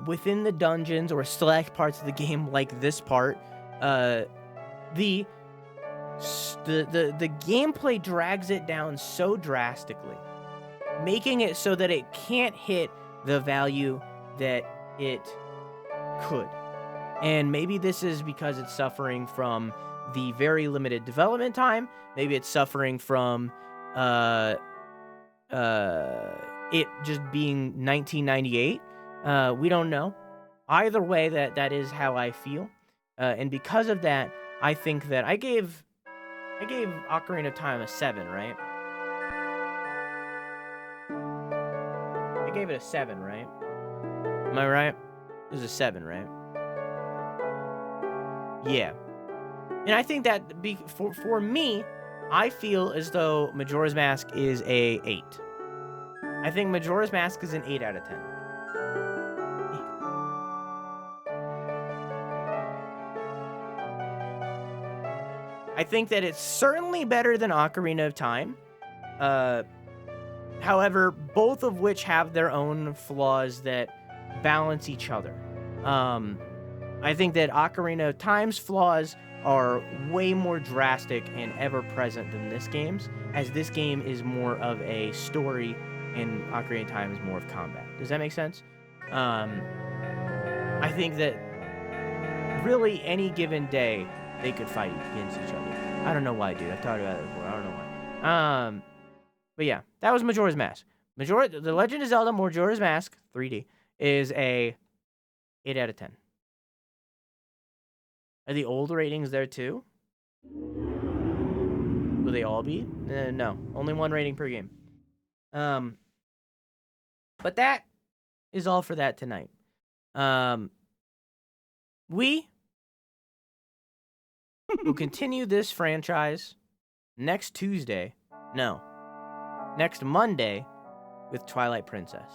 within the dungeons or select parts of the game, like this part, the gameplay drags it down so drastically, making it so that it can't hit the value that it could. And maybe this is because it's suffering from the very limited development time. Maybe it's suffering from it just being 1998. We don't know. Either way, that is how I feel. And because of that, I think that I gave Ocarina of Time a 7, right? I gave it a 7, right? Am I right? It was a 7, right? Yeah. And I think that for me, I feel as though Majora's Mask is a 8. I think Majora's Mask is an 8 out of 10. I think that it's certainly better than Ocarina of Time. However, both of which have their own flaws that balance each other. I think that Ocarina of Time's flaws are way more drastic and ever-present than this game's, as this game is more of a story and Ocarina of Time is more of combat. Does that make sense? I think that really any given day, they could fight against each other. I don't know why, dude. I've talked about it before. I don't know why. But yeah, that was Majora's Mask. The Legend of Zelda Majora's Mask 3D is a 8 out of 10. Are the old ratings there too? Will they all be? No, only one rating per game. But that is all for that tonight. We will continue this franchise next Monday with Twilight Princess.